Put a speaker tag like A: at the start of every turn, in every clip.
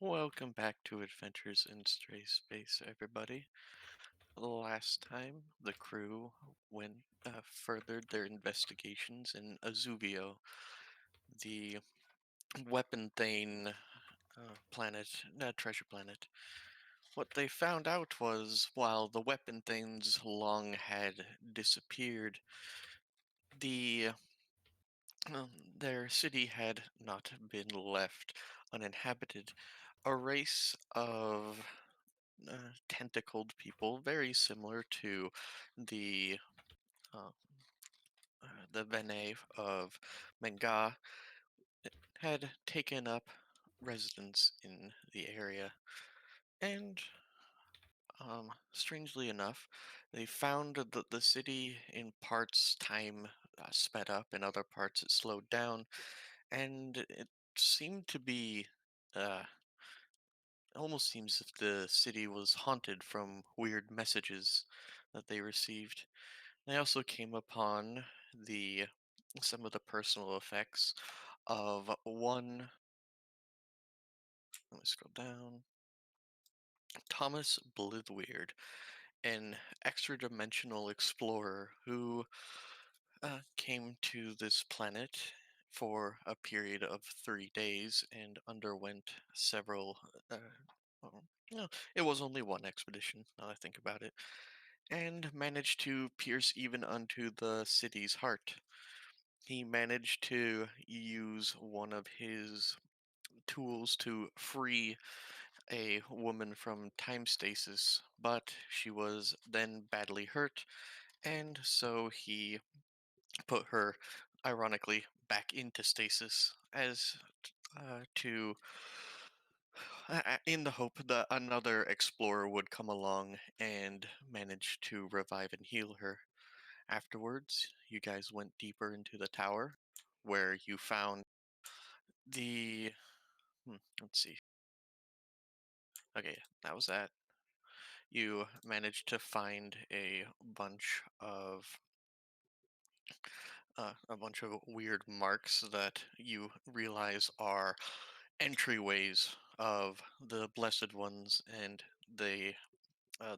A: Welcome back to Adventures in Stray Space, everybody. Last time, the crew went furthered their investigations in Azuvio, the weapon thane planet, treasure planet. What they found out was, while the weapon thanes long had disappeared, the their city had not been left uninhabited. A race of tentacled people, very similar to the uh, the Vene of Menga, had taken up residence in the area, and strangely enough, they found that the city, in parts, time sped up, in other parts, it slowed down, and it seemed to be. Almost seems if the city was haunted from weird messages that they received. I also came upon the some of the personal effects of one. Let me scroll down. Thomas Blithweird, an extra-dimensional explorer who came to this planet for a period of 3 days and underwent several. Well, no, it was only one expedition. Now that I think about it, and managed to pierce even unto the city's heart. He managed to use one of his tools to free a woman from time stasis, but she was then badly hurt, and so he put her, ironically, back into stasis as to in the hope that another explorer would come along and manage to revive and heal her. Afterwards, you guys went deeper into the tower, where you found the. Let's see. Okay, that was that. You managed to find a bunch of weird marks that you realize are entryways of the Blessed Ones, and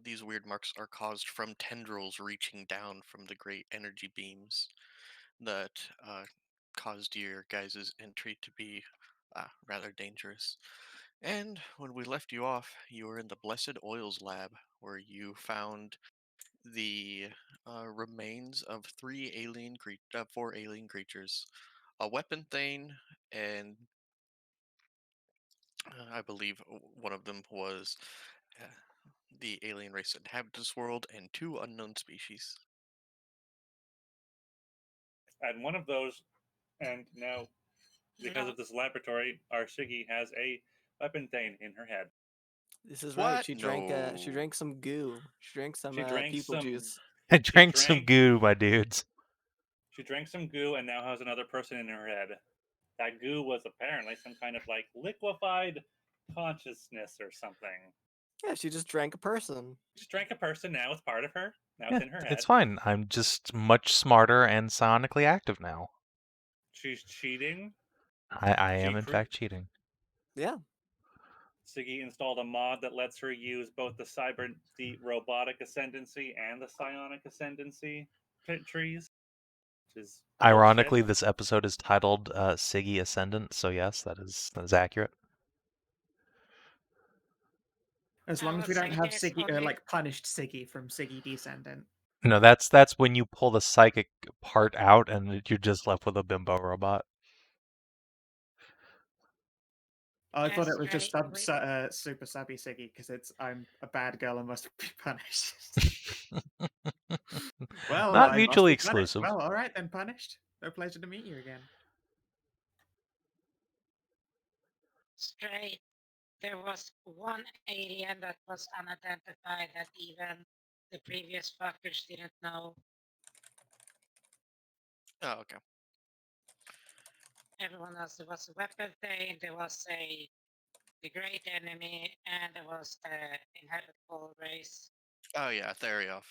A: these weird marks are caused from tendrils reaching down from the great energy beams that caused your guys' entry to be rather dangerous. And when we left you off, you were in the Blessed Oils lab, where you found the remains of four alien creatures, a weapon thane, and I believe one of them was uh, the alien race that inhabit this world, and two unknown species.
B: And one of those, and now because
C: No,
B: of this laboratory, our Sigi has a weapon thane in her head.
D: This is right.
A: What?
D: She
A: No.
D: drank some goo. She drank some
B: She drank
D: people
B: some.
D: juice.
E: I
B: She
E: drank some
B: drank.
E: goo, my dudes.
B: She drank some goo and now has another person in her head. That goo was apparently some kind of like liquefied consciousness or something.
D: Yeah, she just drank a person.
B: She drank a person. Now it's part of her. Now it's
E: Yeah,
B: in her
E: it's
B: head.
E: fine. I'm just much smarter and psionically active now.
B: She's cheating.
E: I
B: She
E: am, in fact, cheating.
D: Yeah.
B: Sigi installed a mod that lets her use both the robotic ascendancy and the psionic ascendancy trees, which is bullshit.
E: Ironically, this episode is titled Sigi Ascendant, so yes, that is accurate.
C: as
F: I
C: long as
F: would
C: we don't
F: say
C: have
F: there's
C: Sigi,
F: only
C: like punished Sigi from Sigi Descendant.
E: No, that's when you pull the psychic part out and you're just left with a bimbo robot.
C: I thought it was just
F: Stray.
C: super sappy Sigi because it's I'm a bad girl and must be punished. Well,
E: Not
C: I must
E: mutually
C: be punished.
E: exclusive.
C: Well, all right then, punished. No pleasure to meet you again.
F: Stray. There was one alien that was unidentified that even the previous fuckers didn't know.
A: Oh, okay.
F: Everyone else, there was a weapon thing, there was the great enemy, and there was the inhabitable race.
A: Oh yeah, Theriof.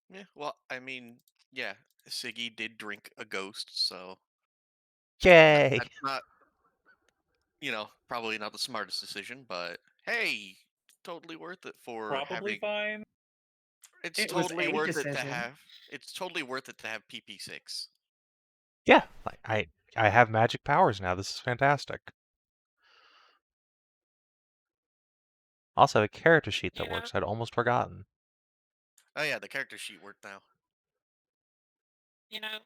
A: Yeah. Well, I mean, yeah, Siggy did drink a ghost, so
E: Yay!
A: That's not, probably not the smartest decision, but hey, totally worth it for
B: Probably
A: having.
B: fine.
A: It's
C: It was
A: totally
C: a
A: worth it to
C: decision.
A: have. It's totally worth it to have PP6.
E: Yeah, like I have magic powers now. This is fantastic. Also, a character sheet that
F: You know,
E: works. I'd almost forgotten.
A: Oh yeah, the character sheet worked now.
F: you know,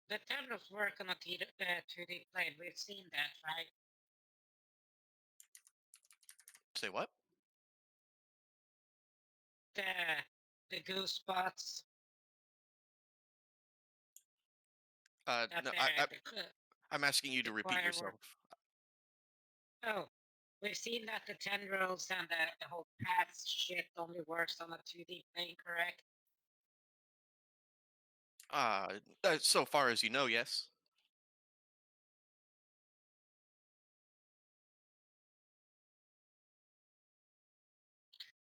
F: the tendrils work on a 2D plane. We've seen that, right?
A: Say what?
F: The goose spots
A: No,
F: that
A: I'm asking you to
F: the
A: repeat
F: choir
A: yourself.
F: work. Oh, we've seen that the tendrils and the whole paths shit only works on a 2D plane, correct?
A: So far as you know, yes.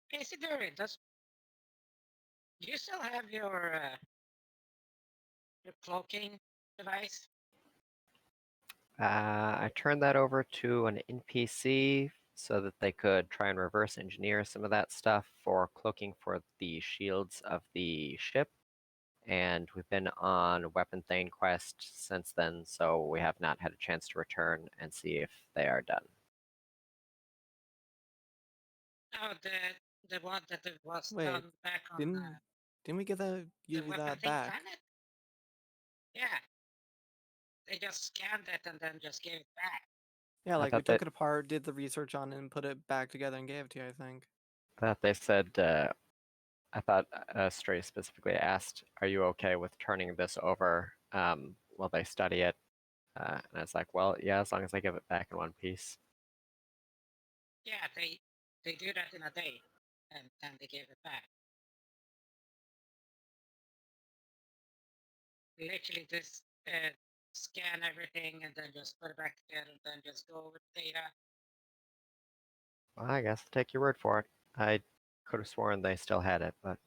F: Hey, Siduri, do you still have your cloaking device?
G: I turned that over to an NPC so that they could try and reverse engineer some of that stuff for cloaking for the shields of the ship. And we've been on Weapon Thane quest since then, so we have not had a chance to return and see if they are done.
F: Oh, the one that it was
D: Wait,
F: done back on
D: Didn't we get
F: the
D: give you
F: Weapon
D: that
F: Thane
D: back?
F: planet? Yeah. They just scanned it and then just gave it back.
D: Yeah,
G: I
D: like we
G: thought
D: took
G: that
D: it apart, did the research on it, and put it back together and gave it to you, I think.
G: they said. I thought Stray specifically asked, "Are you okay with turning this over while they study it?" And I was like, "Well, yeah, as long as I give it back in one piece."
F: Yeah, they do that in a day, and then they gave it back. Literally just scan everything and then just put it back together and then just go over the data.
G: Well, I guess I'll take your word for it. I could have sworn they still had it, but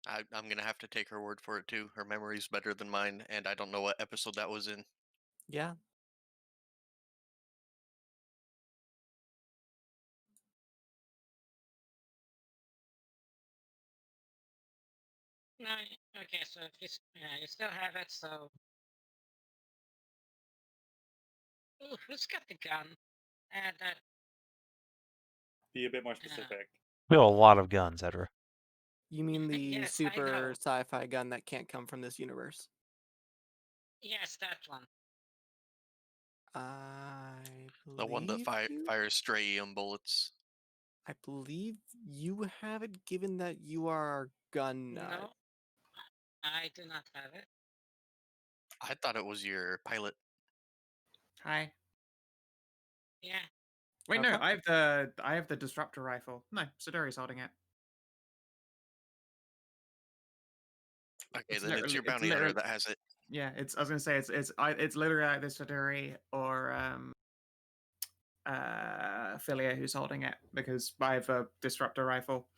A: I'm gonna have to take her word for it too. Her memory's better than mine, and I don't know what episode that was in.
D: Yeah.
F: No, okay, so if you still have it, so ooh, who's got the gun? That
B: Be a bit more specific.
E: We have a lot of guns, Hedrah.
D: You mean the
F: yes, I know.
D: super sci-fi gun that can't come from this universe?
F: Yes, that one.
D: I
A: The one that
D: believe you.
A: fires stray bullets.
D: I believe you have it, given that you are our gun nut.
F: No, I do not have it.
A: I thought it was your pilot.
C: Hi.
F: Yeah,
C: Wait, no,
D: Okay.
C: I have the disruptor rifle. No, Siduri's holding it.
A: Okay,
C: It's
A: then it's your
C: literally- it's
A: bounty hunter
C: literally-
A: that has it.
C: Yeah, it's. I was gonna say it's literally either Siduri or Philia who's holding it, because I have a disruptor rifle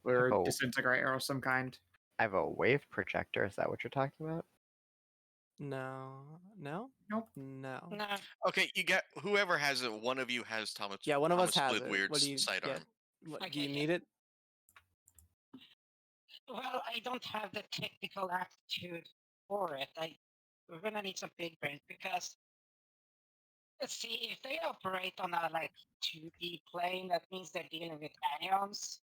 C: or a
G: Oh.
C: disintegrator of some kind.
G: I have a wave projector. Is that what you're talking about?
D: No. No.
C: Nope.
D: No.
F: no.
A: Okay, you get whoever has it. One of you has Thomas.
D: Yeah, one of us
A: Thomas
D: has it.
A: Weird's
D: What do you
A: sidearm.
D: get? What, do
F: Okay,
D: you
F: yeah.
D: need it?
F: Well, I don't have the technical aptitude for it. We're gonna need some big brains because let's see, if they operate on a 2D plane, that means they're dealing with anions.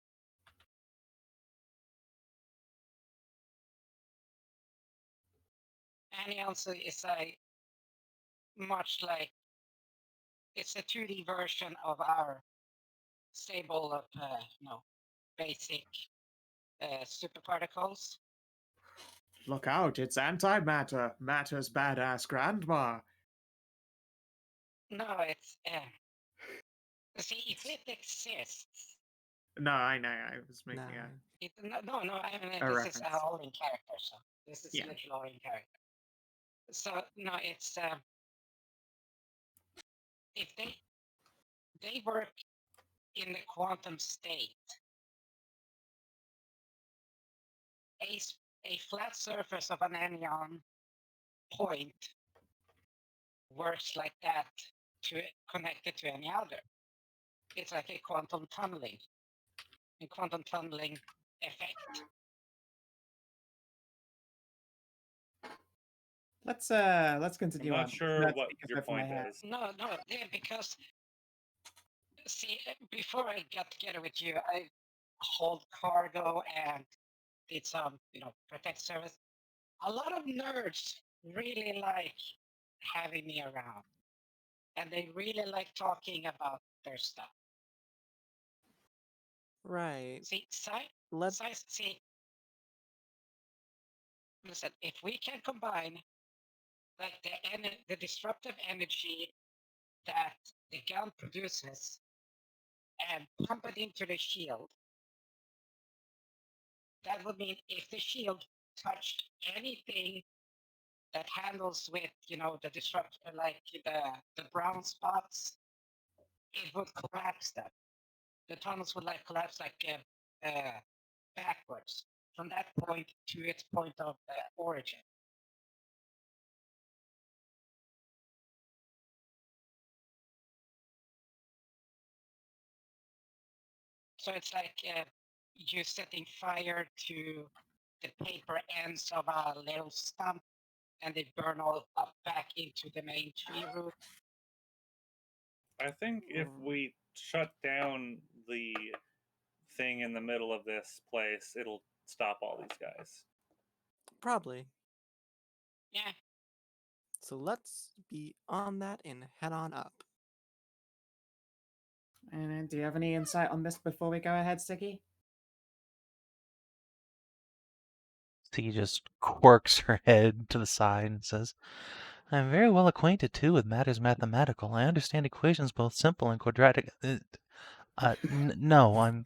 F: Anions is a much like it's a 2D version of our stable of basic super particles.
C: Look out! It's antimatter. Matter's badass grandma.
F: No, it's see if it exists.
C: No, I know. I was making
D: Nah.
F: No. I mean,
C: A
F: this is
C: reference.
F: all in character, so this is
C: Yeah.
F: literally all in character. So no, it's if they work in the quantum state, a flat surface of an anion point works like that to connect it to any other. It's like a quantum tunneling effect.
C: Let's
B: I'm
C: continue
B: not
C: on.
B: sure
C: That's
B: what
C: because
B: your
C: of my
B: point
C: hat.
B: is.
F: No, yeah, because see, before I got together with you, I hauled cargo and did some, protect service. A lot of nerds really like having me around, and they really like talking about their stuff.
D: Right.
F: See,
D: Let's
F: see, listen, if we can combine like the disruptive energy that the gun produces and pump it into the shield, that would mean if the shield touched anything that handles with, the disrupt, like the brown spots, it would collapse them. The tunnels would like collapse like backwards from that point to its point of origin. So it's like you setting fire to the paper ends of a little stump, and they burn all up back into the main tree root.
B: I think if we shut down the thing in the middle of this place, it'll stop all these guys.
D: probably.
F: Yeah,
D: So let's be on that and head on up.
C: And do you have any insight on this before we go ahead, Sigi?
E: Sigi just quirks her head to the side and says, I am very well acquainted, too, with matters mathematical. I understand equations both simple and quadratic. No,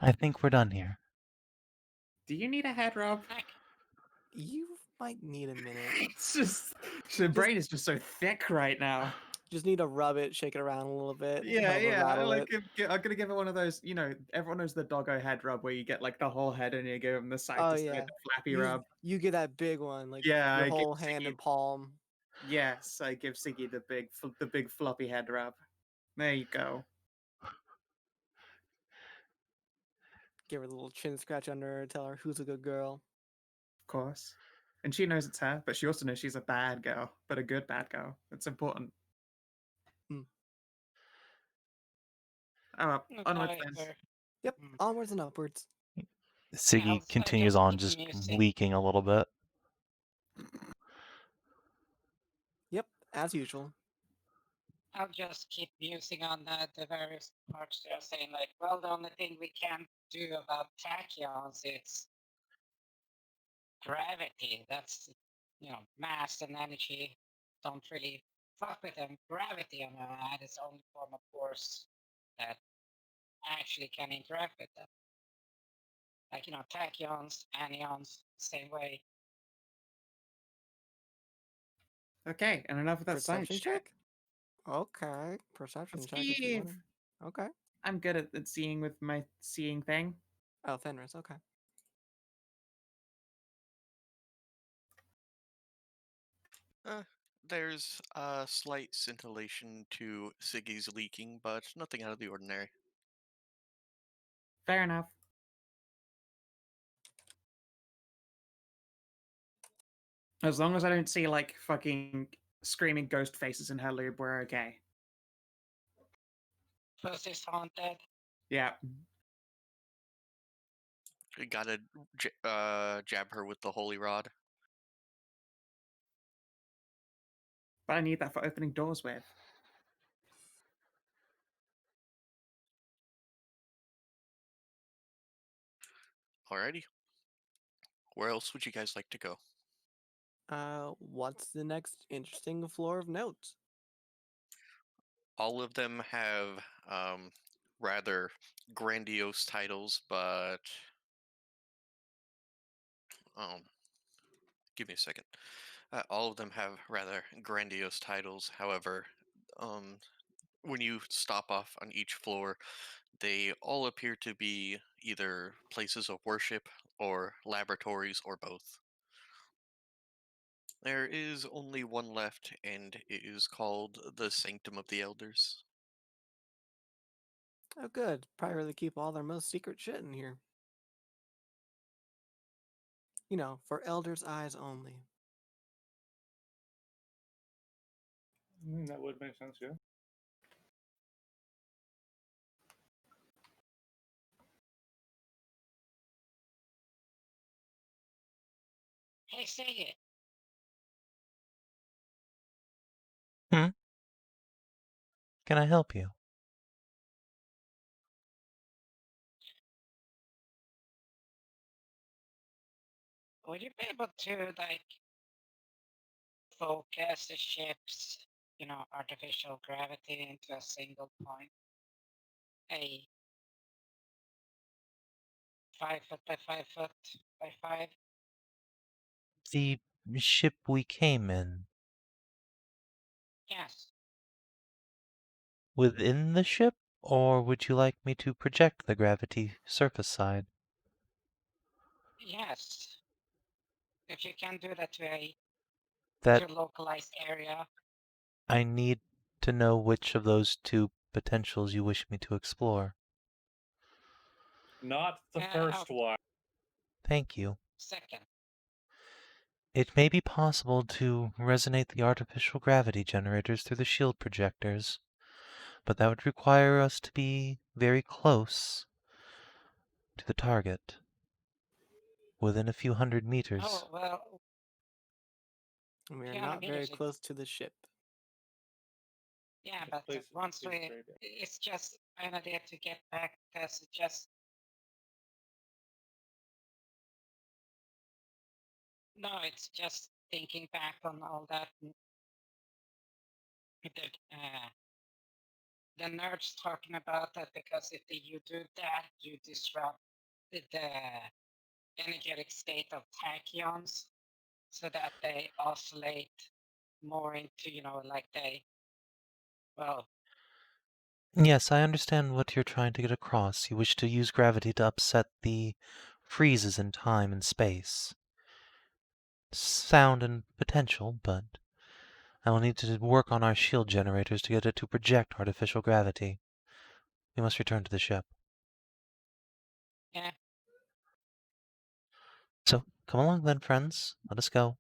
E: I think we're done here.
C: Do you need a head rub?
F: heck,
D: You might need a minute.
C: It's just the brain is just so thick right now.
D: Just need to rub it, shake it around a little bit.
C: Yeah,
D: kind of
C: yeah.
D: rattle
C: Like,
D: it.
C: I'm gonna give it one of those. Everyone knows the doggo head rub where you get like the whole head and you give them the side
D: Oh
C: to side
D: yeah,
C: the flappy
D: you,
C: rub.
D: you get that big one, like
C: Yeah,
D: your
C: I give
D: whole hand
C: Sigi.
D: and palm.
C: Yes, I give Sigi the big floppy head rub. There you go.
D: Give her a little chin scratch under her. Tell her who's a good girl.
C: Of course. And she knows it's her, but she also knows she's a bad girl, but a good bad girl. It's important.
D: Mm.
C: Oh, well, onwards
F: okay,
C: then.
D: Yep,
F: Mm.
D: onwards and upwards.
E: Sigi
F: I'll
E: continues
F: just
E: on,
F: keep
E: just
F: musing.
E: leaking a little bit.
D: Yep, as usual.
F: I'll just keep musing on the various parts there, saying like, well, the only thing we can do about tachyons is gravity. That's mass and energy don't really fuck with them. Gravity, on the other hand, is the only form of force that actually can interact with them. Like tachyons, anions, same way.
C: Okay, and enough of that science
D: Perception
C: check.
D: check? Okay, perception
C: Let's
D: check if you
C: see
D: want
C: if
D: to. Okay.
C: I'm good at seeing with my seeing thing.
D: Oh, Fenris, okay.
A: There's a slight scintillation to Siggy's leaking, but nothing out of the ordinary.
C: Fair enough. As long as I don't see like fucking screaming ghost faces in her lube, we're okay.
F: Pussy's haunted.
C: Yeah.
A: You gotta jab her with the holy rod.
C: But I need that for opening doors with.
A: Alrighty. Where else would you guys like to go?
D: What's the next interesting floor of note?
A: All of them have rather grandiose titles, but give me a second. All of them have rather grandiose titles. However, when you stop off on each floor, they all appear to be either places of worship or laboratories or both. There is only one left, and it is called the Sanctum of the Elders.
D: Oh, good. Probably where they keep all their most secret shit in here. You know, for elders' eyes only.
B: That would make sense, yeah.
F: Hey, Sigi.
E: Can I help you?
F: Would you be able to, like, focus the ship's, artificial gravity into a single point? A 5 foot by 5 foot by 5?
E: The ship we came in.
F: Yes.
E: Within the ship? Or would you like me to project the gravity surface side?
F: Yes. If you can do that
E: That
F: to a localized area.
E: I need to know which of those two potentials you wish me to explore.
B: Not the
F: Yeah,
B: first one.
E: Thank you.
F: Second.
E: It may be possible to resonate the artificial gravity generators through the shield projectors, but that would require us to be very close to the target, within a few hundred meters.
F: Oh, well,
D: We are
F: 300
D: not very
F: meters.
D: close to the ship.
F: Yeah,
B: This
F: but
B: place
F: once
B: seems
F: we,
B: very big.
F: it's just an idea to get back, because it just, no, it's just thinking back on all that. The nerds talking about that, because if you do that, you disrupt the energetic state of tachyons, so that they oscillate more into, like well,
E: Yes, I understand what you're trying to get across. You wish to use gravity to upset the freezes in time and space. Sound and potential, but I will need to work on our shield generators to get it to project artificial gravity. We must return to the ship.
F: yeah.
E: So, come along then, friends. Let us go.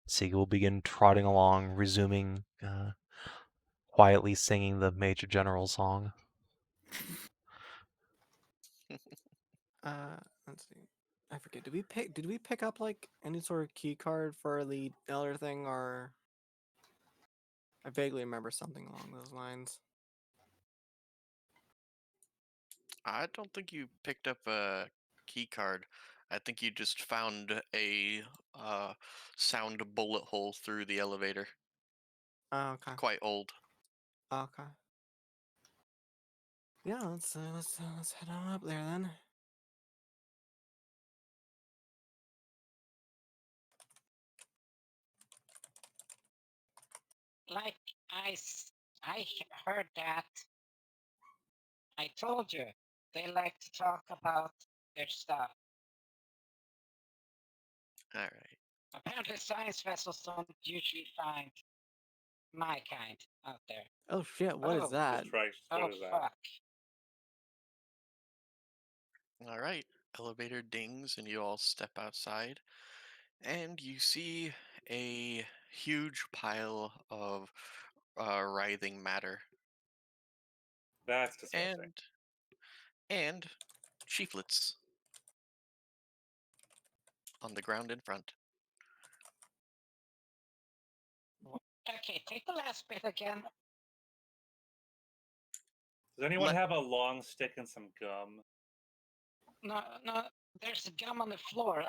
E: Sigi will begin trotting along, resuming, quietly singing the Major General song.
D: Let's see. I forget. Did we pick up like any sort of key card for the elder thing, or I vaguely remember something along those lines.
A: I don't think you picked up a key card. I think you just found a sound bullet hole through the elevator.
D: Oh, okay.
A: Quite old.
D: Okay. Yeah, let's head on up there then.
F: Like I heard that. I told you they like to talk about their stuff.
A: All right.
F: Apparently, science vessels don't usually find my kind out there.
D: Oh shit! What is
F: Oh.
D: that?
F: Oh fuck!
A: All right. Elevator dings, and you all step outside, and you see a huge pile of writhing matter
B: That's disgusting.
A: and chieflets on the ground in front.
F: Okay, take the last bit again.
B: Does anyone
A: Let-
B: have a long stick and some gum?
F: No, there's gum on the floor.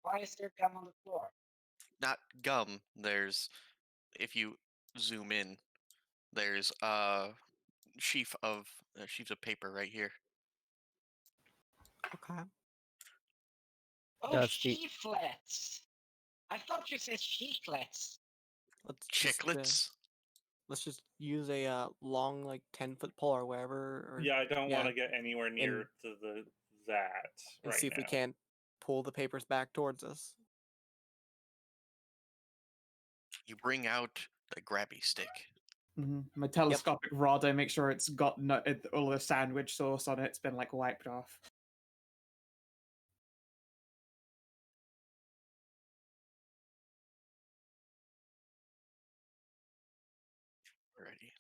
F: Why is there gum on the floor?
A: Not gum. There's, if you zoom in, there's sheaf of sheets of paper right here.
D: Okay.
F: Oh,
G: Does the
F: sheaflets! I thought you said sheetlets.
A: Chiclets.
D: Let's just use a long, like 10-foot pole or wherever. Or,
B: Yeah, I don't
D: yeah,
B: want to get anywhere near to that
D: and
B: right
D: see if we
B: now.
D: can't pull the papers back towards us.
A: You bring out the grabby stick.
C: My telescopic rod, I make sure it's got all the sandwich sauce on it. It's been like wiped off.
A: Alrighty.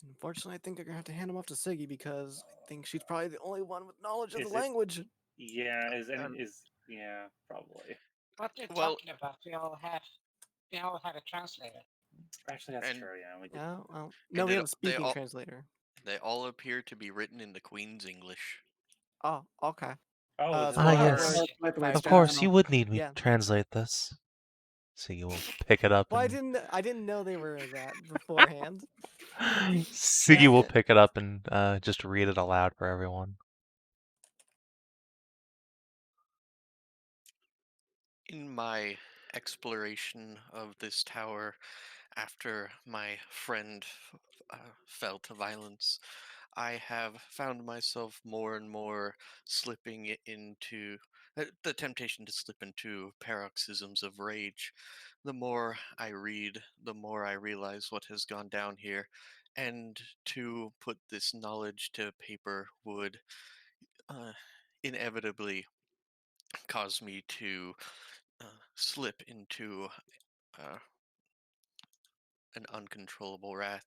D: Unfortunately, I think they're gonna have to hand him off to Sigi because I think she's probably the only one with knowledge of
B: Is
D: the
B: it-
D: language.
B: Yeah, yeah, probably.
F: What they're
A: Well-
F: talking about, we all have a translator.
B: Actually, that's
A: And-
B: true. Yeah, we do.
D: Yeah, well, no, we have a speaking translator.
A: They all appear to be written in the Queen's English.
D: Oh, okay.
B: Oh, this is
E: yes.
B: our-
E: Of course, you would need me
D: Yeah.
E: to translate this. So you will pick it up.
D: Well,
E: and...
D: I didn't know they were that beforehand.
E: Sigi will pick it up and just read it aloud for everyone.
A: In my exploration of this tower, after my friend fell to violence, I have found myself more and more slipping into the temptation to slip into paroxysms of rage. The more I read, the more I realize what has gone down here, and to put this knowledge to paper would inevitably cause me to slip into uh, an uncontrollable wrath.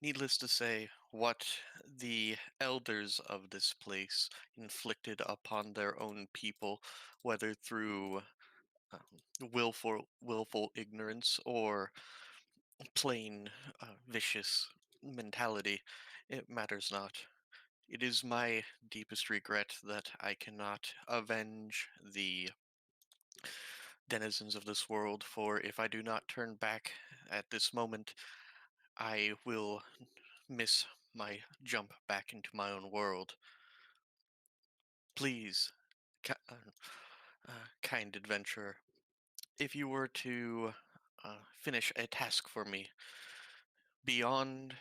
A: Needless to say, what the elders of this place inflicted upon their own people, whether through willful ignorance or plain vicious mentality, it matters not. It is my deepest regret that I cannot avenge the denizens of this world, for if I do not turn back at this moment, I will miss my jump back into my own world. Please, kind adventurer, if you were to finish a task for me beyond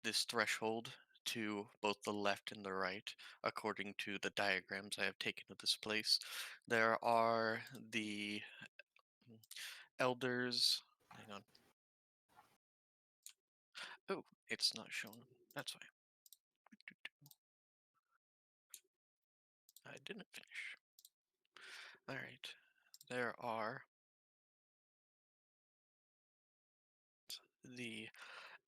A: this threshold to both the left and the right, according to the diagrams I have taken of this place, there are the elders. Hang on. Oh, it's not shown. That's fine. I didn't finish. Alright. There are the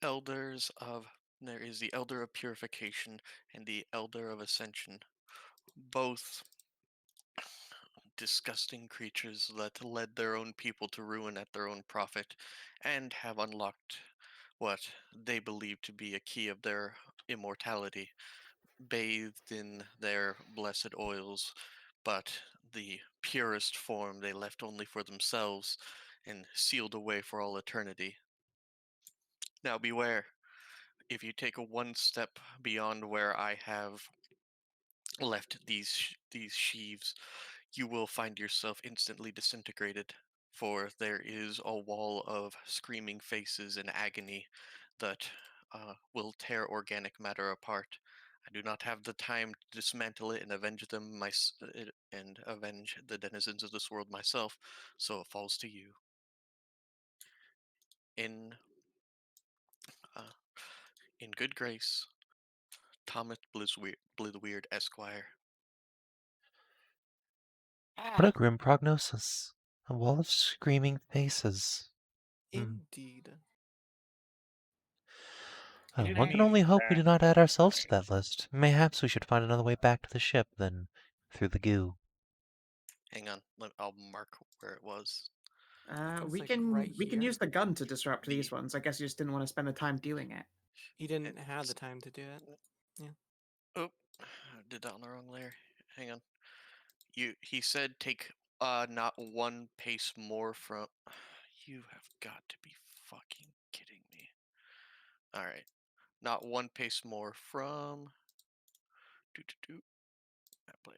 A: elders of. There is the Elder of Purification and the Elder of Ascension. Both disgusting creatures that led their own people to ruin at their own profit and have unlocked what they believe to be a key of their immortality, bathed in their blessed oils, but the purest form they left only for themselves and sealed away for all eternity. Now beware, if you take a one step beyond where I have left these sheaves, you will find yourself instantly disintegrated, for there is a wall of screaming faces in agony that will tear organic matter apart. I do not have the time to dismantle it and avenge and avenge the denizens of this world myself, so it falls to you. In uh, in good grace, Thomas Blithweird, Esquire.
E: What a
F: Ah,
E: grim prognosis. A wall of screaming faces.
D: Indeed.
E: One
B: It
E: can only
B: means
E: hope we
B: that-
E: do not add ourselves to that list. Mayhaps we should find another way back to the ship than through the goo.
A: Hang on, I'll mark where it was.
D: It's
C: We
D: like
C: can
D: right
C: we can
D: here.
C: use the gun to disrupt these ones. I guess you just didn't want to spend the time doing it.
D: He didn't have the time to do it.
A: Oh, I did that on the wrong layer. Hang on. He said take not one pace more from. You have got to be fucking kidding me. All right, not one pace more from. That player.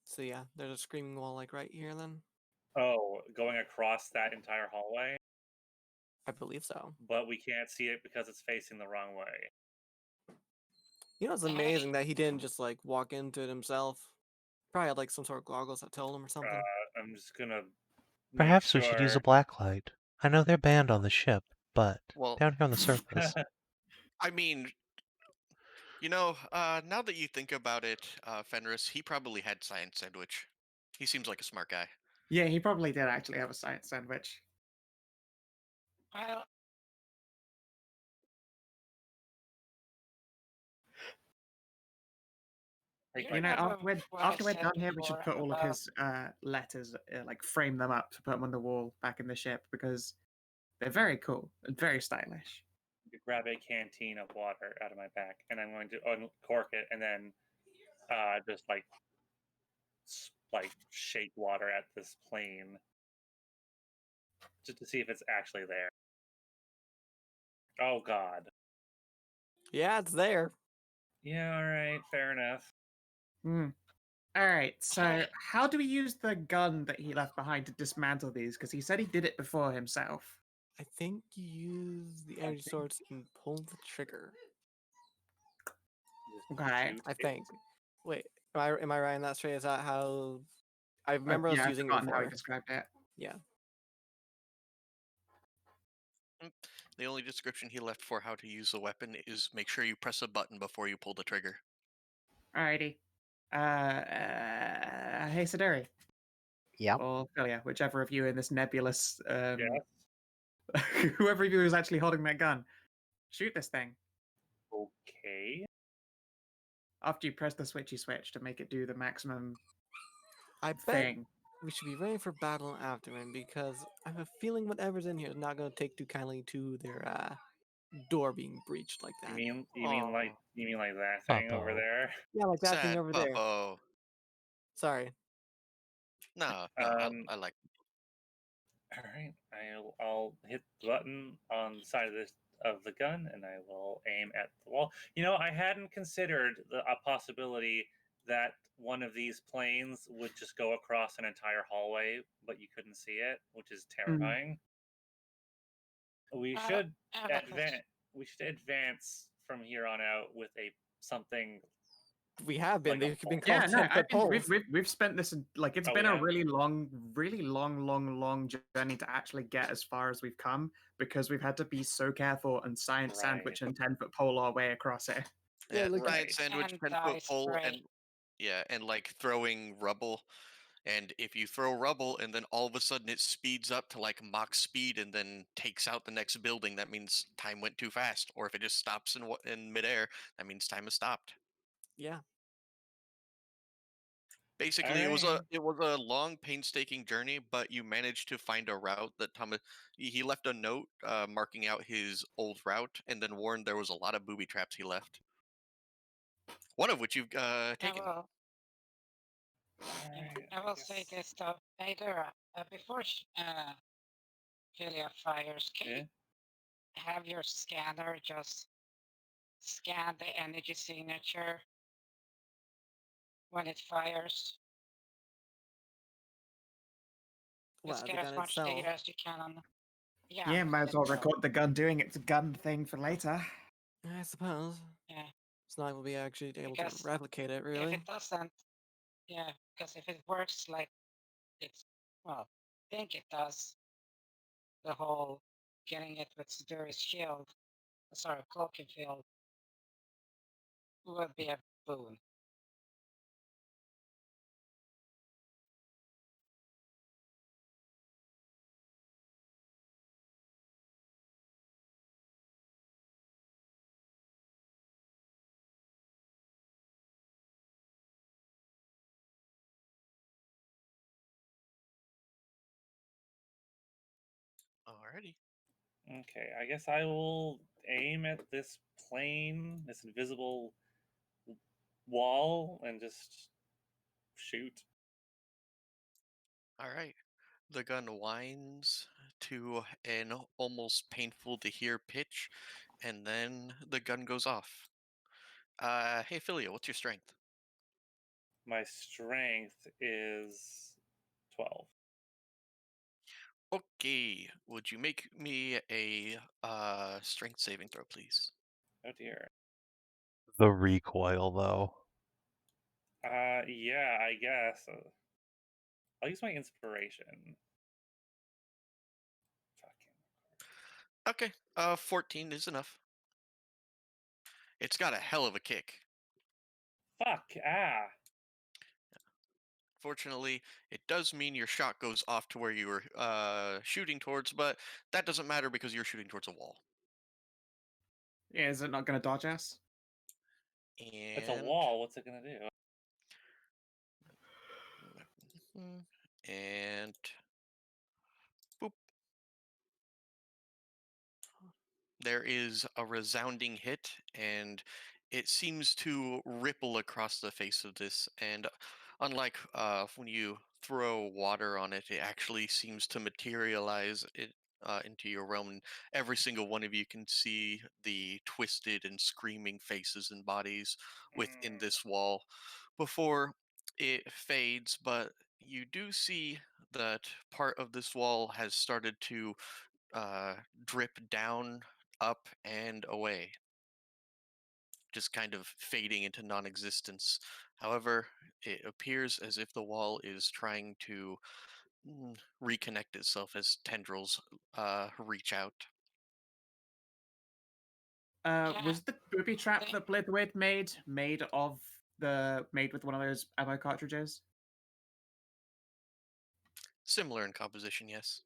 D: So yeah, there's a screaming wall like right here then.
B: Oh, going across that entire hallway.
D: I believe so.
B: but we can't see it because it's facing the wrong way.
D: You know, it's amazing that he didn't just like walk into it himself. Probably had like some sort of goggles that told him or something.
B: I'm just gonna make
E: Perhaps we should use a
B: sure.
E: black light. I know they're banned on the ship, but
A: Well,
E: down here on the surface.
A: I mean, now that you think about it, Fenris, he probably had science sandwich. He seems like a smart guy.
C: Yeah, he probably did actually have a science sandwich.
F: Well,
B: Like,
C: You know, after we're
F: said
C: done here, we should
F: before
C: put all of
F: about-
C: his letters, like frame them up to put them on the wall back in the ship because they're very cool and very stylish.
B: grab a canteen of water out of my back, and I'm going to uncork it, and then just like shake water at this plane, just to see if it's actually there. Oh God.
D: Yeah, it's there.
B: Yeah. All right. Fair enough.
C: Hmm. All right. So,
F: Hey.
C: how do we use the gun that he left behind to dismantle these? Because he said he did it before himself.
D: I think you use the energy source and pull the trigger.
B: Just
C: Okay.
B: shoot
D: I
B: it.
D: think. Wait, am I right in that straight? Is that how? I remember us
C: Yeah, I've
D: using it
C: forgotten how he
D: before.
C: described it.
D: Yeah.
A: The only description he left for how to use the weapon is make sure you press a button before you pull the trigger.
C: Alrighty. Hey, Siduri.
G: Yep.
C: Or Philia, whichever of you in this nebulous,
B: Yes.
C: whoever of you is actually holding that gun, shoot this thing.
B: Okay.
C: After you press the switchy switch to make it do the maximum
D: I bet
C: thing.
D: we should be ready for battle afterward because I have a feeling whatever's in here is not going to take too kindly to their door being breached like that.
B: You mean like that thing over
E: Uh-oh.
B: there?
D: Yeah, like that thing
A: Sad
D: over there.
A: Puppo.
D: Sorry.
A: No, I like.
B: All right. I'll hit the button on the side of the gun, and I will aim at the wall. I hadn't considered a possibility that one of these planes would just go across an entire hallway, but you couldn't see it, which is terrifying. We should
F: I have a question.
B: advance from here on out with something.
D: We have been.
B: Like
D: They've been
C: Yeah,
D: called
C: no,
D: 10-foot poles.
C: we've spent this like it's
B: Oh,
C: been
B: we
C: a
B: have?
C: really long journey to actually get as far as we've come because we've had to be so careful and science
B: Right.
C: sandwich and 10-foot pole our way across it.
D: Yeah,
A: Yeah,
D: look at-
A: science sandwich,
F: And
A: 10-foot
F: dice
A: pole,
F: spray.
A: and like throwing rubble. And if you throw rubble and then all of a sudden it speeds up to like Mach speed and then takes out the next building, that means time went too fast. Or if it just stops in midair, that means time has stopped.
D: Yeah.
A: Basically,
B: Alright.
A: it was a long, painstaking journey, but you managed to find a route that Thomas he left a note marking out his old route, and then warned there was a lot of booby traps he left. One of which you've taken.
F: I will say this though, Hedrah, before Philia fires, can
B: Yeah.
F: you have your scanner just scan the energy signature when it fires?
D: Wow,
F: Just
D: the
F: get as
D: gun
F: much
D: itself.
F: data as you can on.
C: Yeah, might as well record the gun doing its gun thing for later.
D: I suppose.
F: Yeah.
D: It's not going to be actually able
F: Because
D: to replicate it,
F: If
D: really.
F: it doesn't, yeah, because if it works like it's, well, I think it does, the whole getting it with Siduri's shield, sorry, cloaking field, would be a boon.
A: Alrighty.
B: Okay, I guess I will aim at this plane, this invisible wall, and just shoot.
A: Alright. The gun winds to an almost painful to hear pitch, and then the gun goes off. Hey Philia, what's your strength?
B: My strength is 12.
A: Okay, would you make me a strength saving throw, please?
B: Oh dear.
E: The recoil, though.
B: Yeah, I guess. I'll use my inspiration. Fucking.
A: Okay, 14 is enough. It's got a hell of a kick.
B: Fuck,
A: Fortunately, it does mean your shot goes off to where you were shooting towards, but that doesn't matter because you're shooting towards a wall.
C: Yeah, is it not going to dodge us?
B: It's a
A: And
B: wall. What's it gonna do?
A: and boop. There is a resounding hit, and it seems to ripple across the face of this. And unlike when you throw water on it, it actually seems to materialize it into your realm. And every single one of you can see the twisted and screaming faces and bodies within this wall before it fades. But you do see that part of this wall has started to drip down, up, and away, just kind of fading into non existence. However, it appears as if the wall is trying to reconnect itself as tendrils reach out.
F: Yeah,
C: Was the booby trap
F: they-
C: that Blithwit made with one of those ammo cartridges?
A: Similar in composition, yes.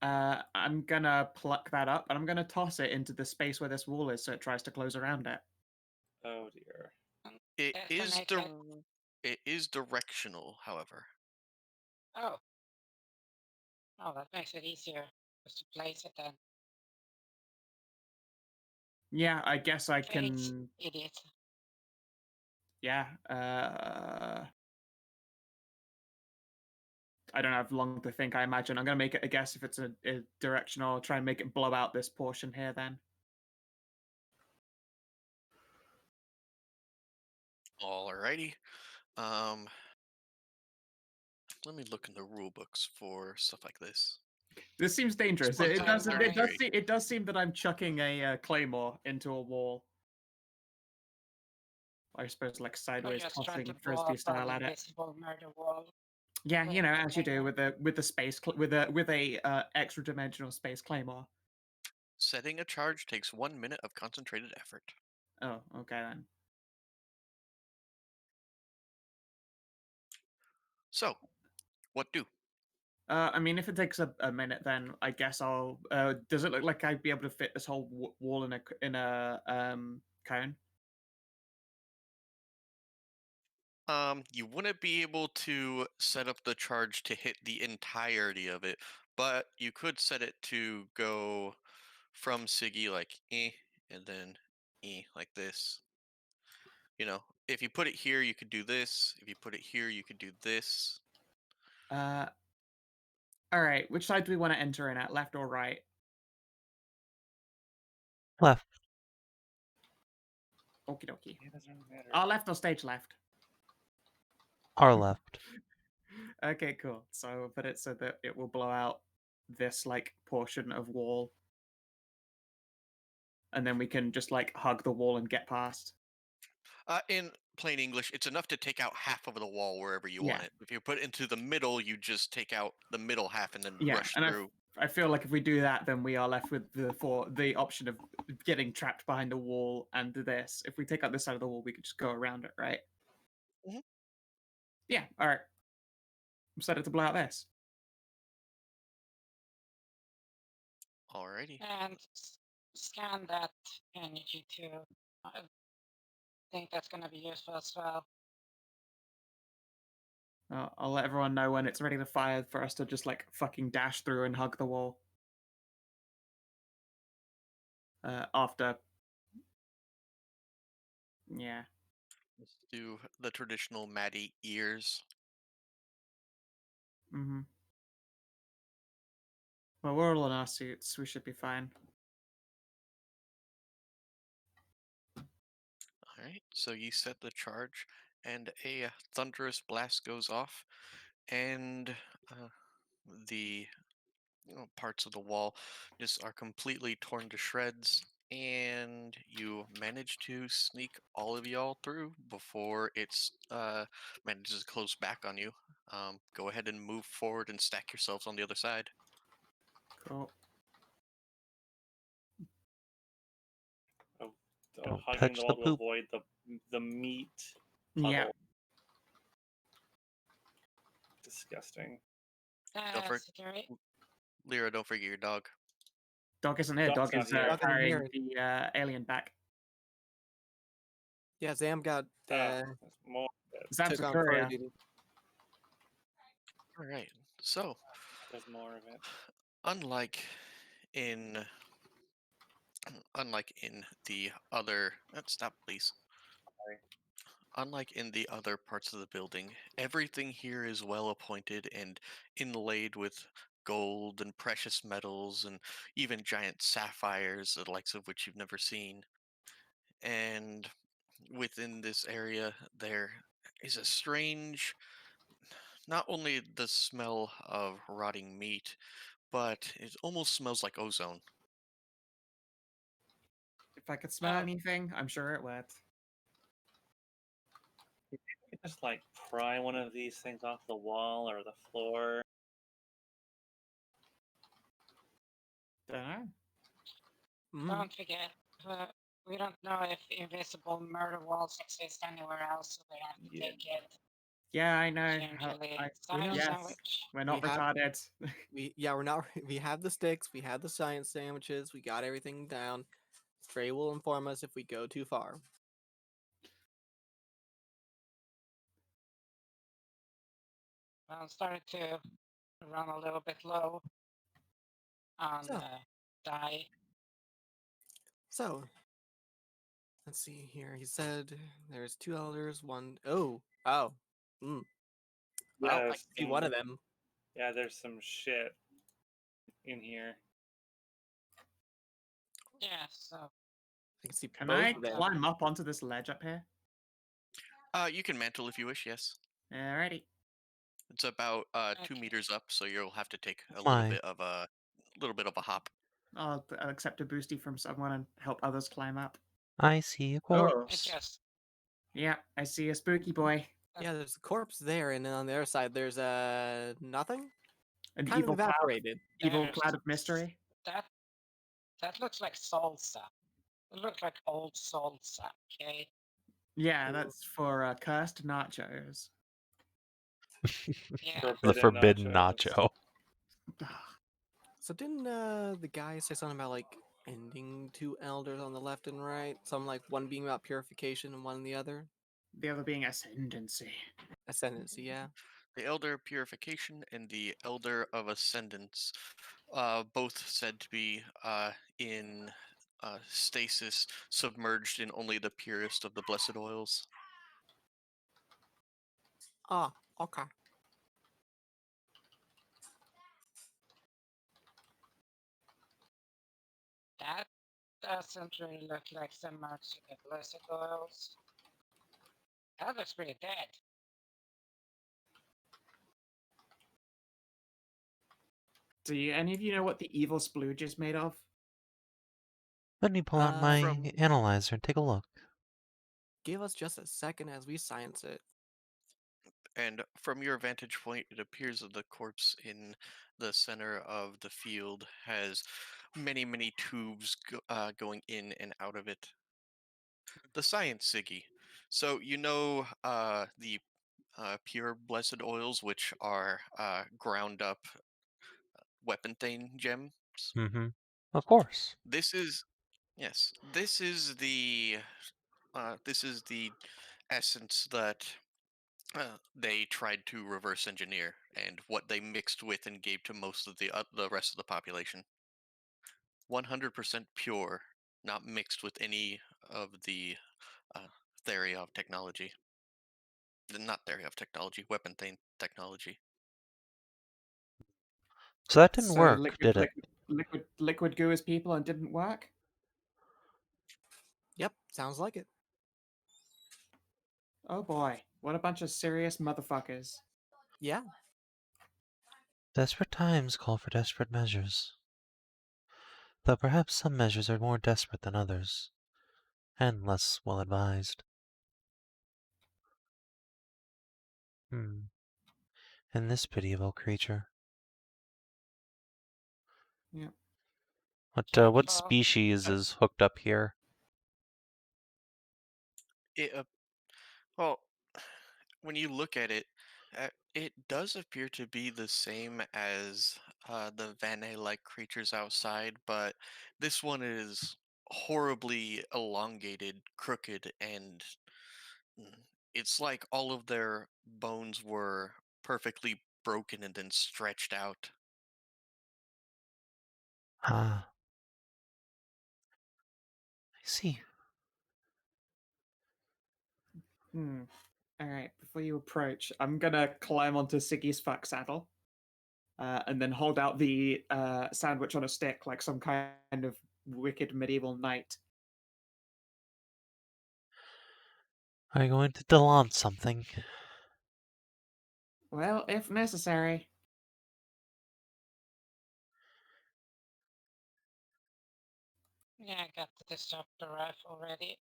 C: I'm gonna pluck that up and I'm gonna toss it into the space where this wall is, so it tries to close around it.
B: Oh dear.
A: It is
F: detonate it.
A: it is directional, however.
F: Oh. Oh, that makes it easier just to place it then.
C: Yeah, I guess I
F: Great
C: can.
F: idiot.
C: Yeah. I don't have long to think. I imagine I'm gonna make it a guess if it's a directional. Try and make it blow out this portion here. Then.
A: Alrighty. Um, let me look in the rule books for stuff like this.
C: This seems dangerous.
A: This
C: It
A: one's
C: does.
A: very
C: It does.
A: great.
C: It does seem that I'm chucking a claymore into a wall. I suppose, like
F: Or
C: sideways,
F: just trying to
C: tossing
F: blow
C: frisbee
F: up an
C: style at it.
F: invisible murder wall.
C: Yeah, you know,
F: The
C: as you do
F: claymore.
C: with the space with a extra dimensional space claymore.
A: Setting a charge takes 1 minute of concentrated effort.
C: Oh, okay then.
A: So, what do?
C: I mean, if it takes a minute, then I guess I'll. Does it look like I'd be able to fit this whole wall in a cone?
A: You wouldn't be able to set up the charge to hit the entirety of it, but you could set it to go from Sigi like and then like this. You know, if you put it here, you could do this. If you put it here, you could do this.
C: Uh, all right. Which side do we want to enter in at, left or right?
E: Left.
C: Okie dokie.
B: It doesn't really matter.
C: Our left or stage left?
E: Our left.
C: Okay, cool. So, but it so that it will blow out this like portion of wall, and then we can just like hug the wall and get past.
A: In plain English, it's enough to take out half of the wall wherever you want
C: Yeah.
A: it. If you put it into the middle, you just take out the middle half and then
C: Yeah,
A: rush
C: and
A: through.
C: I feel like if we do that, then we are left with the option of getting trapped behind a wall and this. If we take out this side of the wall, we could just go around it, right?
A: Mhm.
C: Yeah. All right. I'm set it to blow out this.
A: Alrighty.
F: And scan that energy too. I think that's going to be useful as well.
C: I'll let everyone know when it's ready to fire for us to just like fucking dash through and hug the wall. After. Yeah.
A: Let's do the traditional Maddie ears.
C: Mm-hmm. Well, we're all in our suits. We should be fine.
A: Alright, so you set the charge, and a thunderous blast goes off, and the parts of the wall just are completely torn to shreds, and you manage to sneak all of y'all through before it's manages to close back on you. Go ahead and move forward and stack yourselves on the other side.
C: Cool.
B: So
E: Don't
B: hugging
E: touch
B: the
E: the
B: wall to
E: poop.
B: avoid the meat
C: Yeah.
B: puddle. Disgusting.
A: Don't forget,
F: Siduri,
A: Lyra, don't forget your dog.
C: Dog isn't here.
B: Dog's
C: Dog
B: not
C: is
B: here.
D: Dog isn't
C: carrying
D: here.
C: the alien back.
D: Yeah, Zam got
B: There's more.
C: Zam's
D: took
C: a
D: on fur
C: courier.
D: duty.
A: All right. So,
B: There's more of it.
A: unlike in the other, stop, please.
B: Sorry.
A: Unlike in the other parts of the building, everything here is well appointed and inlaid with gold and precious metals and even giant sapphires, the likes of which you've never seen. And within this area, there is a strange, not only the smell of rotting meat, but it almost smells like ozone.
C: If I could smell
F: Oh.
C: anything, I'm sure it would.
B: You could just like pry one of these things off the wall or the floor.
C: Don't know.
D: Mm.
F: don't forget, we don't know if invisible murder walls exist anywhere else, so we have to
B: Yeah.
F: take it
C: Yeah, I know.
F: gingerly.
D: have-
C: Yes,
F: Sandwich.
C: we're not
D: We have-
C: retarded.
D: we're not. We have the sticks. We have the science sandwiches. We got everything down. Stray will inform us if we go too far.
F: I'm starting to run a little bit low on
D: So.
F: die.
D: So, let's see here. He said there's 2 elders, one oh. Oh. Mm. Well, I
B: Yeah,
D: can see one of them.
B: Yeah, there's some shit in here.
F: Yeah, so
D: I can see
C: Can
D: both
C: I
D: of them.
C: climb up onto this ledge up here?
A: You can mantle if you wish, yes.
C: Alrighty.
A: It's about 2
F: Okay.
A: meters up, so you'll have to take a
E: Why?
A: little bit of a hop.
C: I'll accept a boosty from someone and help others climb up.
E: I see a
F: it
E: corpse.
F: just
C: Yeah, I see a spooky boy.
D: Yeah, there's a corpse there, and then on the other side there's nothing.
C: An
D: Kind
C: evil
D: of
C: cloud.
D: evaporated.
C: Evil
F: There's-
C: cloud of mystery.
F: that looks like salsa. It looks like old salsa, okay?
C: Yeah,
B: Cool.
C: that's for cursed nachos.
F: Yeah.
E: The forbidden nacho.
D: So didn't the guy say something about like ending 2 elders on the left and right? Some like one being about purification and one the other?
C: The other being ascendancy.
D: Ascendancy, yeah.
A: The Elder of Purification and the Elder of Ascendance, both said to be in stasis, submerged in only the purest of the blessed oils.
D: Ah, okay.
F: That doesn't really look like so much of the blessed oils. That looks pretty dead.
C: Do any of you know what the evil splooge is made of?
E: Let me pull out my
A: From-
E: analyzer and take a look.
D: Give us just a second as we science it.
A: And from your vantage point, it appears that the corpse in the center of the field has many, many tubes going in and out of it. The science, Sigi. So you know the pure blessed oils, which are ground up weapon gems.
E: Mm-hmm. Of course.
A: This is yes. This is the essence that they tried to reverse engineer, and what they mixed with and gave to most of the rest of the population. 100% pure, not mixed with any of the theory of technology. Not theory of technology, weapon technology.
E: So that didn't
C: So
E: work, did it?
C: liquid goo is people and didn't work?
D: Yep, sounds like it.
C: Oh boy, what a bunch of serious motherfuckers.
D: Yeah.
E: Desperate times call for desperate measures. Though perhaps some measures are more desperate than others, and less well advised. And this pitiable creature.
C: Yeah.
E: What
F: Careful.
E: species is hooked up here?
A: It well, when you look at it, it does appear to be the same as the Vane-like creatures outside, but this one is horribly elongated, crooked, and mm, it's like all of their bones were perfectly broken and then stretched out.
E: Ah, I see.
C: All right. Before you approach, I'm gonna climb onto Siggy's fuck saddle, and then hold out the sandwich on a stick like some kind of wicked medieval knight.
E: Are you going to delaunt something?
C: Well, if necessary.
F: Yeah, I got the disruptor rifle ready.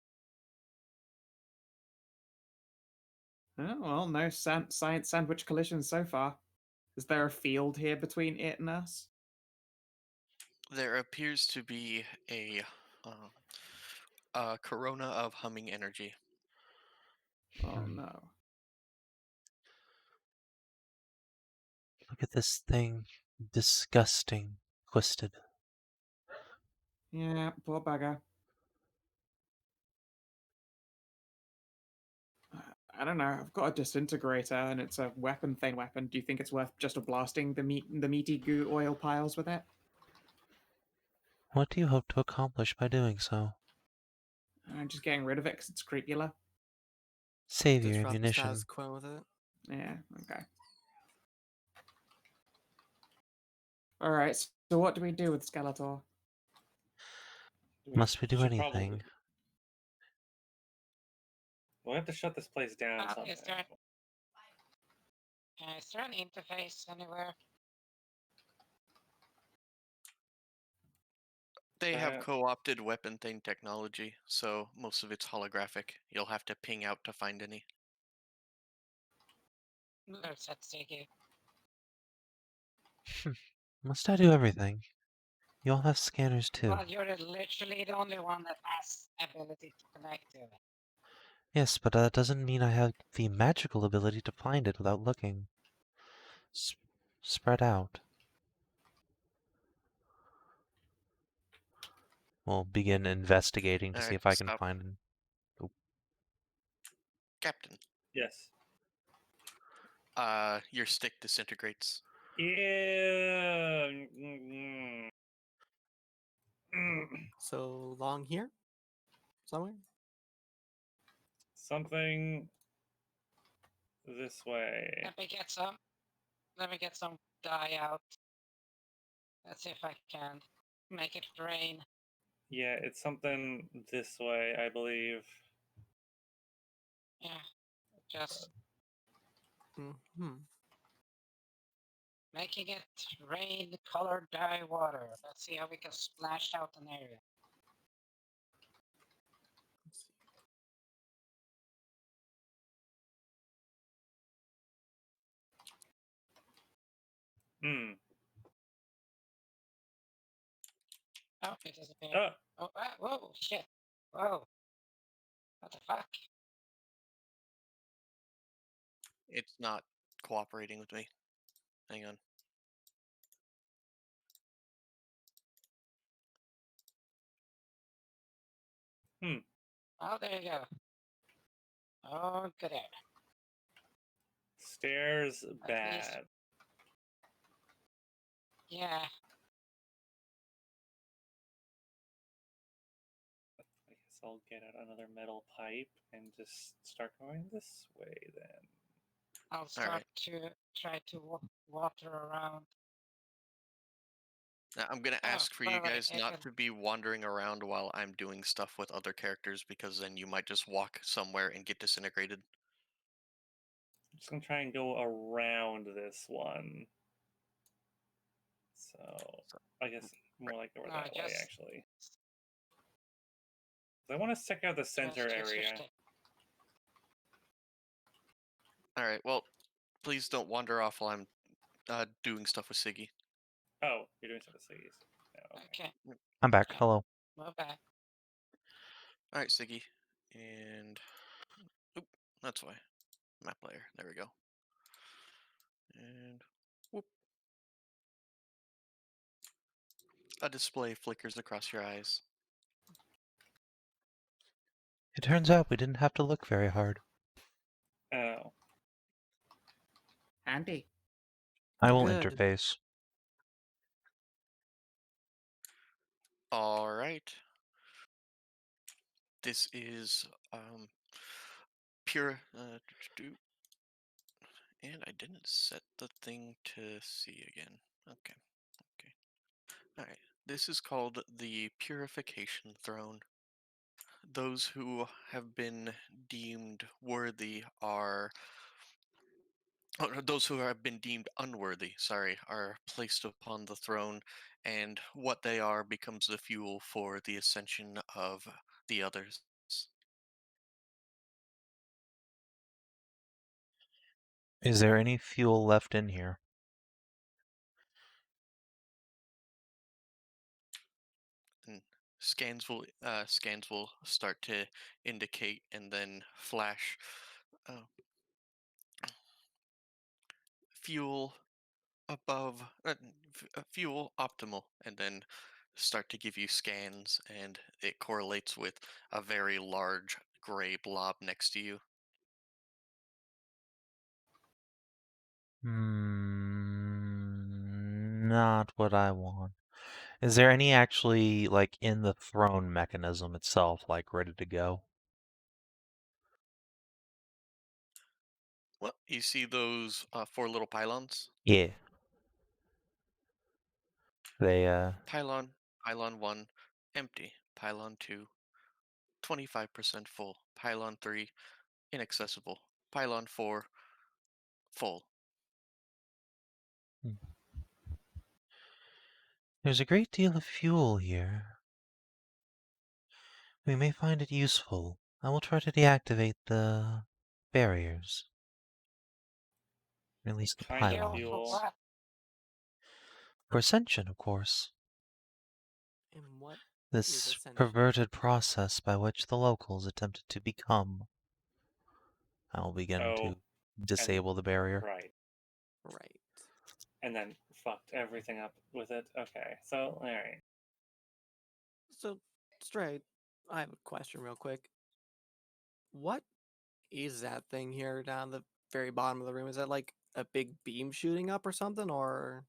C: Oh, well, no science sandwich collisions so far. Is there a field here between it and us?
A: There appears to be uh, a corona of humming energy.
C: Oh no.
E: Look at this thing. Disgusting. Twisted.
C: Yeah, poor bugger. I don't know. I've got a disintegrator, and it's a weapon. Do you think it's worth just blasting the meaty goo oil piles with it?
E: What do you hope to accomplish by doing so?
C: Just getting rid of it because it's creepula.
E: Save your
D: Disrupt the status
E: ammunition.
D: quo with it.
C: Yeah. Okay. All right. So what do we do with Skeletor?
E: Must we do
B: should
E: anything?
B: Probably, we'll have to shut this place down somehow.
F: Is there an interface anywhere?
A: They have
B: Uh,
A: co-opted weapon thing technology, so most of it's holographic. You'll have to ping out to find any.
F: There's that Sigi.
E: Must I do everything? You all have scanners too.
F: Well, you're literally the only one that has ability to connect to it.
E: Yes, but that doesn't mean I have the magical ability to find it without looking. Spread out. We'll begin investigating to see
A: Alright,
E: if I can
A: stop.
E: find.
A: Captain,
B: yes.
A: your stick disintegrates.
B: Yeah.
D: So long here? Somewhere?
B: Something this way.
F: Let me get some. Let me get some dye out. Let's see if I can make it rain.
B: Yeah, it's something this way, I believe.
F: Yeah, just making it rain colored dye water. Let's see how we can splash out an area.
D: Let's see.
F: Oh, it disappeared. Oh, whoa, shit. Whoa. What the fuck?
A: It's not cooperating with me. Hang on.
F: Oh, there you go. Oh, good air.
B: Stairs
F: At
B: bad.
F: least- Yeah.
B: I guess I'll get out another metal pipe and just start going this way then.
F: I'll start to try to water around.
A: Now, I'm gonna
F: Oh,
A: ask for
F: by
A: you
F: the way,
A: guys not to be wandering around while I'm doing stuff with other characters, because then you might just walk somewhere and get disintegrated.
B: I'm just gonna try and go around this one. So I guess more like over
F: No,
B: that way,
F: just
B: actually. I want to check out the center
F: just use your
B: area.
F: stick.
A: All right. Well, please don't wander off while I'm doing stuff with Sigi.
B: Oh, you're doing stuff with Sigis. Oh, okay.
F: Okay,
E: I'm back.
F: Okay.
E: Hello.
F: move back.
A: All right, Sigi, and oop, that's why map layer. There we go. And whoop. A display flickers across your eyes.
E: It turns out we didn't have to look very hard.
B: Oh,
C: Handy.
E: I will
D: Good.
E: interface.
A: All right. This is pure. And I didn't set the thing to see again. Okay. Okay. All right. This is called the Purification Throne. Those who have been deemed worthy are. Oh, no, those who have been deemed unworthy, sorry, are placed upon the throne, and what they are becomes the fuel for the ascension of the others.
E: Is there any fuel left in here?
A: And scans will start to indicate and then flash uh, fuel above fuel optimal, and then start to give you scans, and it correlates with a very large gray blob next to you.
E: Not what I want. Is there any actually, like, in the throne mechanism itself, like, ready to go?
A: Well, you see those four little pylons?
E: Yeah. They,
A: Pylon 1, empty. Pylon 2, 25% full. Pylon 3, inaccessible. Pylon 4, full.
E: hmm. There's a great deal of fuel here. We may find it useful. I will try to deactivate the barriers. Release the
B: kind of
F: Fuel for
B: fuel.
E: pylons.
F: what?
E: For ascension, of course.
D: And what is
E: This
D: ascension?
E: perverted process by which the locals attempted to become. I will begin
B: Oh,
E: to disable the barrier.
B: right.
D: Right.
B: And then fucked everything up with it. Okay, so, alright.
D: So, Stray, I have a question real quick. What is that thing here down the very bottom of the room? Is that like a big beam shooting up or something, or?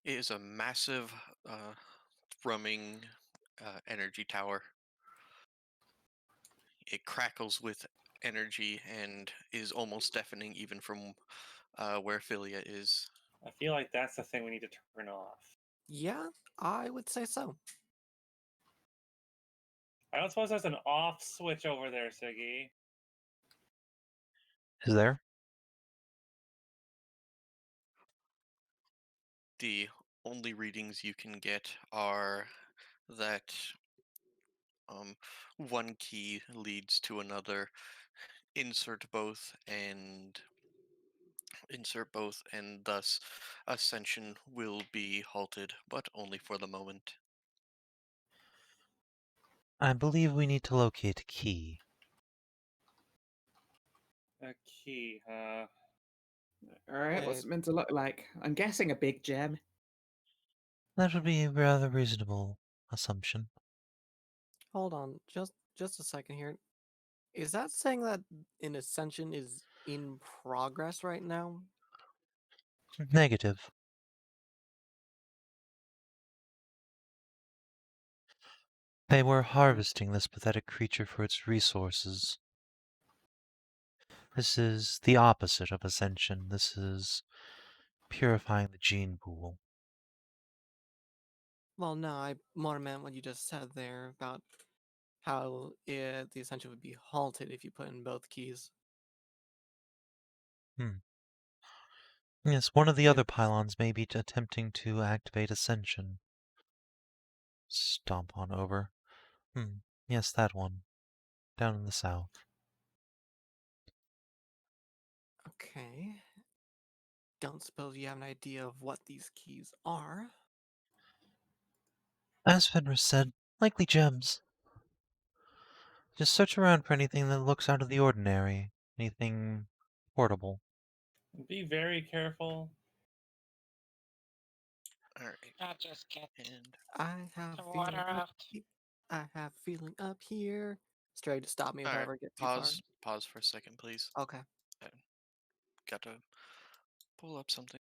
A: It is a massive thrumming energy tower. It crackles with energy and is almost deafening even from where Philia is.
B: I feel like that's the thing we need to turn off.
D: Yeah, I would say so.
B: I don't suppose there's an off switch over there, Sigi.
E: Is there?
A: The only readings you can get are that one key leads to another. Insert both and thus ascension will be halted, but only for the moment.
E: I believe we need to locate a key.
B: A key, huh?
C: Alright, what's
D: Wait.
C: it meant to look like? I'm guessing a big gem.
E: That would be a rather reasonable assumption.
D: Hold on, just a second here. Is that saying that an ascension is in progress right now?
E: Negative. They were harvesting this pathetic creature for its resources. This is the opposite of ascension. This is purifying the gene pool.
D: Well, no, I more meant what you just said there about how the ascension would be halted if you put in both keys.
E: Yes, one of the other pylons may be attempting to activate Ascension. Stomp on over. Yes, that one. Down in the south.
D: Okay. Don't suppose you have an idea of what these keys are?
E: As Fenris said, likely gems. Just search around for anything that looks out of the ordinary. Anything portable.
B: Be very careful.
A: All right.
F: I'll just get
A: And
D: I have
F: the
D: a
F: water
D: feeling up.
F: out.
D: I have a feeling up here. Stray to stop me if
A: all
D: I
A: right.
D: ever get too far.
A: Pause for a second, please.
D: Okay.
A: I got to pull up something.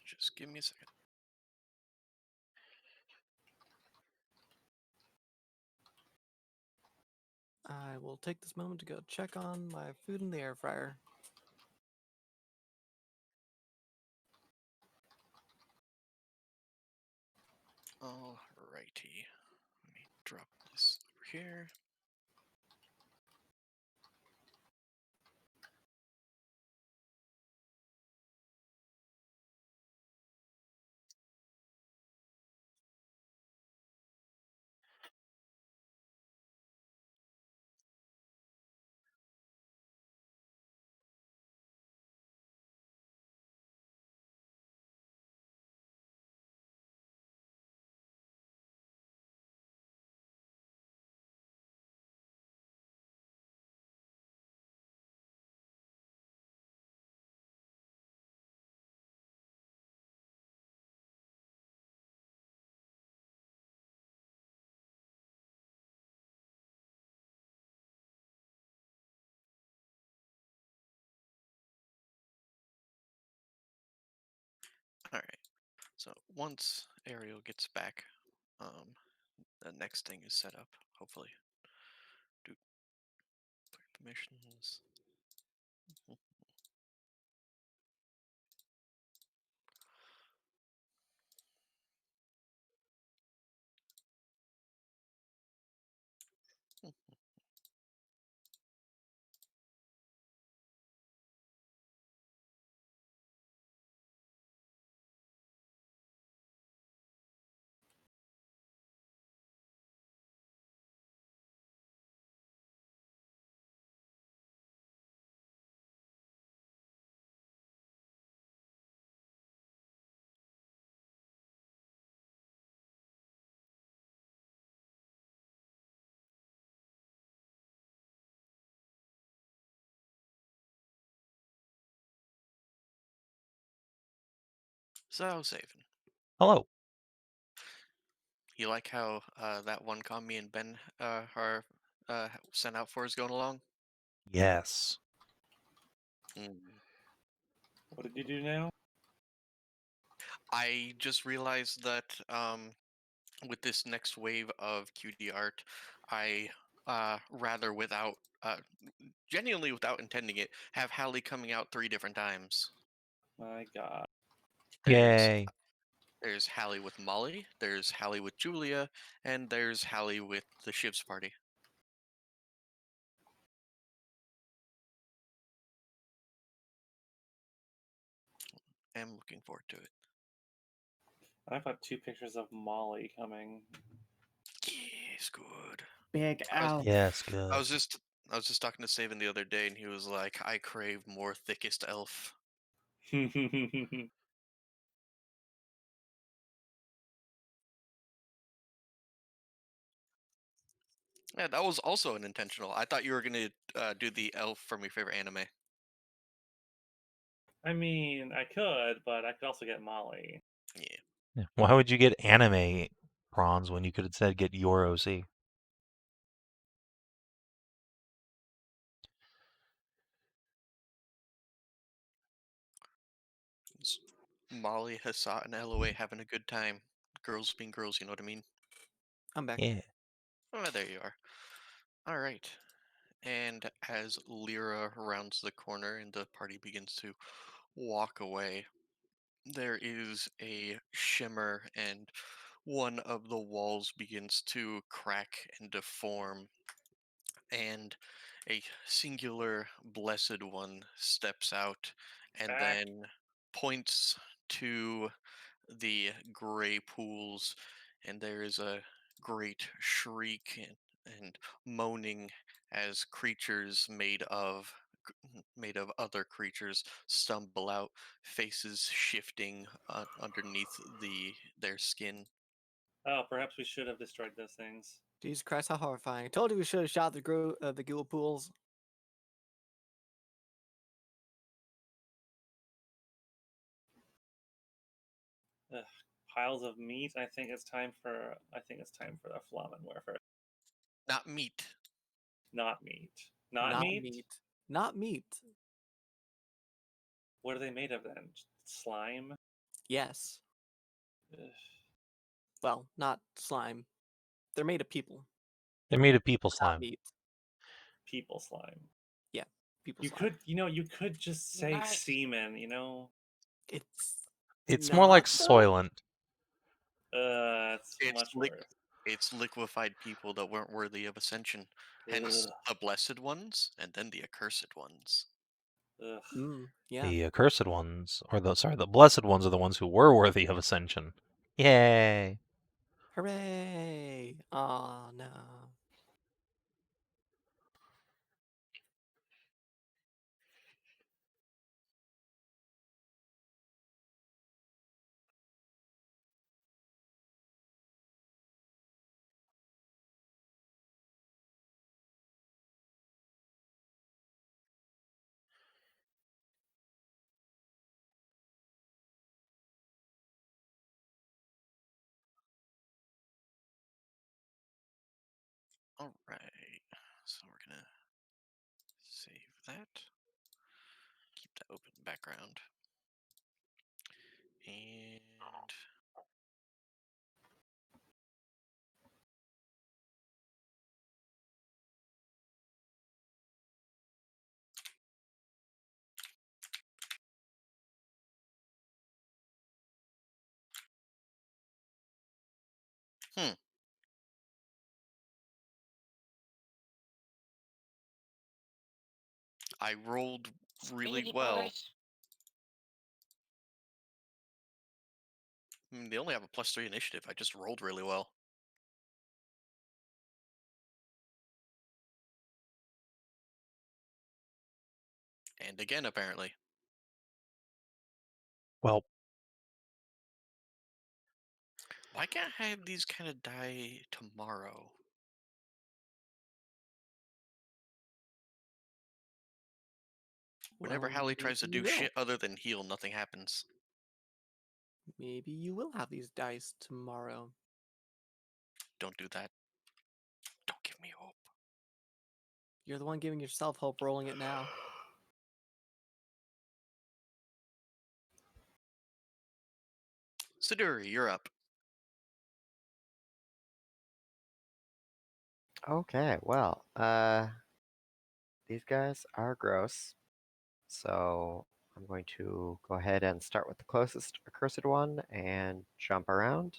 A: Just give me a second.
D: I will take this moment to go check on my food in the air fryer.
A: All righty. Let me drop this over here. All right. So once Ariel gets back, the next thing is set up. Hopefully. Do permissions. So Savin,
E: Hello.
A: you like how that one com me and Ben are sent out for is going along?
E: Yes.
A: Mm.
B: What did you do now?
A: I just realized that with this next wave of QD art, I rather without genuinely without intending it, have Hallie coming out 3 different times.
B: My God.
A: There's
E: Yay.
A: there's Hallie with Molly, there's Hallie with Julia, and there's Hallie with the Shivs party. I'm looking forward to it.
B: I've got 2 pictures of Molly coming.
A: Yes, good.
C: Big
A: I was,
C: L.
E: Yes,
A: I
E: good.
A: was just I was just talking to Savin the other day, and he was like, "I crave more thickest elf." Yeah, that was also an intentional. I thought you were gonna do the elf from your favorite anime.
B: I mean, I could, but I could also get Molly.
A: Yeah.
E: Yeah. Why would you get anime prawns when you could instead get your OC?
A: It's Molly, Hassat, and LOA having a good time. Girls being girls, you know what I mean?
D: I'm back.
E: Yeah.
A: Oh, there you are. All right. And as Lyra rounds the corner and the party begins to walk away, there is a shimmer, and one of the walls begins to crack and deform, and a singular blessed one steps out and
B: Back.
A: then points to the gray pools, and there is a great shriek and moaning as creatures made of other creatures stumble out, faces shifting underneath their skin.
B: Oh, perhaps we should have destroyed those things.
D: Jesus Christ, how horrifying! I told you we should have shot the ghoul pools.
B: Ugh, piles of meat. I think it's time for the flamen warfare.
A: Not meat.
B: Not meat. Not
D: Not
B: meat.
D: meat. Not meat.
B: What are they made of then? Slime.
D: Yes.
B: Ugh.
D: Well, not slime. They're made of people.
E: They're made of people
D: Not
E: slime.
D: meat.
B: People slime.
D: Yeah, people
B: You
D: slime.
B: you could just say
F: Nice.
B: semen.
E: It's more like
D: not, though?
E: soylent.
B: It's
A: It's
B: much worse.
A: It's liquefied people that weren't worthy of ascension. Hence
B: Ugh.
A: the blessed ones and then the accursed ones.
B: Ugh.
D: Yeah.
E: The accursed ones, the blessed ones are the ones who were worthy of ascension. Yay!
D: Hooray! Oh no.
A: All right. So we're going to save that. Keep that open background. And I rolled really
F: Speedy
A: well.
F: boys.
A: They only have a +3 initiative. I just rolled really well. And again, apparently.
E: Well,
A: Why can't I have these kind of die tomorrow? Whenever
D: Well,
A: Hallie
D: maybe
A: tries to
D: you
A: do
D: will.
A: shit other than heal, nothing happens.
D: Maybe you will have these dice tomorrow.
A: Don't do that. Don't give me hope.
D: You're the one giving yourself hope rolling it now.
A: Siduri, you're up.
G: Okay, well, these guys are gross. So I'm going to go ahead and start with the closest accursed one and jump around.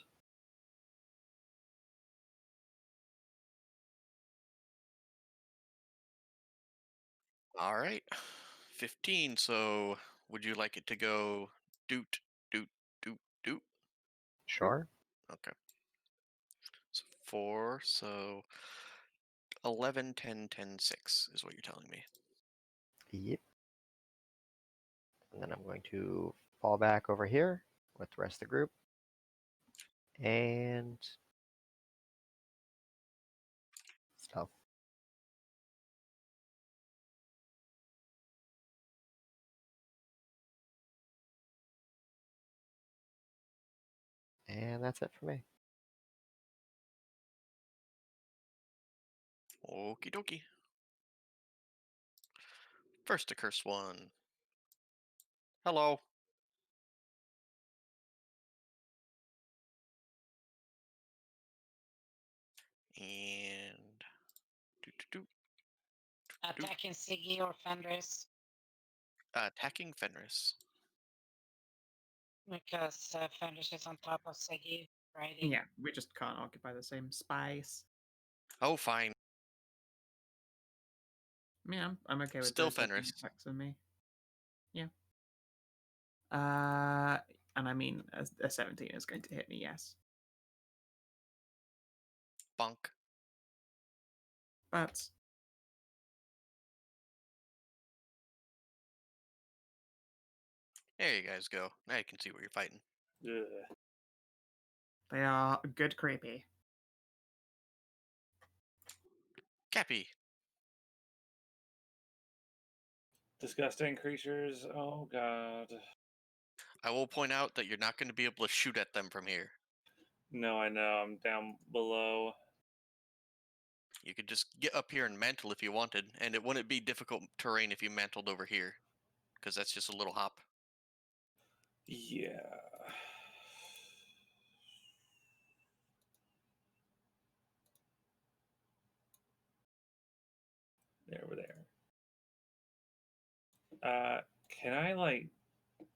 A: All right. 15, so would you like it to go doot, doot, doot, doot?
G: Sure.
A: Okay. So 4, so 11, 10, 10, 6 is what you're telling me.
G: Yep. And then I'm going to fall back over here with the rest of the group. And stealth. And that's it for me.
A: Okie dokie. First accursed one. Hello. And
F: attacking Sigi or Fenris?
A: Attacking Fenris.
F: Because Fenris is on top of Sigi, right?
C: Yeah, we just can't occupy the same space.
A: Oh, fine.
C: Yeah, I'm okay with
A: Still
C: those different
A: Fenris.
C: effects on me. Yeah. And I mean, a 17 is going to hit me, yes.
A: Bonk.
C: But
A: There you guys go. Now you can see where you're fighting.
B: Ugh.
C: they are good creepy.
A: Cappy.
B: Disgusting creatures. Oh god.
A: I will point out that you're not going to be able to shoot at them from here.
B: No, I know. I'm down below.
A: You could just get up here and mantle if you wanted, and it wouldn't be difficult terrain if you mantled over here, because that's just a little hop.
B: Yeah. There, over there. Can I like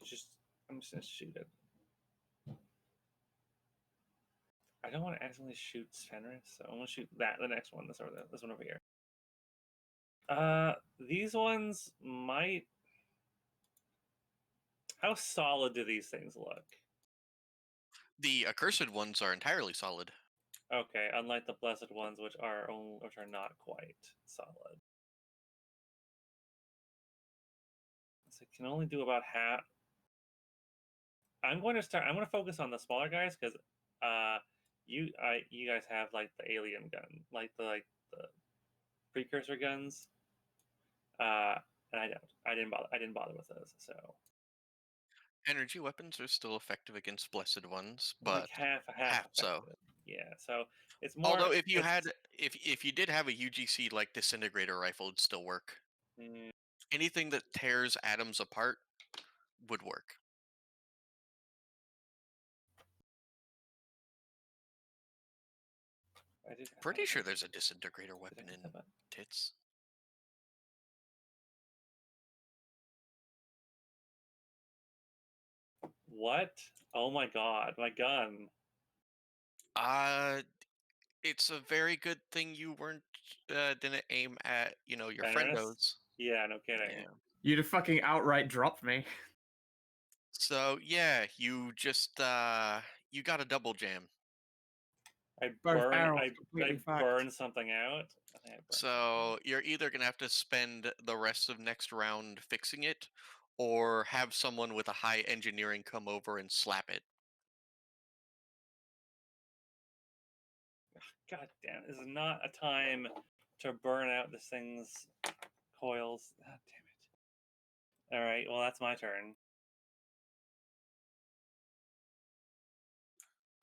B: just? I'm just gonna shoot it. I don't want to accidentally shoot Fenris, so I'm gonna shoot that. The next one, this one over here. These ones might. How solid do these things look?
A: The accursed ones are entirely solid.
B: Okay, unlike the blessed ones, which are not quite solid. So it can only do about half. I'm going to focus on the smaller guys because you guys have like the alien gun, like the precursor guns. And I didn't bother with those. So
A: Energy weapons are still effective against blessed ones,
B: like
A: but
B: half
A: so.
B: effective. Yeah, so it's more.
A: Although if you did have a UGC like disintegrator rifle, it'd still work. Anything that tears atoms apart would work. Pretty sure there's a disintegrator weapon in Tits.
B: What? Oh my god, my gun.
A: It's a very good thing you didn't aim at, your
B: Fenris?
A: friendos.
B: Yeah, no kidding.
A: Yeah.
C: You'd fucking outright dropped me.
A: So yeah, you just you got a double jam.
B: I
C: Both barrels
B: I
C: completely fucked.
B: burned something out.
A: So you're either gonna have to spend the rest of next round fixing it, or have someone with a high engineering come over and slap it.
B: God damn, this is not a time to burn out this thing's coils. God damn it. Alright, well that's my turn.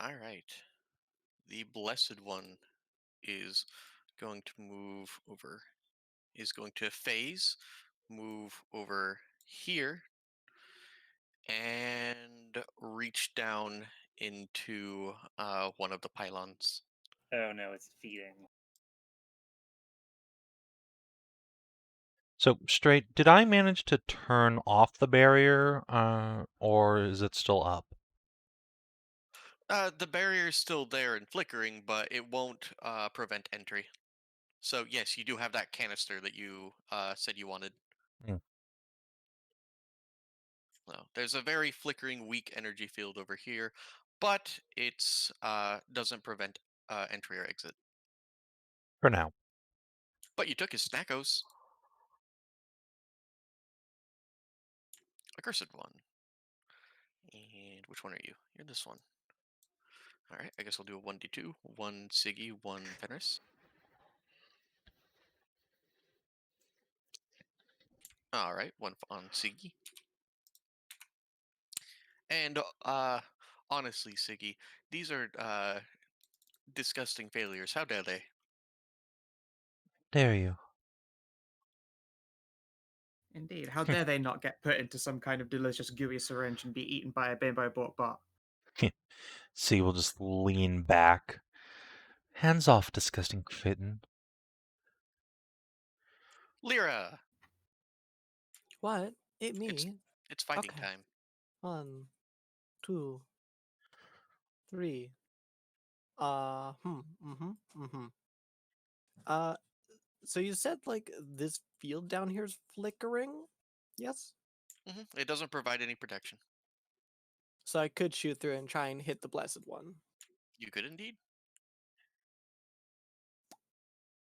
A: Alright. The Blessed One is going to move over, is going to phase, move over here, and reach down into one of the pylons.
B: Oh no, it's feeding.
E: So, Straight, did I manage to turn off the barrier, or is it still up?
A: The barrier is still there and flickering, but it won't prevent entry. So yes, you do have that canister that you said you wanted. No, there's a very flickering, weak energy field over here, but it's doesn't prevent entry or exit.
E: For now.
A: But you took his snackos. Accursed one. And which one are you? You're this one. Alright, I guess I'll do a 1d2. One Sigi, one Fenris. Alright, one on Sigi. And honestly, Sigi, these are disgusting failures. How dare they?
E: Dare you?
C: Indeed. How dare they not get put into some kind of delicious gooey syringe and be eaten by a bimbo bot?
E: See, we'll just lean back. Hands off, disgusting kitten.
A: Lyra!
D: What? Me?
A: It's fighting
D: Okay.
A: time.
D: 1, 2, 3. So you said like this field down here is flickering? Yes.
A: It doesn't provide any protection.
D: So I could shoot through and try and hit the blessed one.
A: You could indeed.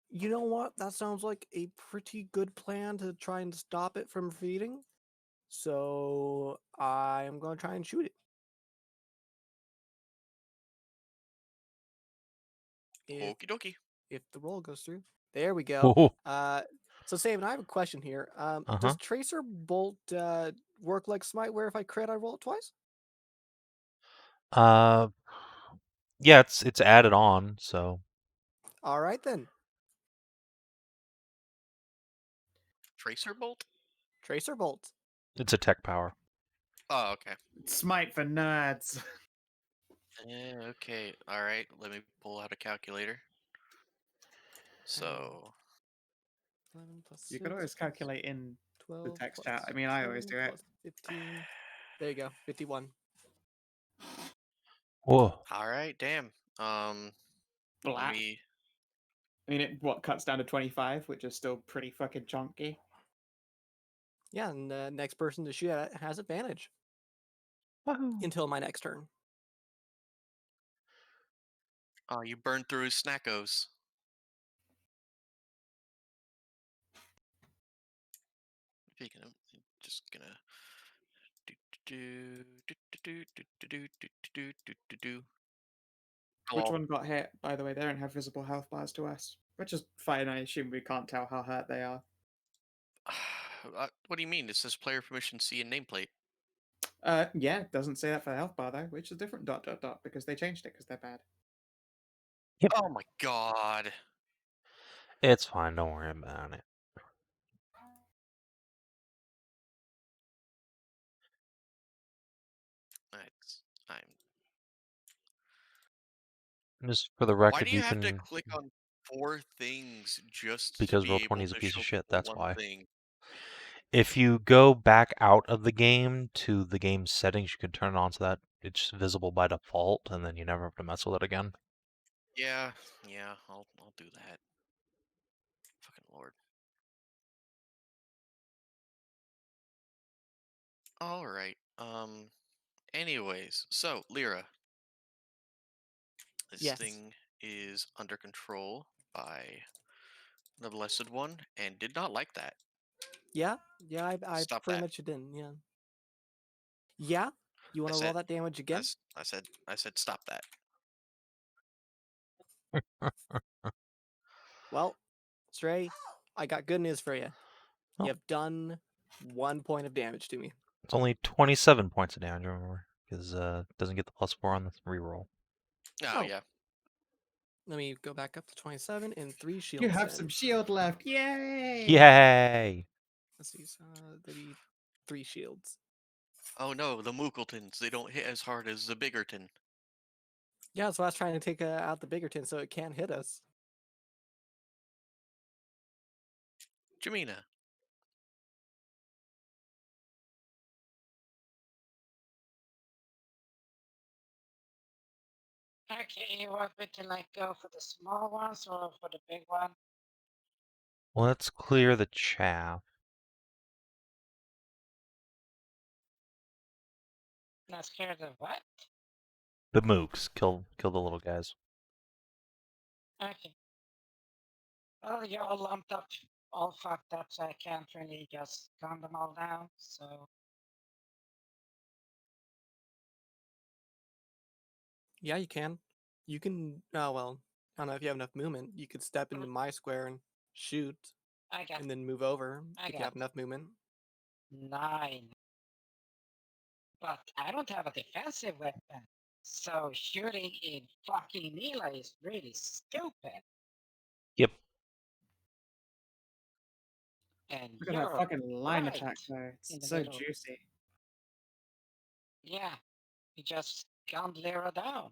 D: You know what? That sounds like a pretty good plan to try and stop it from feeding. So I am going to try and shoot it.
A: Okie dokie.
D: If the roll goes through. There we go.
E: Oh.
D: So Savin, I have a question here. Does Tracer Bolt work like Smite, where if I crit, I roll it twice?
E: Yeah, it's added on, so.
D: All right then.
A: Tracer Bolt?
D: Tracer Bolt.
E: It's a tech power.
A: Oh, okay.
C: Smite for nerds.
A: Yeah, okay. All right. Let me pull out a calculator. So
D: 11 plus 6.
C: You could always calculate in
D: 12
C: the text
D: plus
C: chat. I mean, I always
D: 10
C: do it.
D: plus 15. There you go. 51.
E: Whoa.
A: all right, damn. Let
C: Black.
A: me.
C: I mean, it cuts down to 25, which is still pretty fucking chunky.
D: Yeah, and the next person to shoot at it has advantage
E: Woohoo.
D: until my next turn.
A: Oh, you burned through his snackos. Speaking of, just gonna do.
C: Which one got hit, by the way? They don't have visible health bars to us. Which is fine, I assume we can't tell how hurt they are.
A: What do you mean? It says player permission C in nameplate.
C: Yeah, it doesn't say that for the health bar, though, which is different ... because they changed it because they're bad.
A: Oh my god.
E: It's fine, don't worry about it.
A: I'm.
E: Just for the
A: Why
E: record,
A: do you
E: you
A: have to
E: can,
A: click on 4 things just to
E: because
A: be able
E: Roll20 is a
A: to
E: piece
A: show
E: of shit,
A: people
E: that's
A: one
E: why.
A: thing?
E: If you go back out of the game to the game settings, you can turn it on so that it's visible by default, and then you never have to mess with it again.
A: Yeah, I'll do that. Fucking lord. All right. Anyways, so Lyra, this
D: Yes.
A: thing is under control by the Blessed One, and did not like that.
D: Yeah, I
A: Stop
D: pretty
A: that.
D: much didn't. Yeah. Yeah. You want to roll that damage again?
A: I said stop that.
D: Well, Stray, I got good news for you.
E: Oh.
D: You've done 1 point of damage to me.
E: It's only 27 points of damage, remember, because it doesn't get the +4 on the reroll.
A: Oh, yeah.
D: Let me go back up to 27 and 3 shields.
C: You have
D: then.
C: some shield left. Yay!
E: Yay!
D: Let's see. So there'll be 3 shields.
A: Oh no, the Mookletons, they don't hit as hard as the Biggerton.
D: Yeah, so I was trying to take out the Biggerton so it can't hit us.
A: Jamina.
F: Okay, you want me to like go for the small ones or for the big one?
E: Let's clear the chaff.
F: Let's clear the what?
E: The mooks. Kill the little guys.
F: Okay. Well, you're all lumped up, all fucked up, so I can't really just gun them all down, so...
D: Yeah, you can. You can. Oh well. I don't know if you have enough movement. You could step into my square and shoot,
F: I got
D: and then move over
F: I
D: if you
F: got
D: have enough movement.
F: 9. But I don't have a defensive weapon, so shooting in fucking melee is really stupid.
E: Yep.
F: And
C: Look at
F: you're
C: that fucking line
F: right
C: attack, though.
F: in the
C: It's so
F: middle.
C: juicy.
F: Yeah, you just gunned Lyra down.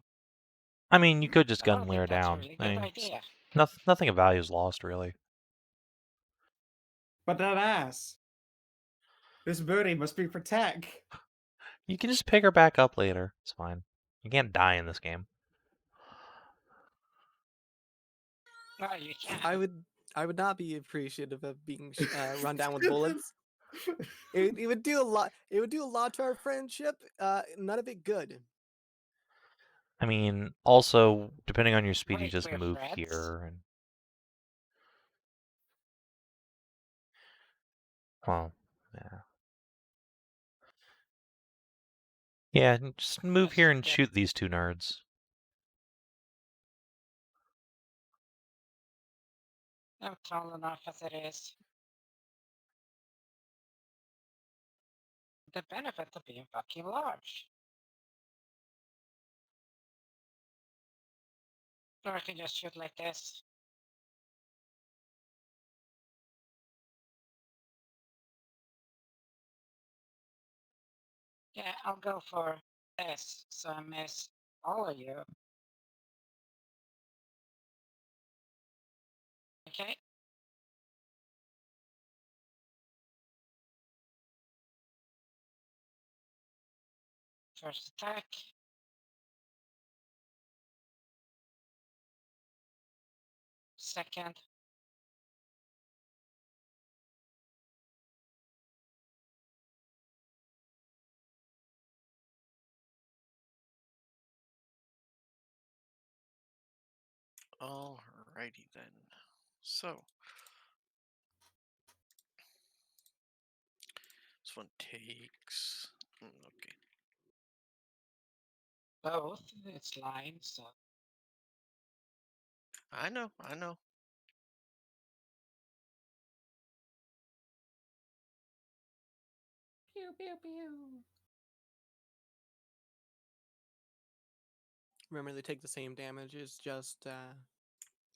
E: I mean, you could just
F: I don't
E: gun
F: think
E: Lyra
F: that's a
E: down.
F: really
E: I
F: good
E: mean,
F: idea.
E: nothing of value is lost, really.
C: But that ass. This booty must be for tech.
E: You can just pick her back up later. It's fine. You can't die in this game.
F: No, you can't.
D: I would not be appreciative of being run down with bullets. It would do a lot. It would do a lot to our friendship. None of it good.
E: I mean, also, depending on your speed, you
F: Wait,
E: just
F: we're
E: move
F: friends?
E: here and... Well, yeah. Yeah, just move
F: Yes,
E: here and
F: yeah.
E: shoot these two nerds.
F: I'm tall enough as it is. The benefit of being fucking large. Or I can just shoot like this. Yeah, I'll go for this, so I miss all of you. Okay? First attack. Second.
A: Alrighty then. So this one takes. Okay.
F: Both. It's line, so.
A: I know. I know.
C: Pew pew pew.
D: Remember, they take the same damage. It's just
A: I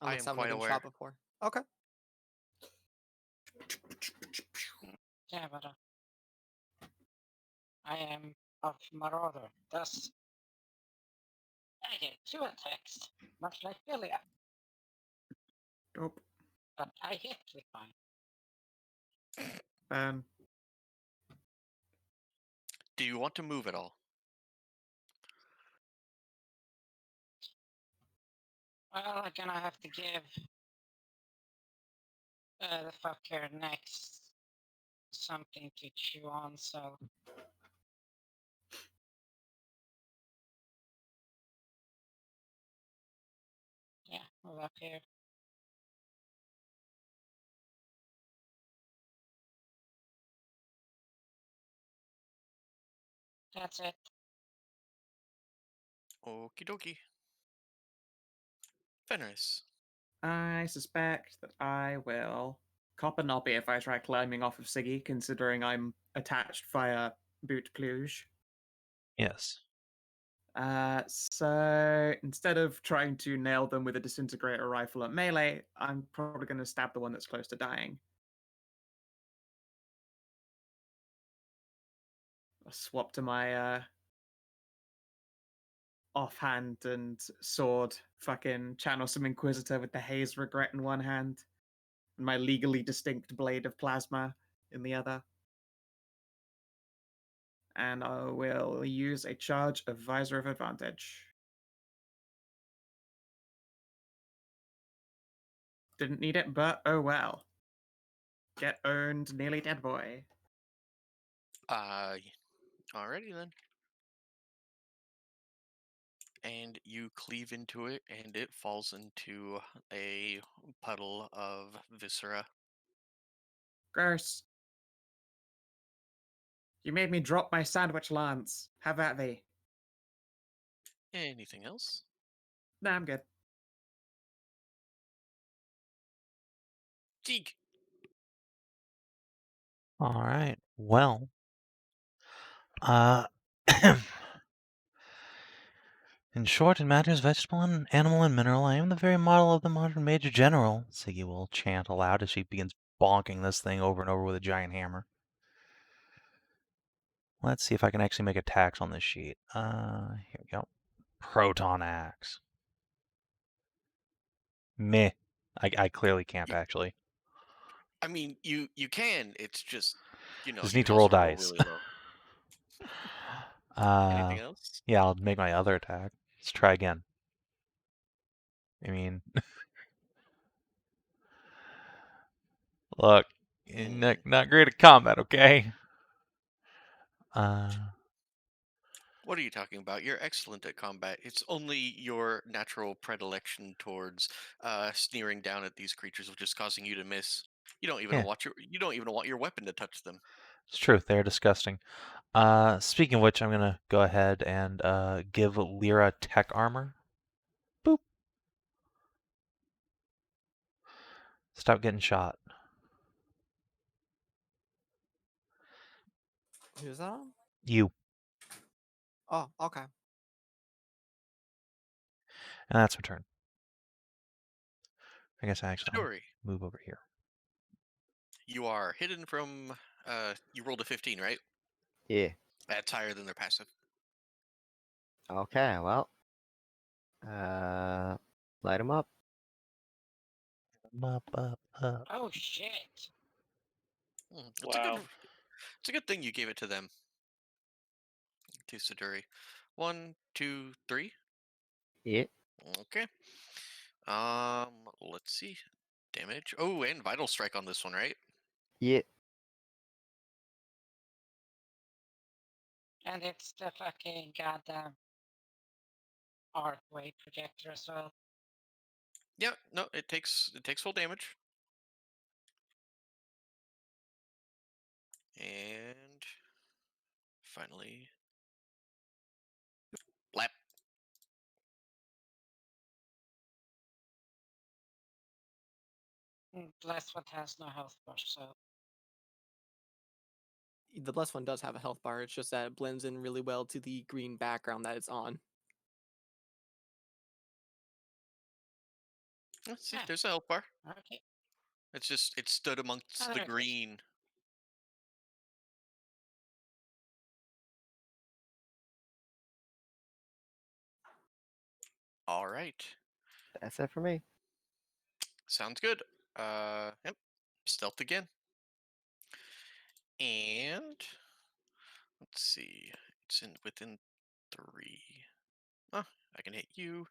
D: unless
A: am
D: someone
A: quite
D: been
A: aware.
D: shot before. Okay.
F: Yeah, but I am of Marauder. Thus, I get 2 attacks, much like Philia.
C: Dope.
F: But I hit with mine.
A: Do you want to move at all?
F: Well, I'm gonna have to give the fucker next something to chew on, so. Yeah, move up here. That's it.
A: Okie dokie. Fenris.
C: I suspect that I will cop a knoppy if I try climbing off of Sigi, considering I'm attached via boot pluge.
E: Yes.
C: So instead of trying to nail them with a disintegrator rifle at melee, I'm probably going to stab the one that's close to dying. I'll swap to my offhand and sword, fucking channel some Inquisitor with the Haze Regret in one hand, and my legally distinct blade of plasma in the other. And I will use a charge of Visor of Advantage. Didn't need it, but oh well. Get owned, nearly dead boy.
A: Alrighty then. And you cleave into it, and it falls into a puddle of viscera.
C: Gross. You made me drop my sandwich lance. Have at thee.
A: Anything else?
C: Nah, I'm good.
A: Dig.
E: All right. Well. In short, in matters vegetable and animal and mineral, I am the very model of the modern Major General, Sigi will chant aloud as she begins bonking this thing over and over with a giant hammer. Let's see if I can actually make attacks on this sheet. Here we go. Proton axe. Meh. I clearly can't actually.
A: I mean, you can. It's just,
E: Just
A: you
E: need to
A: also
E: roll
A: roll
E: dice.
A: really low. Anything else?
E: Yeah, I'll make my other attack. Let's try again. I mean, look, not great at combat, okay?
A: What are you talking about? You're excellent at combat. It's only your natural predilection towards sneering down at these creatures, which is causing you to miss. You don't even
E: Yeah.
A: want your weapon to touch them.
E: It's true. They're disgusting. Speaking of which, I'm gonna go ahead and give Lyra tech armor. Boop. Stop getting shot.
D: Who's that on?
E: You.
D: Oh, okay.
E: And that's my turn. I guess I actually
A: Siduri,
E: move over here.
A: you are hidden from. You rolled a 15, right?
G: Yeah.
A: That's higher than their passive.
G: Okay, well. Light him up.
E: Up.
F: Oh shit!
A: It's a
B: Wow.
A: good thing you gave it to them. To Siduri. 1, 2, 3.
G: Yeah.
A: Okay. Let's see. Damage. Oh, and Vital Strike on this one, right?
G: Yeah.
F: And it's the fucking goddamn arc-wave projector as well.
A: Yeah, no, it takes full damage. And finally, lap.
F: The last one has no health bar, so
D: The blessed one does have a health bar. It's just that it blends in really well to the green background that it's on.
A: Let's see,
F: Ah.
A: there's a health bar.
F: okay.
A: It's just it stood amongst the
F: there it is.
A: green. All right,
G: That's it for me.
A: sounds good. Yep, stealth again. And let's see, it's in within 3. Oh, I can hit you,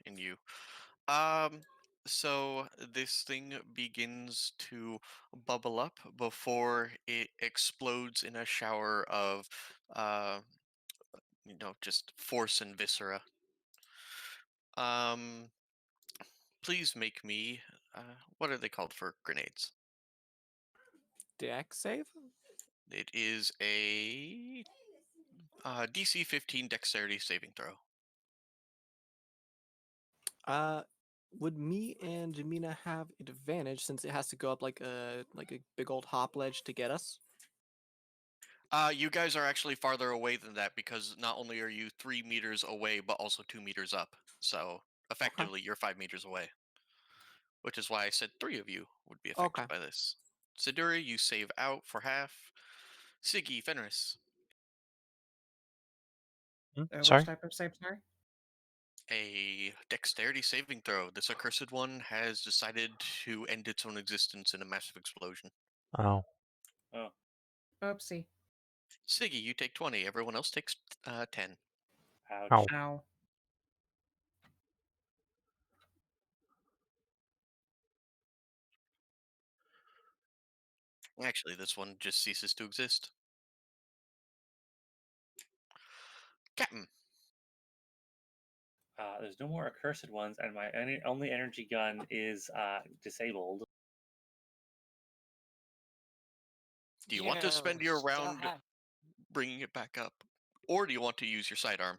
A: and you. So this thing begins to bubble up before it explodes in a shower of, uh, just force and viscera. Um, please make me. What are they called for grenades?
D: Dex save?
A: It is a DC 15 Dexterity saving throw.
D: Would me and Jamina have advantage since it has to go up like a big old hop ledge to get us?
A: You guys are actually farther away than that because not only are you 3 meters away, but also 2 meters up. So effectively, you're 5 meters away. Which is why I said 3 of you would be affected
D: Okay.
A: by this. Siduri, you save out for half. Sigi, Fenris,
E: Sorry?
C: Which type of save, sorry?
A: a dexterity saving throw. This accursed one has decided to end its own existence in a massive explosion.
E: Oh.
B: Oh,
C: Oopsie.
A: Sigi, you take 20. Everyone else takes 10.
B: ouch.
E: Ow.
C: Ow.
A: Actually, this one just ceases to exist. Captain,
B: There's no more accursed ones, and my only energy gun is disabled.
A: do you want to spend
F: You
A: your
F: still
A: round
F: have
A: bringing it back up? Or do you want to use your sidearm?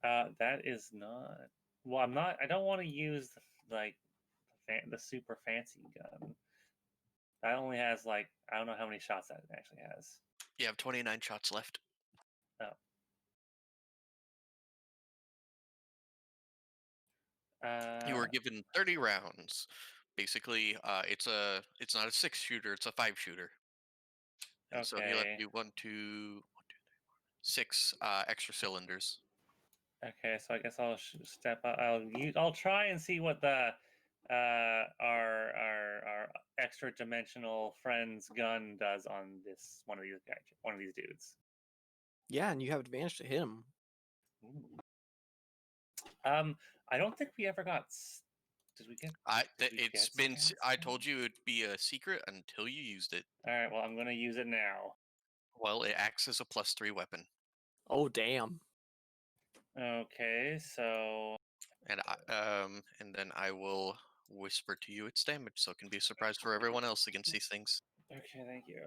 B: That is not. Well, I'm not. I don't want to use the super fancy gun. That only has like I don't know how many shots that actually has.
A: You have 29 shots left. You were given 30 rounds. Basically, it's not a 6 shooter, it's a 5 shooter. And so he left
B: Okay.
A: you 6 extra cylinders.
B: Okay, so I guess I'll step up. I'll try and see what the our extra dimensional friend's gun does on this one of these dudes.
D: Yeah, and you have advantage to hit him.
B: Ooh. I don't think we ever got. Did we get? Did we
A: It's
B: get
A: been.
B: scans?
A: I told you it'd be a secret until you used it.
B: All right. Well, I'm gonna use it now.
A: Well, it acts as a +3 weapon,
D: Oh damn.
B: Okay, so
A: and then I will whisper to you its damage, so it can be a surprise for everyone else against these things.
B: okay, thank you.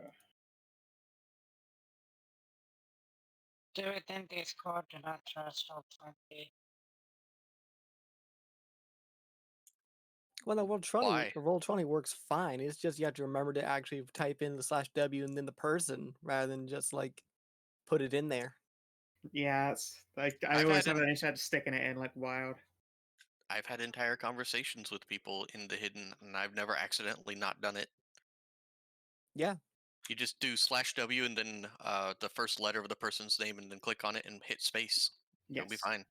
F: Do it in Discord, do not trust Roll20.
D: Well, no,
A: Why?
D: Roll20 works fine. It's just you have to remember to actually type in the /W and then the person rather than just like put it in there.
C: Yeah, it's like I
A: I've
C: always
A: had
C: have an issue sticking it in like wild.
A: I've had entire conversations with people in the hidden, and I've never accidentally not done it.
D: Yeah.
A: You just do /W and then the first letter of the person's name, and then click on it and hit space. You'll be
C: Yes.
A: fine.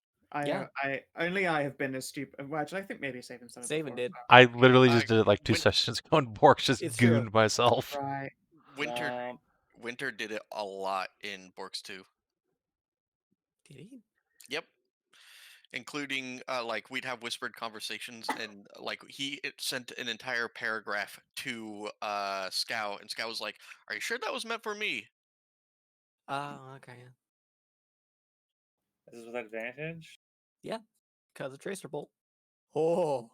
D: Yeah.
C: I have been as stupid. Well, actually, I think maybe Savin done it
D: Savin
C: before.
D: did.
E: I literally just
A: I-
E: did it like 2
A: when-
E: sessions ago, and Bork's just
D: It's true.
E: gooned myself.
C: Right.
A: Winter did it a lot in Borks 2.
D: Did he?
A: Yep. Including like we'd have whispered conversations, and like it sent an entire paragraph to Scout, and Scout was like, "Are you sure that was meant for me?"
D: Oh, okay.
B: This is with advantage.
D: Yeah. Because of Tracer Bolt. Oh.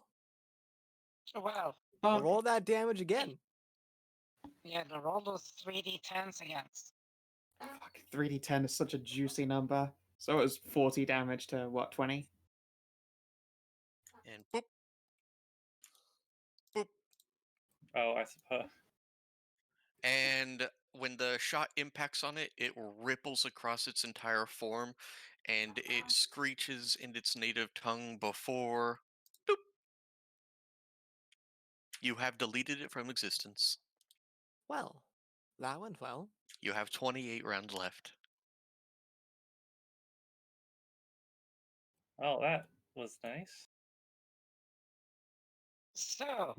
F: Well,
C: Oh,
D: Roll that damage again.
F: yeah, the roll those 3d10s against.
C: fuck, 3d10 is such a juicy number. So it was 40 damage to what, 20?
A: And boop, boop.
B: Oh, I suppose.
A: And when the shot impacts on it, it ripples across its entire form, and it screeches in its native tongue before doop, you have deleted it from existence.
D: Well, that went well.
A: You have 28 rounds left.
B: Oh, that was nice.
F: So,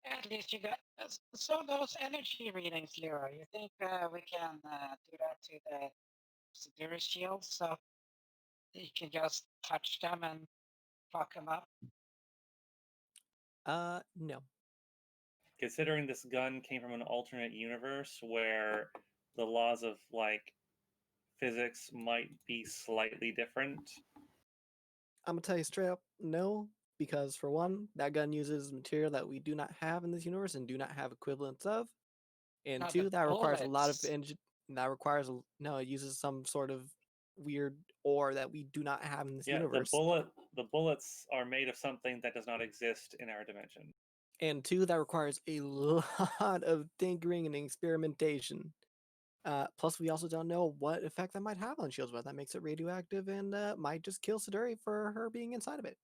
F: at least you got. So, those energy readings, Lyra, you think we can do that to the Siduri shields so you can just touch them and fuck them up?
D: No.
B: Considering this gun came from an alternate universe where the laws of like physics might be slightly different.
D: I'm gonna tell you straight up, no, because for one, that gun uses material that we do not have in this universe and do not have equivalents of, and
F: No,
D: two,
F: the
D: that requires a lot of
F: bullets.
D: engine. That requires no, it uses some sort of weird ore that we do not have in this
B: Yeah,
D: universe.
B: the bullets are made of something that does not exist in our dimension.
D: And two, that requires a lot of tinkering and experimentation. Plus, we also don't know what effect that might have on shields, whether that makes it radioactive and might just kill Siduri for her being inside of it.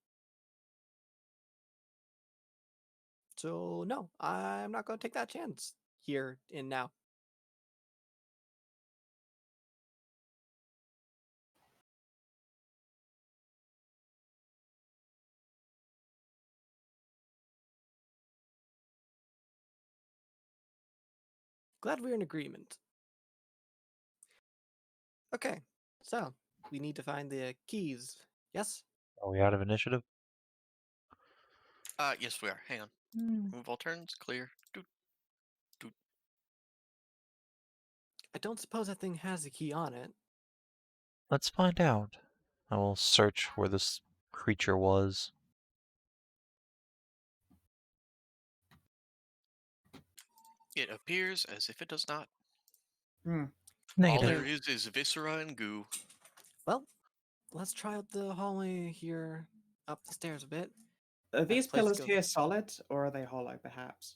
D: So, no, I'm not going to take that chance here and now. Glad we're in agreement. Okay, so we need to find the keys. Yes?
E: Are we out of initiative?
A: Yes, we are. Hang on. Remove all turns. Clear. Doot, doot.
D: I don't suppose that thing has a key on it.
E: Let's find out. I will search where this creature was.
A: It appears as if it does not.
C: Hmm.
A: All there
E: Negative.
A: is viscera and goo.
D: Well, let's try out the hallway here up the stairs a bit.
C: Are these
D: place
C: pillars
D: goes-
C: here solid or are they hollow, perhaps?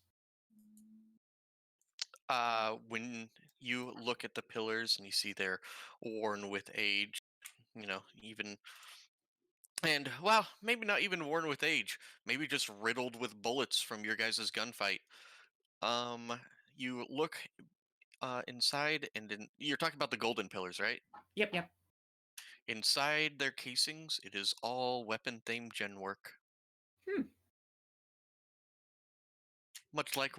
A: When you look at the pillars and you see they're worn with age, even, and well, maybe not even worn with age, maybe just riddled with bullets from your guys' gunfight. You look inside, and then you're talking about the golden pillars, right?
C: Yep.
A: Inside their casings, it is all weapon-themed gen work.
C: Hmm.
A: Much like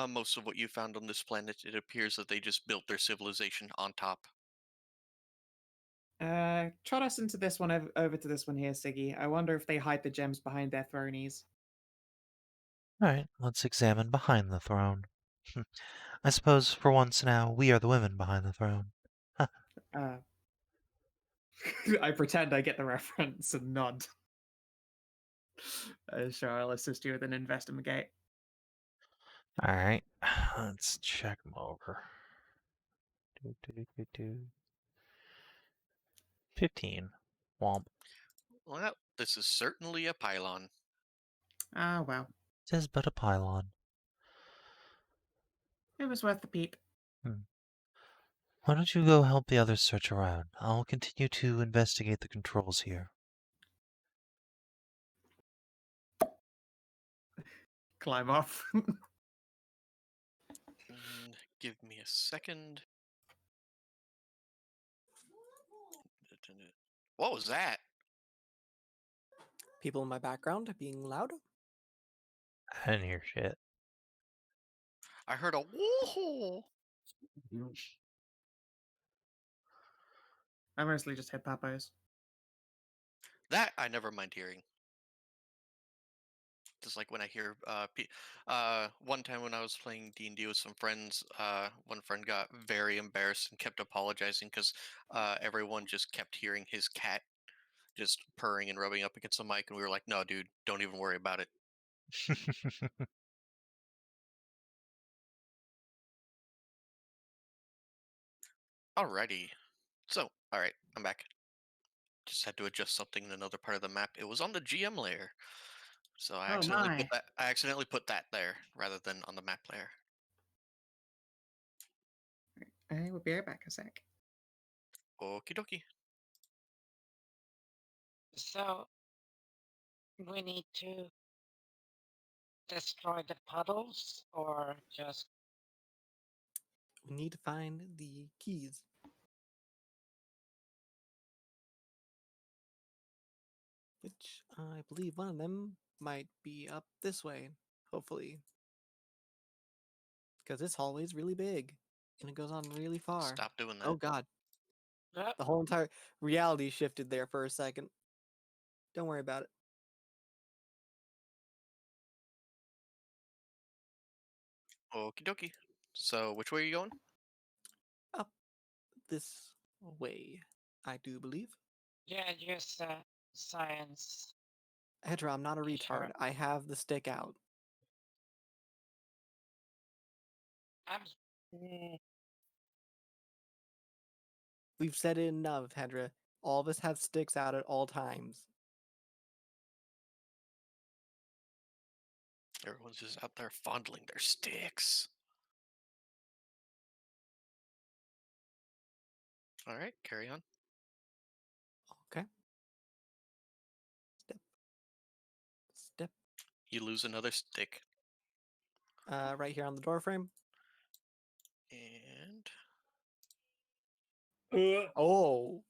A: most of what you found on this planet, it appears that they just built their civilization on top.
C: Trot us into this one over to this one here, Sigi. I wonder if they hide the gems behind their thronies.
E: Alright, let's examine behind the throne. I suppose for once now, we are the women behind the throne.
C: Uh, I pretend I get the reference and nod. Sure, I'll assist you with an investigate.
E: Alright, let's check them over. 15. Womp.
A: Well, this is certainly a pylon.
C: Ah, well.
E: It is but a pylon.
C: It was worth the peep.
E: Why don't you go help the others search around? I'll continue to investigate the controls here.
C: Climb off.
A: Give me a second. What was that?
D: People in my background being loud.
E: I didn't hear shit.
A: I heard a woohoo!
C: I mostly just hit Papos.
A: That I never mind hearing. Just like when I hear one time when I was playing D&D with some friends, one friend got very embarrassed and kept apologizing because everyone just kept hearing his cat just purring and rubbing up against the mic, and we were like, no, dude, don't even worry about it. Alrighty. So, alright, I'm back. Just had to adjust something in another part of the map. It was on the GM layer. So I
C: Oh my.
A: accidentally put that there rather than on the map layer.
C: I will be right back a sec.
A: Okie dokie.
F: So we need to destroy the puddles or just
D: We need to find the keys. Which I believe one of them might be up this way, hopefully. Because this hallway is really big. And it goes on really far.
A: Stop doing that.
D: Oh god.
F: uh,
D: The whole entire reality shifted there for a second. Don't worry about it.
A: Okie dokie. So which way are you going?
D: Up this way, I do believe.
F: yeah, use science.
D: Hedrah, I'm not a
F: Okay,
D: retard.
F: sure.
D: I have the stick out.
F: I'm mm,
D: We've said it enough, Hedrah. All of us have sticks out at all times.
A: Everyone's just out there fondling their sticks. Alright, carry on.
D: Okay. Step. Step.
A: You lose another stick.
D: Right here on the door frame.
A: And
D: Oh.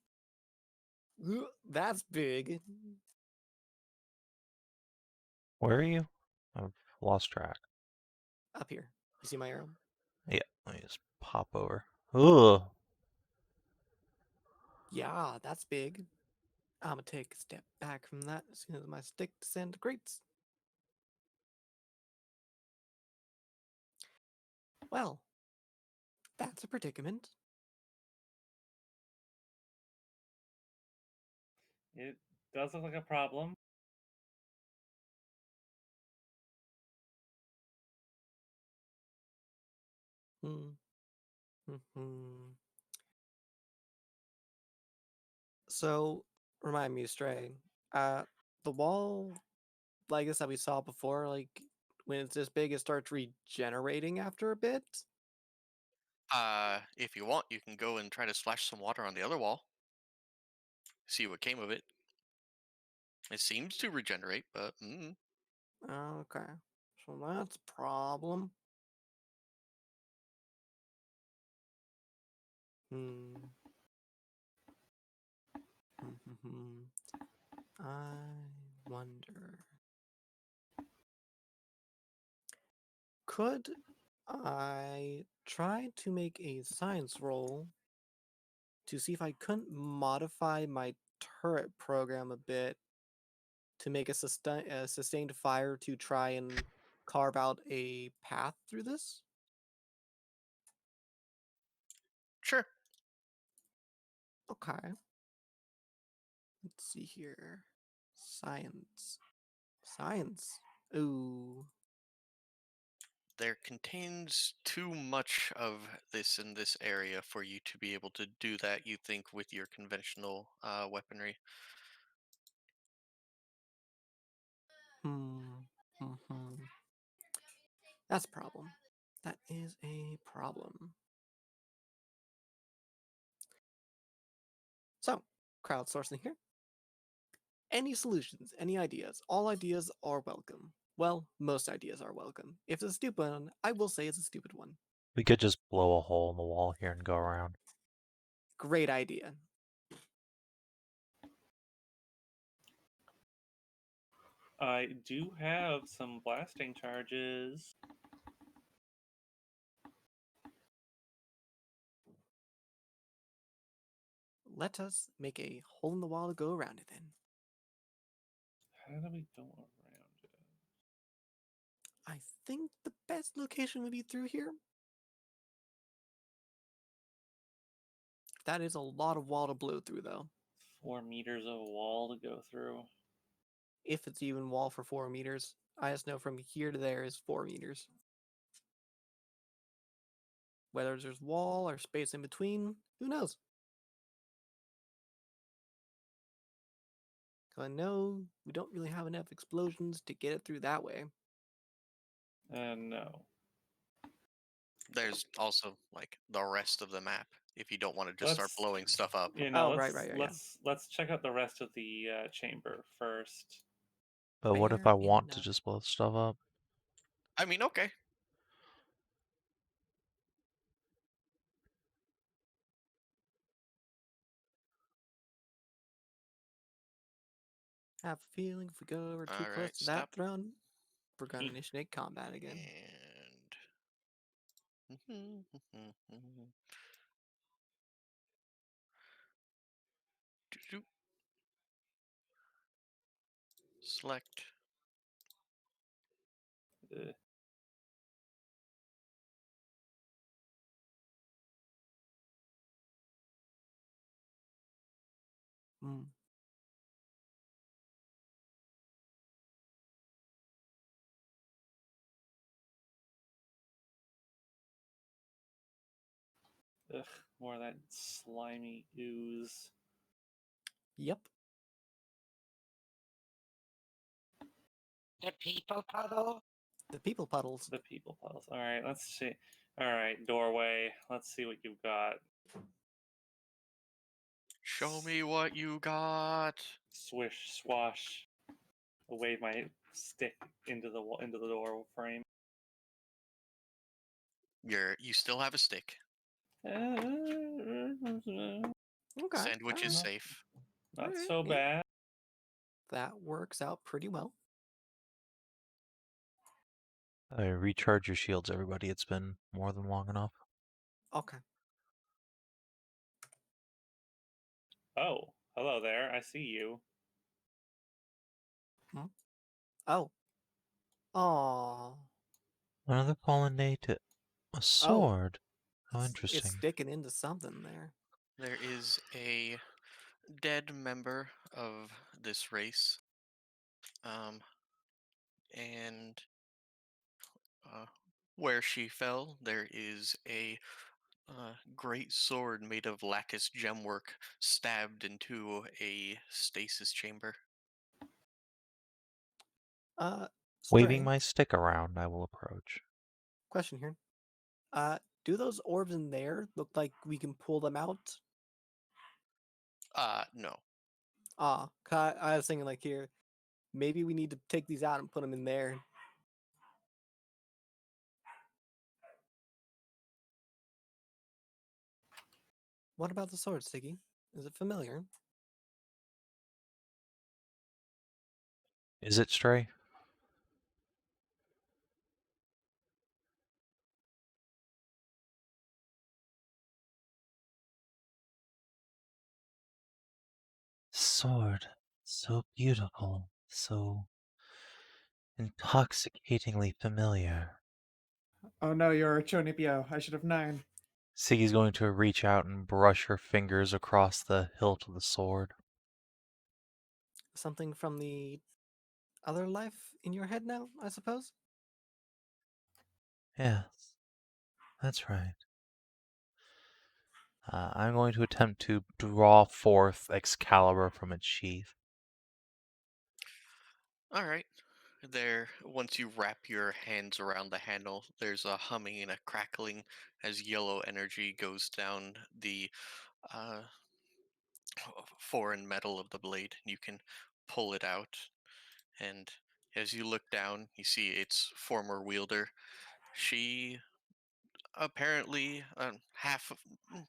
D: That's big.
E: Where are you? I've lost track.
D: Up here. You see my arrow?
E: Yeah, let me just pop over. Ugh.
D: Yeah, that's big. I'm gonna take a step back from that as soon as my stick disintegrates. Well, that's a predicament.
B: It does look like a problem.
D: Hmm. So, remind me, Stray. The wall like this that we saw before, like when it's this big, it starts regenerating after a bit.
A: if you want, you can go and try to splash some water on the other wall. See what came of it. It seems to regenerate, but
D: Okay, so that's a problem. Hmm. I wonder. Could I try to make a science roll to see if I couldn't modify my turret program a bit to make a sustained fire to try and carve out a path through this?
A: Sure.
D: Okay. Let's see here. Science. Science. Ooh.
A: There contains too much of this in this area for you to be able to do that, you think, with your conventional weaponry.
D: Hmm. That's a problem. That is a problem. So, crowdsourcing here. Any solutions, any ideas? All ideas are welcome. Well, most ideas are welcome. If it's a stupid one, I will say it's a stupid one.
E: We could just blow a hole in the wall here and go around.
D: Great idea.
B: I do have some blasting charges.
D: Let us make a hole in the wall to go around it then.
B: How do we go around it?
D: I think the best location would be through here. That is a lot of wall to blow through, though.
B: 4 meters of wall to go through.
D: If it's even wall for 4 meters. I just know from here to there is 4 meters. Whether there's wall or space in between, who knows? Because I know we don't really have enough explosions to get it through that way.
B: No.
A: There's also like the rest of the map if you don't want to just start blowing stuff up.
B: You know,
D: Oh,
B: let's,
D: right, yeah.
B: let's check out the rest of the chamber first.
E: But what if
D: Fair
E: I want to
D: enough.
E: just blow stuff up?
A: I mean, okay.
D: I have a feeling if we go over too
A: All
D: close
A: right,
D: to that
A: stop.
D: throne, we're going to initiate combat again.
A: And select.
B: Uh,
D: Hmm.
B: ugh, more of that slimy ooze.
D: Yep.
F: The people puddle.
D: The people puddles.
B: The people puddles. All right, let's see. All right, doorway. Let's see what you've got.
A: Show me what you got.
B: Swish, swash. I'll wave my stick into the door frame.
A: You still have a stick.
D: Okay.
A: Sandwich is
D: alright.
A: safe.
B: Not
D: Alright,
B: so
D: yeah.
B: bad.
D: That works out pretty well.
E: Recharge your shields, everybody. It's been more than long enough.
D: Okay.
B: Oh, hello there. I see you.
D: Oh. Aww.
E: Another fallen native. A sword. How
D: It's
E: interesting.
D: sticking into something there.
A: There is a dead member of this race. And where she fell, there is a great sword made of lacus gemwork stabbed into a stasis chamber.
E: Waving
D: Stray,
E: my stick around, I will approach.
D: question here. Do those orbs in there look like we can pull them out?
A: No.
D: I was thinking like here, maybe we need to take these out and put them in there. What about the sword, Sigi? Is it familiar?
E: Is it Stray? Sword. So beautiful. So intoxicatingly familiar.
C: Oh no, you're a Chonibyo. I should have known.
E: Siggy's going to reach out and brush her fingers across the hilt of the sword.
D: Something from the other life in your head now, I suppose?
E: Yes, that's right. I'm going to attempt to draw forth Excalibur from its sheath.
A: All right. There, once you wrap your hands around the handle, there's a humming and a crackling as yellow energy goes down the uh, foreign metal of the blade. You can pull it out, and as you look down, you see its former wielder. She apparently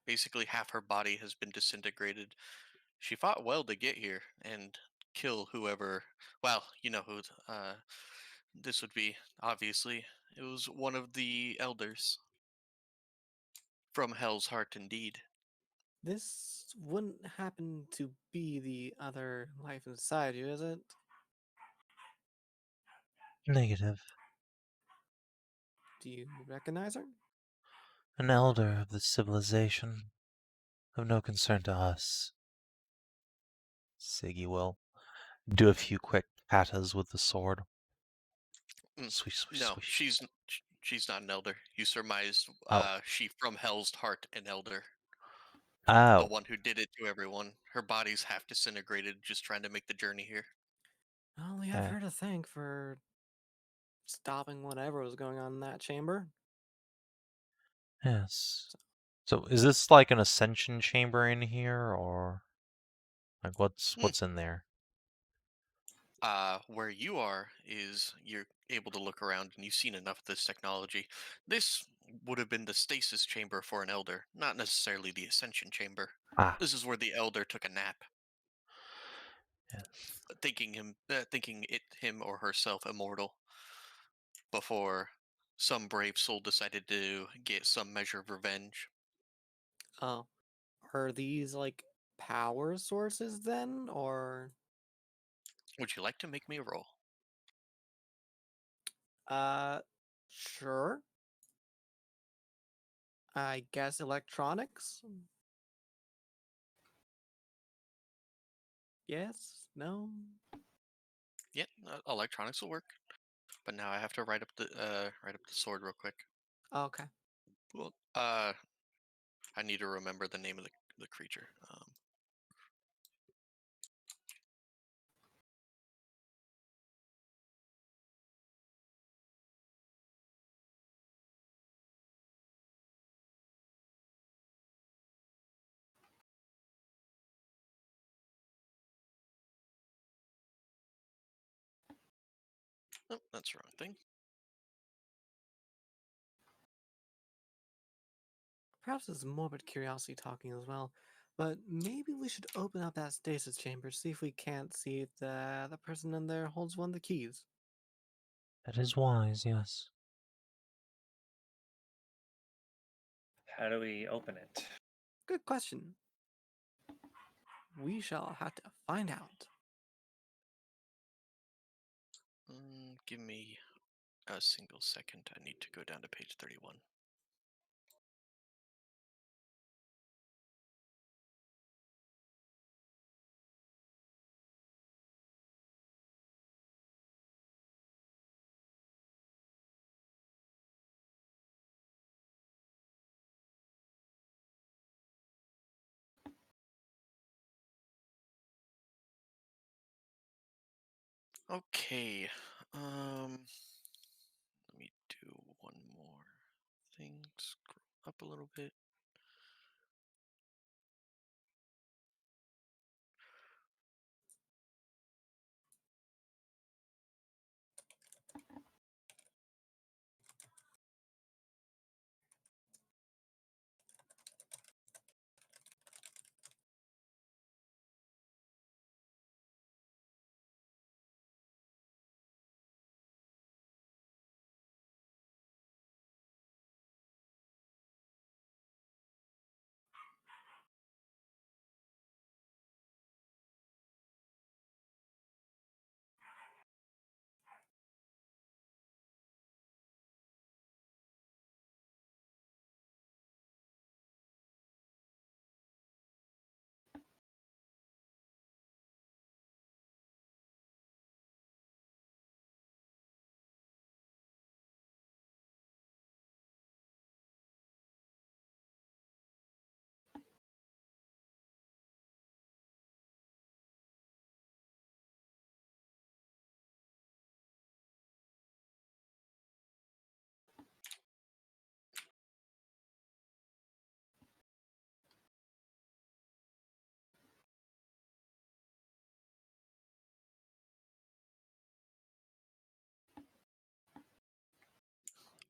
A: basically half her body has been disintegrated. She fought well to get here and kill whoever. Well, you know who. This would be obviously. It was one of the elders from Hell's Heart, indeed.
D: This wouldn't happen to be the other life inside you, is it?
E: Negative.
D: Do you recognize her?
E: An elder of the civilization, of no concern to us. Siggy will do a few quick katas with the sword.
A: Mm,
E: Swish, swish,
A: No,
E: swish.
A: she's not an elder. You surmised
E: Oh.
A: she from Hell's Heart, an elder. The
E: Oh.
A: one who did it to everyone. Her body's half disintegrated, just trying to make the journey here.
D: I only have her to thank for stopping whatever was going on in that chamber.
E: Yes. So is this like an ascension chamber in here, or like what's in there?
A: Where you are is you're able to look around and you've seen enough of this technology. This would have been the stasis chamber for an elder, not necessarily the ascension chamber.
E: Ah,
A: This is where the elder took a nap,
E: yes.
A: thinking him or herself immortal before some brave soul decided to get some measure of revenge.
D: Oh, are these like power sources then, or
A: Would you like to make me a roll?
D: uh, sure. I guess electronics. Yes. No.
A: Yeah, electronics will work. But now I have to write up the sword real quick.
D: Okay.
A: Well, I need to remember the name of the creature. Oh, that's the wrong thing.
D: Perhaps it's morbid curiosity talking as well, but maybe we should open up that stasis chamber, see if we can't see if the person in there holds one of the keys.
E: That is wise, yes.
B: How do we open it?
D: Good question. We shall have to find out.
A: Give me a single second. I need to go down to page 31. Okay. Let me do one more thing. Scroll up a little bit.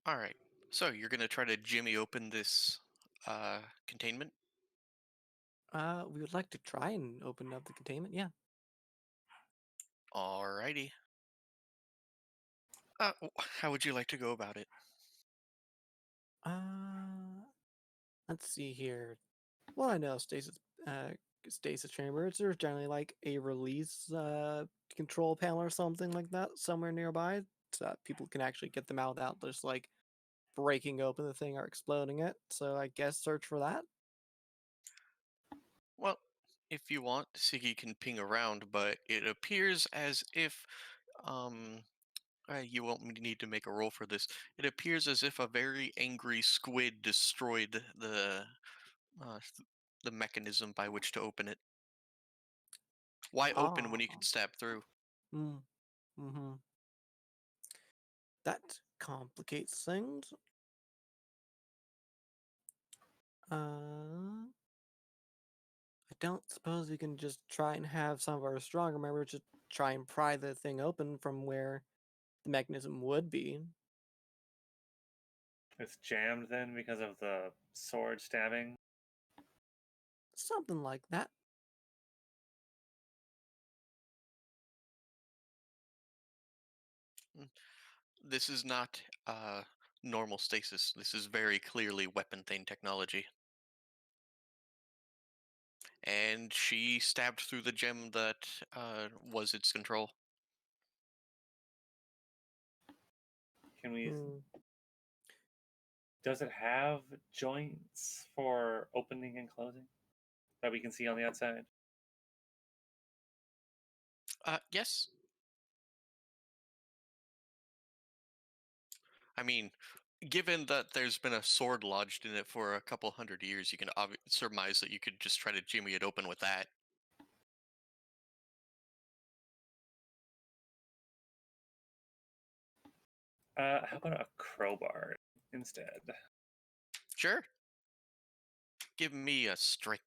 A: All right. So you're gonna try to jimmy open this containment.
D: We would like to try and open up the containment. Yeah.
A: Alrighty. How would you like to go about it?
D: Uh, let's see here. Well, I know stasis chambers. There's generally like a release control panel or something like that somewhere nearby, so that people can actually get them out without just like breaking open the thing or exploding it. So I guess search for that.
A: Well, if you want, Sigi can ping around, but it appears as if um you won't need to make a roll for this. It appears as if a very angry squid destroyed uh, th- the mechanism by which to open it. Why open when
D: Ah.
A: you can stab through?
D: Mm, mm-hmm. That complicates things. I don't suppose we can just try and have some of our stronger members just try and pry the thing open from where the mechanism would be.
B: It's jammed then because of the sword stabbing.
D: Something like that.
A: Mm, This is not normal stasis. This is very clearly weapon thane technology. And she stabbed through the gem that was its control.
B: Can we?
D: Hmm.
B: Does it have joints for opening and closing that we can see on the outside?
A: Yes. I mean, given that there's been a sword lodged in it for a couple hundred years, you can surmise that you could just try to jimmy it open with that.
B: How about a crowbar instead?
A: Sure. Give me a strength,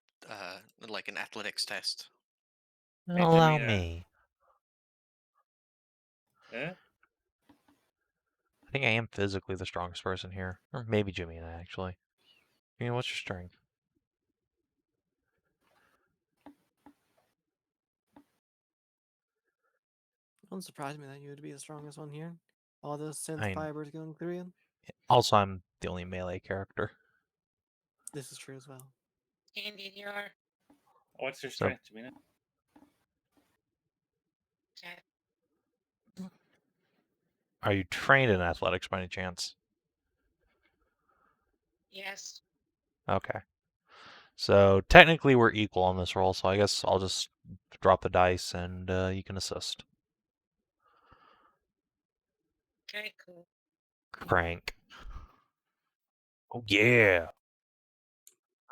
A: like an athletics test.
B: Hey,
E: Allow
B: Jamina.
E: me.
B: Eh?
E: I think I am physically the strongest person here. Or maybe Jimmy and I, actually. I mean, what's your strength?
D: It wouldn't surprise me that you would be the strongest one here. All those synth
E: I mean,
D: fibers going through you.
E: also, I'm the only melee character.
D: This is true as well.
F: Indeed, you are.
B: What's your
E: So,
B: strength, Jamina?
F: Okay.
E: are you trained in athletics by any chance?
F: Yes.
E: Okay. So, technically, we're equal on this roll, so I guess I'll just drop the dice and you can assist.
F: Okay, cool.
E: Crank. Oh, yeah.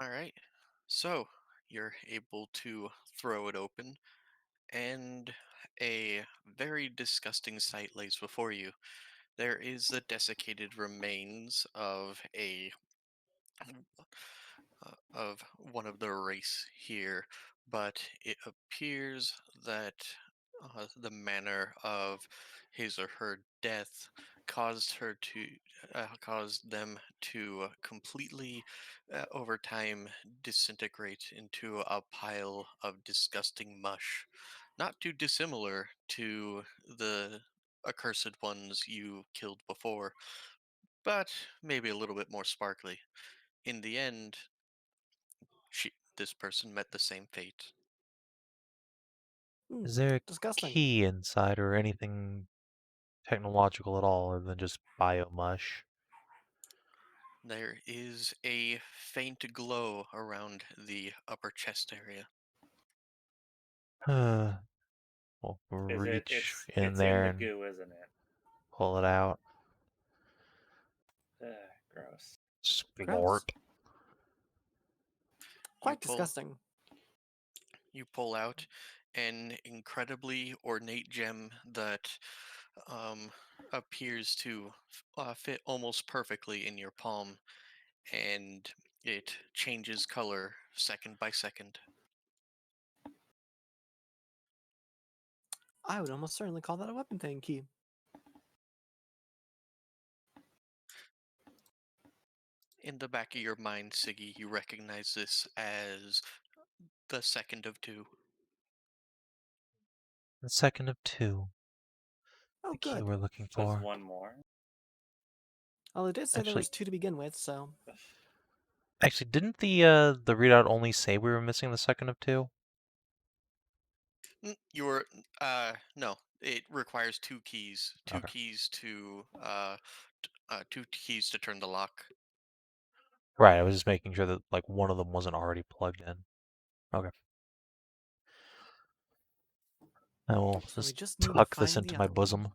A: All right. So you're able to throw it open, and a very disgusting sight lays before you. There is the desiccated remains of one of the race here, but it appears that the manner of his or her death caused them to completely over time disintegrate into a pile of disgusting mush, not too dissimilar to the accursed ones you killed before, but maybe a little bit more sparkly. In the end, this person met the same fate.
D: Hmm.
E: Is there a
D: Disgusting.
E: key inside or anything technological at all other than just biomush?
A: There is a faint glow around the upper chest area.
E: We'll
B: Is it?
E: reach
B: It's
E: in
B: it's in
E: there
B: the
E: and
B: goo, isn't it?
E: pull it out.
B: Ugh, gross.
D: Gross.
E: Splort.
A: You
D: Quite
A: pull
D: disgusting.
A: you pull out an incredibly ornate gem that um, appears to fit almost perfectly in your palm, and it changes color second by second.
D: I would almost certainly call that a weapon thing key.
A: in the back of your mind, Sigi, you recognize this as the second of two.
E: The second of two.
D: Oh,
E: The key
D: good.
E: we're looking
B: There's
E: for.
B: one more.
D: Well, it did say there
E: Actually,
D: was 2 to begin with, so
E: didn't the readout only say we were missing the second of two?
A: You're no. It requires two keys.
E: Okay.
A: Two keys to turn the lock.
E: Right, I was just making sure that like one of them wasn't already plugged in. Okay. I will
D: so we
E: just
D: just need to
E: tuck this
D: find
E: into
D: the
E: my
D: other
E: bosom.
D: one.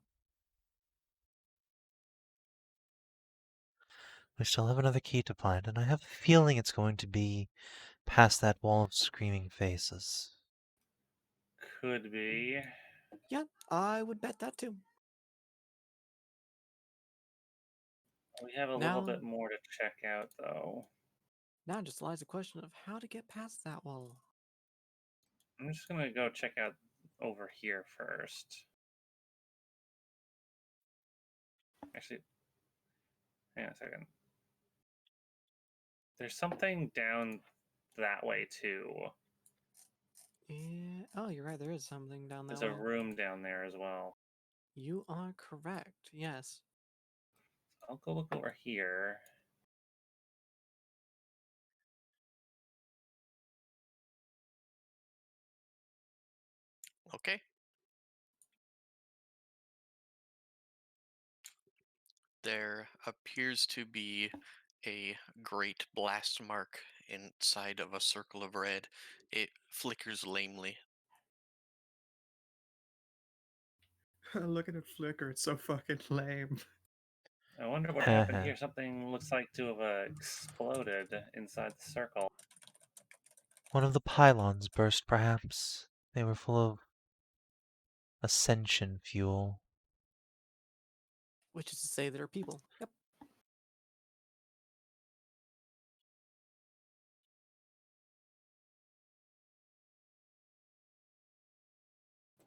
E: We still have another key to find, and I have a feeling it's going to be past that wall of screaming faces.
B: Could be.
D: Yeah, I would bet that too.
B: We have a little
D: Now,
B: bit more to check out, though.
D: now just lies the question of how to get past that wall.
B: I'm just gonna go check out over here first. Actually, hang on a second. There's something down that way too.
D: Yeah. Oh, you're right. There is something down that
B: There's a
D: way.
B: room down there as well.
D: You are correct. Yes.
B: I'll go look over here.
A: Okay. There appears to be a great blast mark inside of a circle of red. It flickers lamely.
C: Look at it flicker. It's so fucking lame.
B: I wonder what happened here. Something looks like to have exploded inside the circle.
E: One of the pylons burst, perhaps. They were full of ascension fuel.
D: Which is to say, there are people. Yep.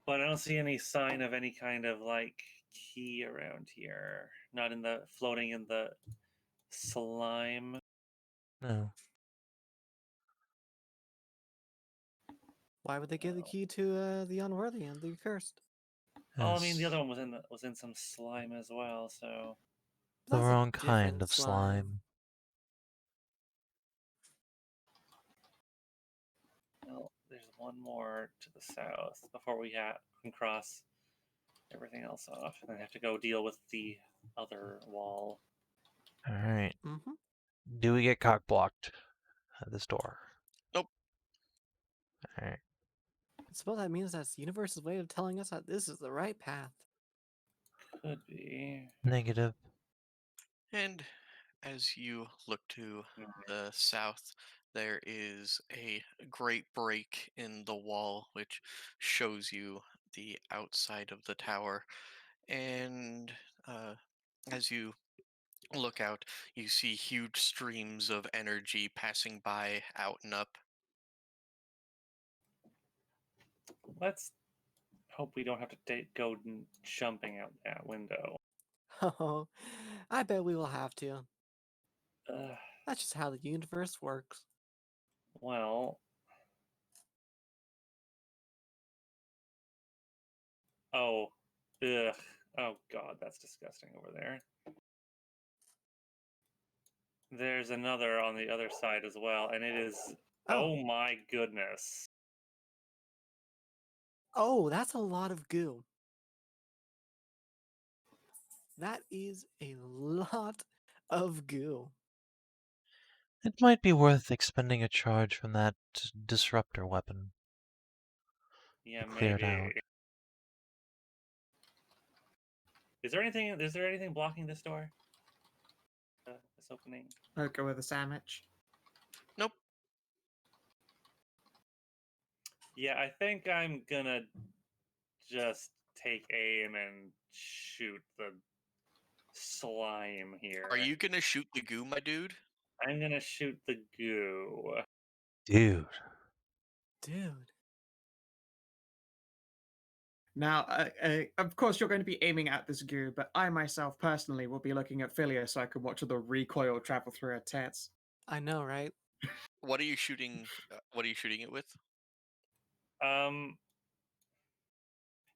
B: But I don't see any sign of any kind of like key around here. Not in the floating in the slime.
E: No.
D: Why would they give the
B: No.
D: key to the unworthy and the accursed?
B: Oh, I mean the
E: Yes.
B: other one was in some slime as well. So
E: The
D: That's a
E: wrong kind
D: different
E: of slime.
B: well, there's one more to the south before we can cross everything else off, and then have to go deal with the other wall.
E: Alright.
D: Mm-hmm.
E: Do we get cock blocked at this door?
A: Nope.
E: Alright.
D: I suppose that means that's the universe's way of telling us that this is the right path.
B: Could be.
E: Negative.
A: And as you look to
B: Mhm.
A: the south, there is a great break in the wall which shows you the outside of the tower. And as you look out, you see huge streams of energy passing by out and up.
B: Let's hope we don't have to go jumping out that window.
D: Oh, I bet we will have to.
B: Uh,
D: That's just how the universe works.
B: well. Oh. Ugh. Oh, God, that's disgusting over there. There's another on the other side as well, and it is.
D: Oh.
B: Oh my goodness.
D: Oh, that's a lot of goo. That is a lot of goo.
E: It might be worth expending a charge from that disruptor weapon
B: Yeah,
E: to clear it
B: maybe.
E: out.
B: Is there anything blocking this door? This opening?
C: I'll go with a sandwich.
A: Nope.
B: Yeah, I think I'm gonna just take aim and shoot the slime here.
A: Are you gonna shoot the goo, my dude?
B: I'm gonna shoot the goo.
E: Dude.
D: Dude.
C: Now, of course, you're going to be aiming at this goo, but I myself personally will be looking at Philia so I can watch the recoil travel through her tits.
D: I know, right?
A: What are you shooting? What are you shooting it with?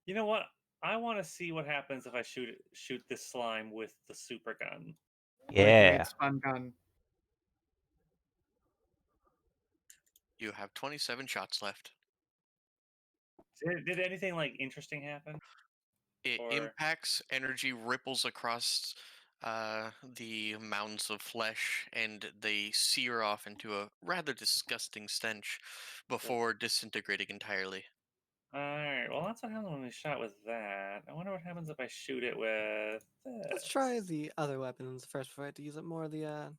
B: You know what? I want to see what happens if I shoot this slime with the super gun.
C: With the
E: Yeah.
C: big stun gun.
A: You have 27 shots left.
B: Did anything like interesting happen?
A: It
B: Or
A: impacts, energy ripples across the mounds of flesh, and they sear off into a rather disgusting stench before disintegrating entirely.
B: alright, well that's what happens when we shot with that. I wonder what happens if I shoot it with
D: Let's try
B: this.
D: the other weapons first before I have to use it more of the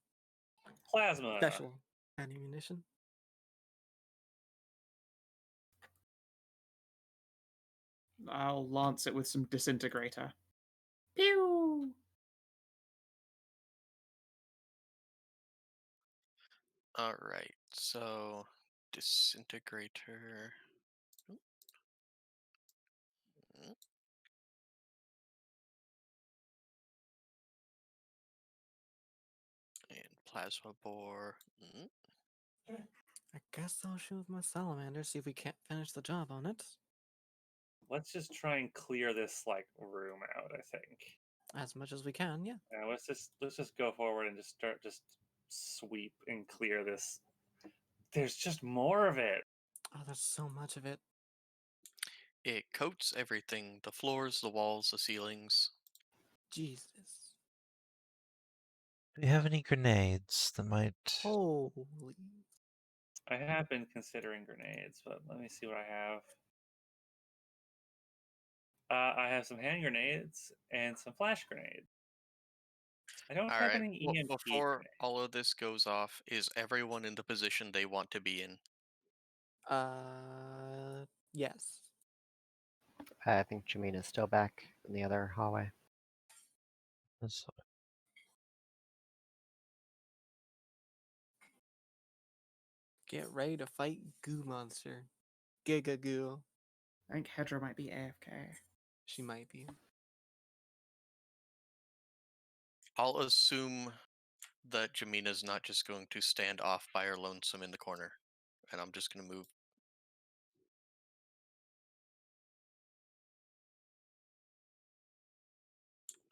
B: Plasma.
D: special ammunition.
C: I'll lance it with some disintegrator. Pew!
A: All right, so disintegrator. Mm. And plasma bore. Mm.
D: I guess I'll shoot with my salamander, see if we can't finish the job on it.
B: Let's just try and clear this like room out, I think.
D: As much as we can, yeah.
B: Yeah, let's just go forward and just sweep and clear this. There's just more of it.
D: Oh, there's so much of it.
A: It coats everything: the floors, the walls, the ceilings.
D: Jesus.
E: Do you have any grenades that might...
D: Holy.
B: I have been considering grenades, but let me see what I have. I have some hand grenades and some flash grenades. I don't
A: All
B: have
A: right.
B: any
A: Well,
B: EMP
A: before
B: grenades.
A: all of this goes off, is everyone in the position they want to be in?
D: Yes.
G: I think Jamina's still back in the other hallway.
E: That's-
D: Get ready to fight Goo Monster. Giga Goo.
C: I think Hedrah might be AFK.
D: She might be.
A: I'll assume that Jamina's not just going to stand off by her lonesome in the corner, and I'm just going to move.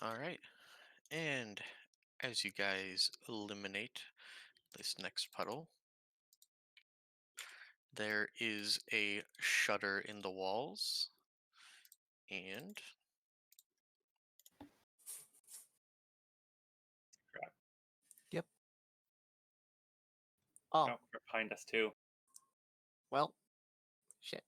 A: All right. And as you guys eliminate this next puddle, there is a shutter in the walls, and
B: Crap.
D: Yep. Oh,
B: Oh, they're behind us too.
D: well. Shit.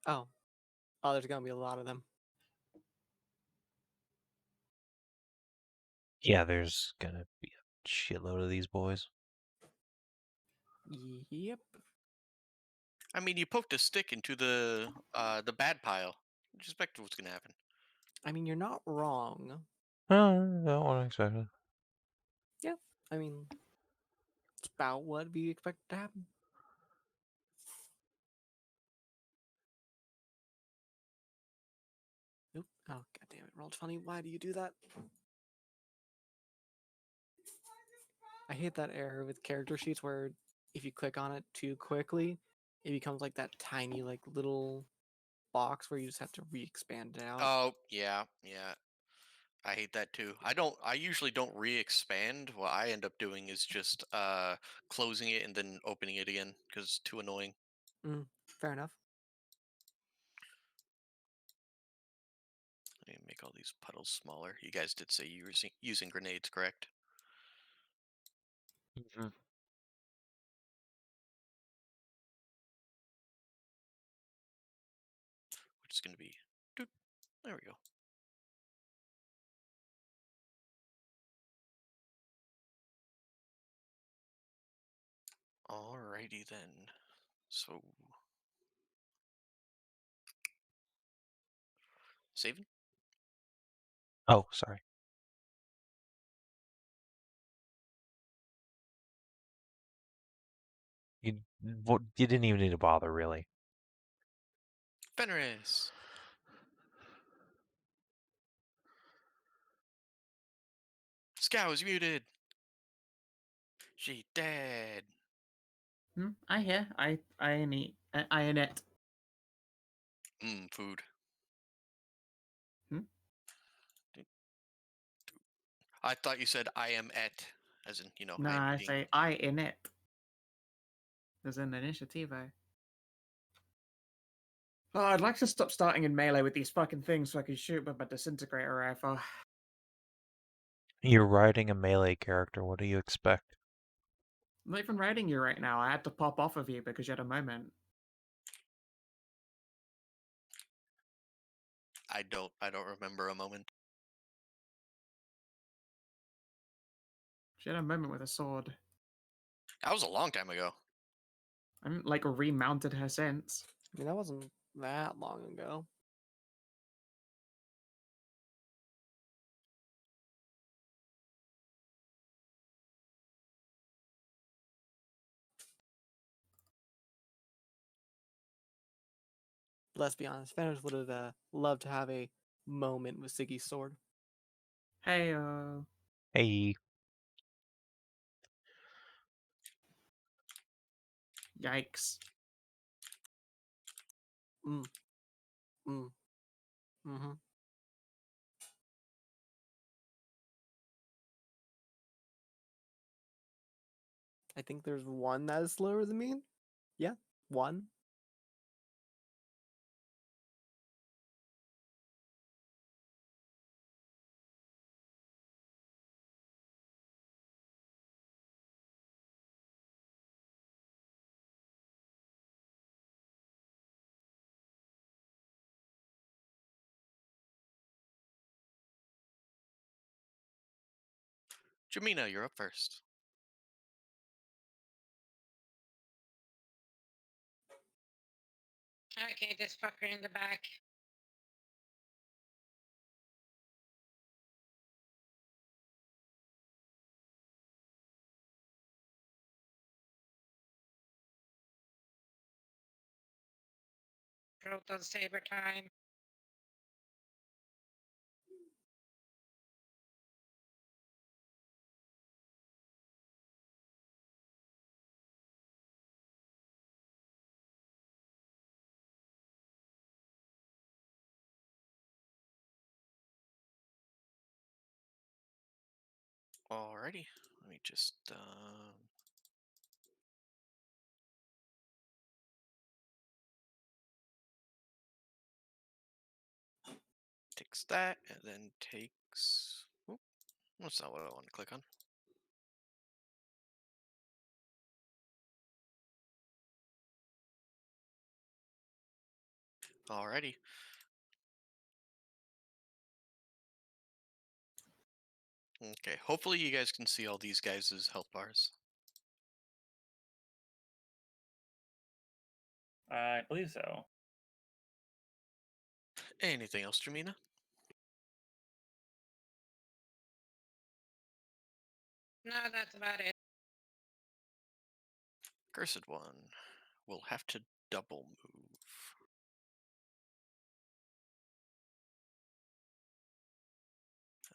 D: Oh. Oh, there's gonna be a lot of them.
E: Yeah, there's gonna be a shitload of these boys.
D: Yep.
A: I mean, you poked a stick into the bad pile. Just expect what's going to happen.
D: I mean, you're not wrong.
E: Oh, I don't want to expect it.
D: Yeah. I mean, it's about what we expect to happen. Oop. Oh, god damn it. Roll 20. Why do you do that? I hate that error with character sheets where if you click on it too quickly, it becomes like that tiny, like little box where you just have to re-expand it out.
A: Oh, yeah, yeah. I hate that too. I usually don't re-expand. What I end up doing is just closing it and then opening it again because it's too annoying.
D: Fair enough.
A: Let me make all these puddles smaller. You guys did say you were using grenades, correct?
E: Mm-hmm.
A: Which is going to be... doot. There we go. Alrighty then. So... Savin?
E: Oh, sorry. You didn't even need to bother, really.
A: Fenris. Scow is muted. She dead.
C: I hear. I need. I in it.
A: Food.
C: Hmm?
A: I thought you said I am et, as in,
C: No,
A: I am
C: I
A: eating.
C: say I in it. There's an initiative. Oh, I'd like to stop starting in melee with these fucking things so I can shoot with my disintegrator rifle.
E: You're riding a melee character. What do you expect?
C: I'm not even riding you right now. I had to pop off of you because you had a moment.
A: I don't remember a moment.
C: She had a moment with a sword.
A: That was a long time ago.
C: I haven't like remounted her since.
D: I mean, that wasn't that long ago. Let's be honest, Fenris would have loved to have a moment with Sigi's sword.
C: Hey,
E: Hey,
C: yikes.
D: Mm. Mm. Mm-hmm. I think there's one that is slower than me. Yeah, one.
A: Jamina, you're up first.
F: Okay, this fucker in the back. Proton saber time.
A: Alrighty. Let me just takes that and then takes. Oop, that's not what I want to click on. Alrighty. Okay. Hopefully you guys can see all these guys' health bars.
B: I believe so.
A: Anything else, Jamina?
F: No, that's about it.
A: Cursed one will have to double move.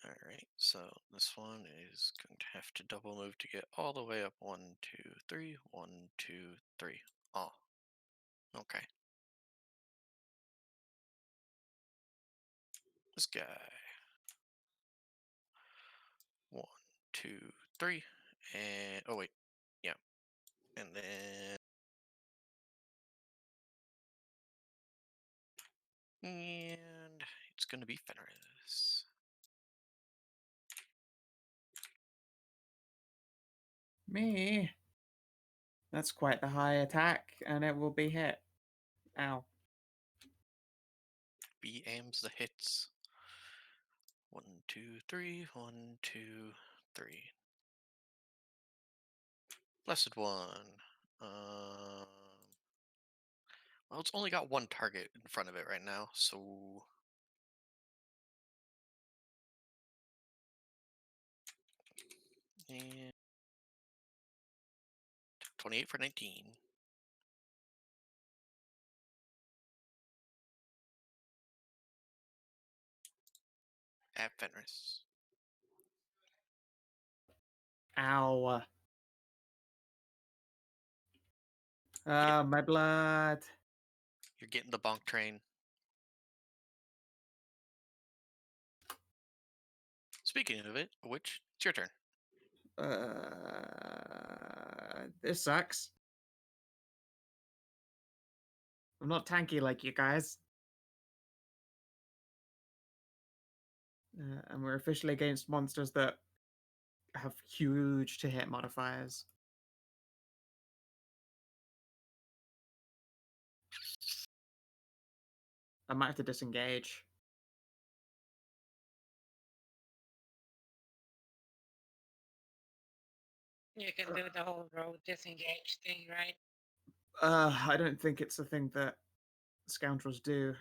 A: Alright, so this one is going to have to double move to get all the way up. 1, 2, 3. 1, 2, 3. Oh. Okay. This guy. 1, 2, 3. And oh wait. Yeah. And then and it's gonna be Fenris.
C: Me. That's quite the high attack, and it will be hit. Ow.
A: B aims the hits. 1, 2, 3. 1, 2, 3. Blessed one. Well, it's only got one target in front of it right now, so and 28 for 19. At Fenris.
C: Ow. My blood.
A: You're getting the bonk train. Speaking of it, which it's your turn.
C: This sucks. I'm not tanky like you guys. And we're officially against monsters that have huge to hit modifiers. I might have to disengage.
F: You can do the whole road disengage thing, right?
C: I don't think it's a thing that scoundrels do.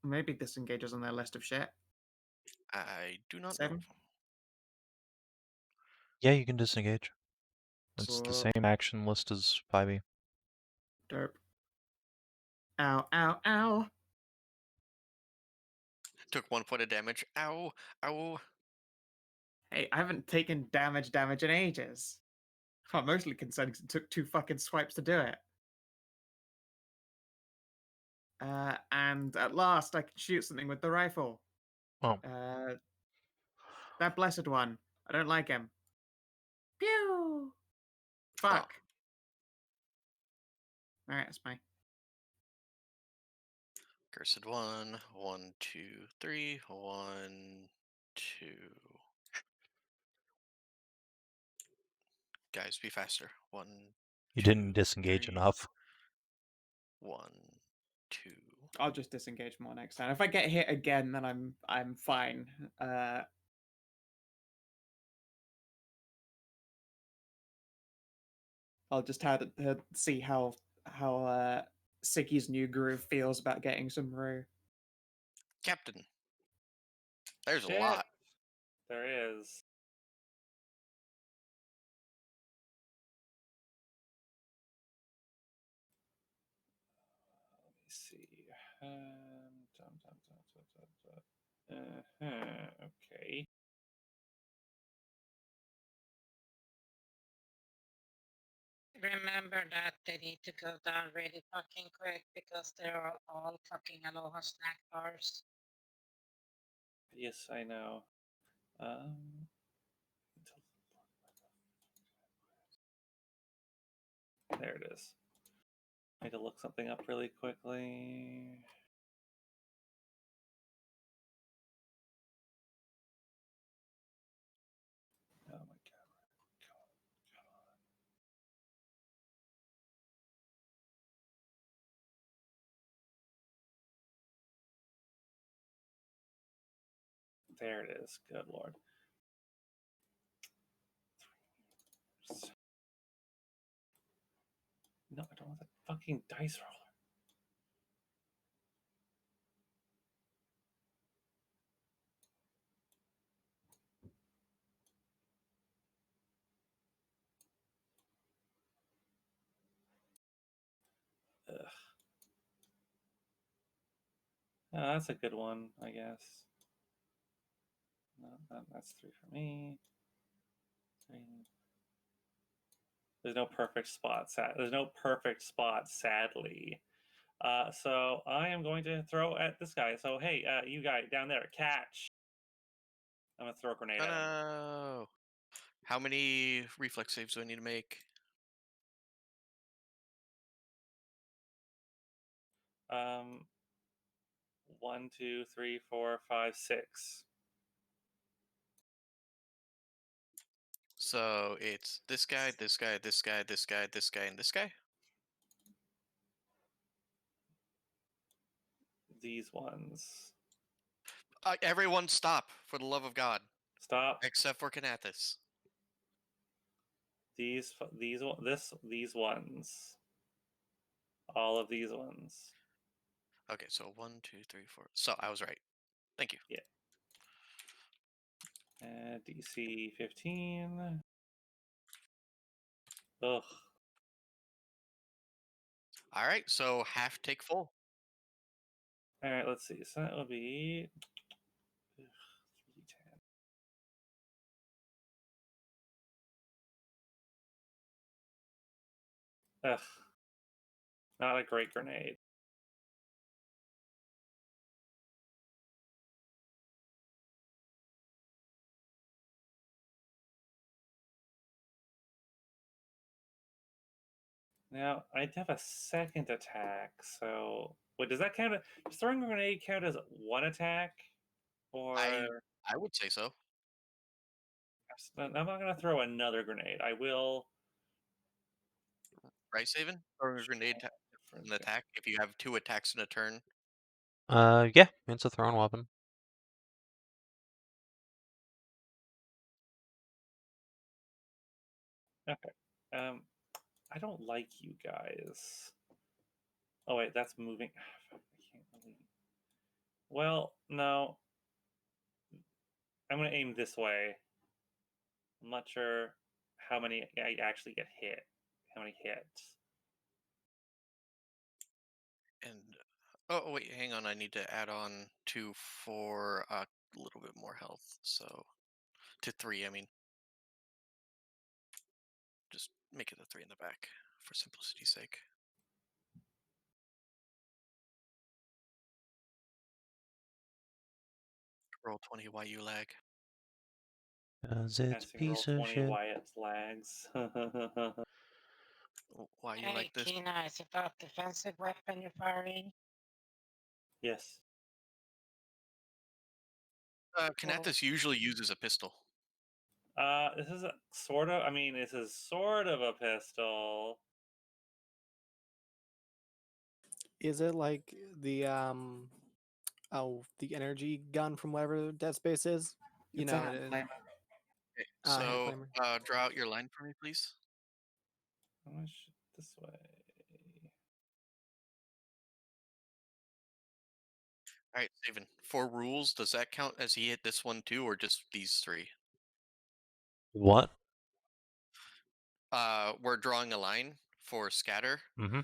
C: Maybe disengage is on their list of shit.
A: I do not
C: Savin?
A: know.
E: Yeah, you can disengage. It's the
C: Cool.
E: same action list as 5e.
C: Derp. Ow, ow, ow.
A: Took 1 point of damage. Ow, ow.
C: Hey, I haven't taken damage in ages. I'm mostly concerned because it took 2 fucking swipes to do it. And at last I can shoot something with the rifle.
E: Oh.
C: That blessed one. I don't like him. Pew! Fuck. Alright, that's fine.
A: Cursed 1. 1, 2, 3. 1, 2. Guys, be faster. 1.
E: You
A: 2,
E: didn't disengage
A: 3.
E: enough.
A: 1, 2.
C: I'll just disengage more next time. If I get hit again, then I'm fine. I'll just have to see how Sigi's new groove feels about getting some roux.
A: Captain. There's
B: Shit.
A: a lot.
B: There is. Let me see. Okay.
F: Remember that they need to go down really fucking quick because they're all fucking Aloha snack bars.
B: Yes, I know. There it is. I need to look something up really quickly. Oh my god. There it is. Good lord. No, I don't want that fucking dice roller. Ugh. Oh, that's a good one, I guess. No, that's 3 for me. 3. There's no perfect spot. There's no perfect spot, sadly. So I am going to throw at this guy. So hey, you guy down there, catch! I'm gonna throw a grenade
A: Oh,
B: at him.
A: no. How many reflex saves do I need to make?
B: 1, 2, 3, 4, 5, 6.
A: So it's this guy, this guy, this guy, this guy, this guy, and this guy?
B: These ones.
A: Everyone stop, for the love of God.
B: Stop.
A: Except for Kinathis.
B: These ones. All of these ones.
A: Okay, so 1, 2, 3, 4. So I was right. Thank you.
B: Yeah. DC 15. Ugh.
A: All right, so half take full.
B: All right, let's see. So that would be 3d10. Ugh. Not a great grenade. Now, I'd have a second attack, so... Wait, does that count? Does throwing a grenade count as one attack?
A: I
B: Or...
A: I would say so.
B: I'm not going to throw another grenade. I will...
A: Right, Savin? Throwing a grenade an attack if you have 2 attacks in a turn.
E: Yeah, it's a thrown weapon.
B: Okay. I don't like you guys. Oh, wait, that's moving. I can't really... Well, no. I'm going to aim this way. I'm not sure how many I actually get hit. How many hits?
A: And oh wait, hang on. I need to add on 2 for a little bit more health. So to 3, I mean. Just make it a 3 in the back for simplicity's sake. Roll 20 while you lag.
E: 'Cause it's a
B: Casting roll
E: piece of
B: 20
E: shit.
B: Wyatt lags.
A: Why you
F: Hey,
A: like this?
F: Kina, is it a defensive weapon you're firing?
B: Yes.
A: Kinathis usually uses a pistol.
B: This is a, sort of. I mean, this is sort of a pistol.
D: Is it like the the energy gun from whatever Dead Space is? You
C: It's
D: know,
C: a hand flamer.
A: Okay,
D: hand
A: so
D: flamer.
A: draw out your line for me, please.
B: I'm gonna shoot this way.
A: All right, Savin. For rules, does that count as he hit this one too, or just these 3?
E: What?
A: We're drawing a line for scatter,
E: Mm-hmm.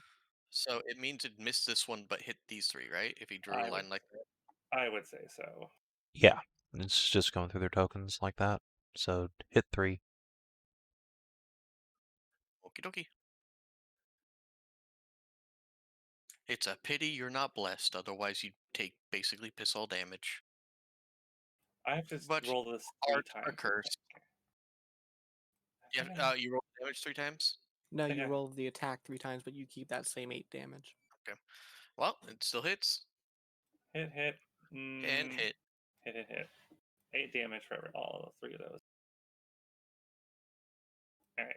A: so it means it missed this one but hit these 3, right? If he drew a
B: I would,
A: line like that.
B: I would say so.
E: Yeah. It's just going through their tokens like that. So hit 3.
A: Okie dokie. It's a pity you're not blessed, otherwise you'd take basically piss all damage.
B: I have to
A: But
B: roll this 3
A: art
B: times.
A: occurs.
B: I think I,
A: You roll damage 3 times?
D: No,
B: think
D: you
B: I-
D: roll the attack 3 times, but you keep that same 8 damage.
A: Okay. Well, it still hits.
B: hit.
A: And hit.
B: Hit. 8 damage for all 3 of those. All right.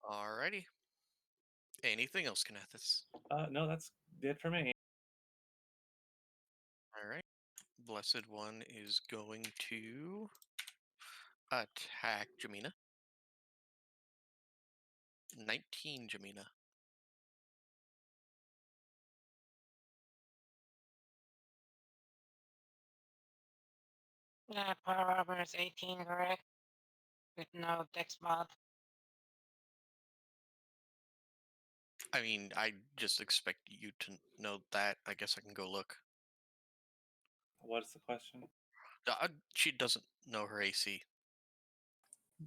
A: Alrighty. Anything else, Kinathis?
B: No, that's it for me.
A: Alright. Blessed One is going to attack Jamina. 19, Jamina.
F: Yeah, power armor is 18, correct? With no dex mod.
A: I mean, I just expect you to know that. I guess I can go look.
B: What is the question?
A: She doesn't know her AC.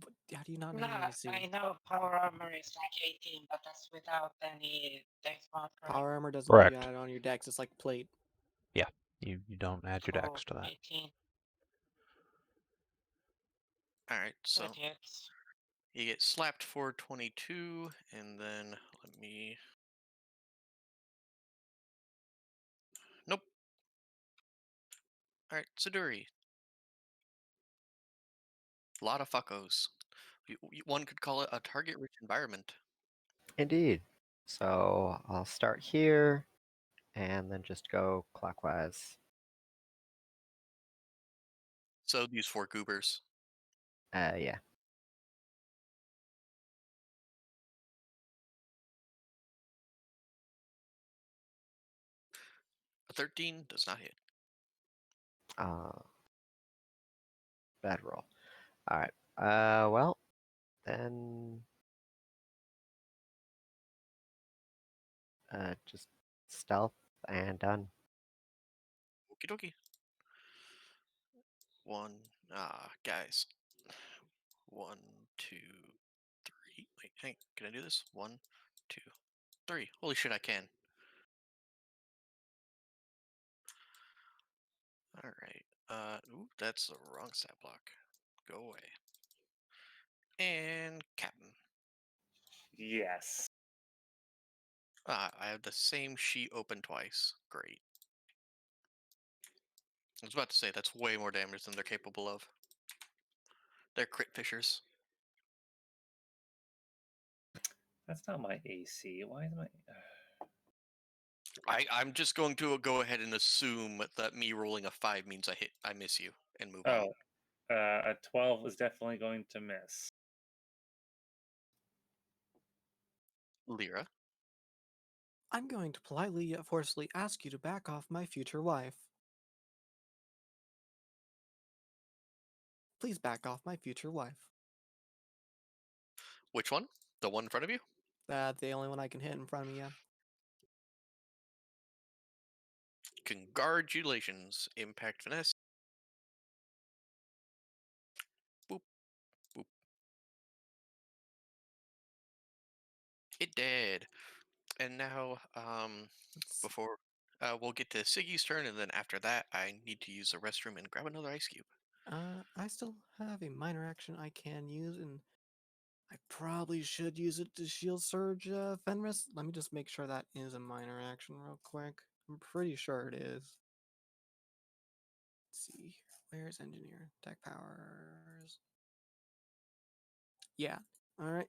D: But how do you not know
F: No,
D: your AC?
F: I know power armor is like 18, but that's without any dex mod, correct?
D: Power armor doesn't let you
E: Correct.
D: add it on your decks. It's like plate.
E: Yeah. You don't add your
F: Cool,
E: dex to that.
F: 18.
A: Alright, so
F: That hits.
A: you get slapped for 22, and then let me. Nope. Alright, Siduri. A lot of fuckos. One could call it a target-rich environment.
G: Indeed. So I'll start here and then just go clockwise.
A: So these 4 goobers.
G: Yeah.
A: A 13 does not hit.
G: Uh, Bad roll. All right. Well, then just stealth and done.
A: Okie dokie. Guys. 1, 2, 3. Wait, hang. Can I do this? 1, 2, 3. Holy shit, I can. All right. Ooh, that's the wrong stat block. Go away. And Captain.
B: Yes.
A: I have the same sheet open twice. Great. I was about to say that's way more damage than they're capable of. They're crit fishers.
B: That's not my AC. Why is my...
A: I'm just going to go ahead and assume that me rolling a 5 means I miss you, and move on.
B: A 12 is definitely going to miss.
A: Lyra.
D: I'm going to politely yet forcefully ask you to back off my future wife. Please back off my future wife.
A: Which one? The one in front of you?
D: That's the only one I can hit in front of me, yeah.
A: Congratulations. Impact finesse. Boop. Boop. It did. And now, before we'll get to Siggy's turn, and then after that, I need to use the restroom and grab another ice cube.
D: I still have a minor action I can use, and I probably should use it to shield surge Fenris. Let me just make sure that is a minor action real quick. I'm pretty sure it is. Let's see here. Where's engineer? Tech powers. Yeah. Alright.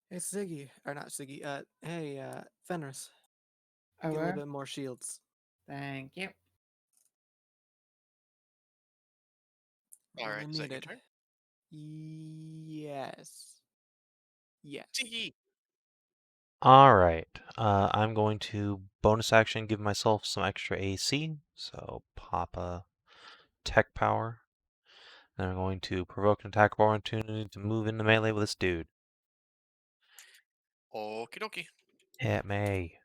D: Hey Siggy. Or not Siggy. Hey, Fenris. Get a little bit more shields.
C: Thank you.
A: All right,
D: Roll
A: is that your
D: needed.
A: turn?
D: Yes. Yes.
A: Siggy.
E: All right. I'm going to bonus action give myself some extra AC. So pop a tech power. Then I'm going to provoke an attack of opportunity to move into melee with this dude.
A: Okie dokie.
E: Hit me.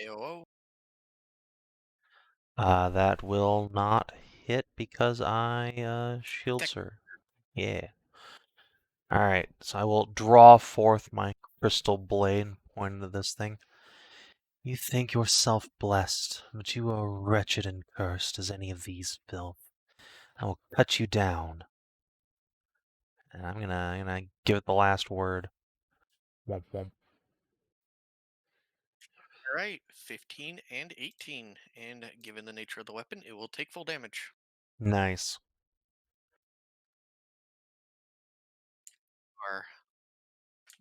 A: AOO.
E: That will not hit because I shield
A: Tech.
E: sir. Yeah. Alright, so I will draw forth my crystal blade and point into this thing. You think yourself blessed, but you are wretched and cursed as any of these filth. I will cut you down. And I'm gonna give it the last word. Womp womp.
A: All right, 15 and 18. And given the nature of the weapon, it will take full damage.
E: Nice.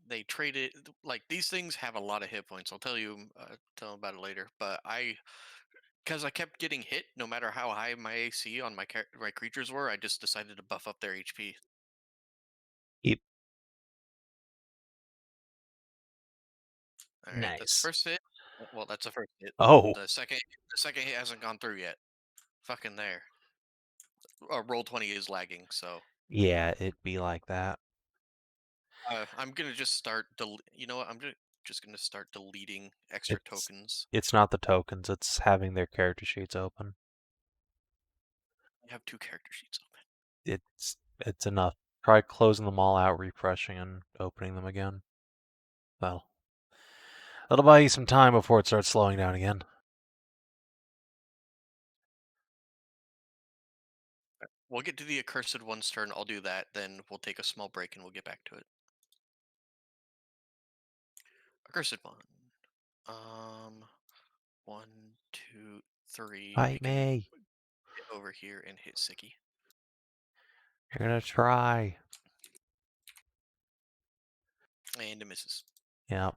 A: They traded, like, these things have a lot of hit points. I'll tell you about it later. But because I kept getting hit, no matter how high my AC on my creatures were, I just decided to buff up their HP.
E: Yep.
A: All right, that's the
E: Nice.
A: first hit. Well, that's the first hit.
E: Oh.
A: The second hit hasn't gone through yet. Fucking there. Roll 20 is lagging, so
E: Yeah, it'd be like that.
A: I'm gonna just start. You know what? Just gonna start deleting extra tokens.
E: It's not the tokens, it's having their character sheets open.
A: I have 2 character sheets open.
E: It's enough. Try closing them all out, refreshing, and opening them again. Well, that'll buy you some time before it starts slowing down again.
A: We'll get to the accursed one's turn. I'll do that. Then we'll take a small break and we'll get back to it. Accursed one. 1, 2, 3.
E: Fight me.
A: Get over here and hit Sigi.
E: You're gonna try.
A: And it misses.
E: Yep.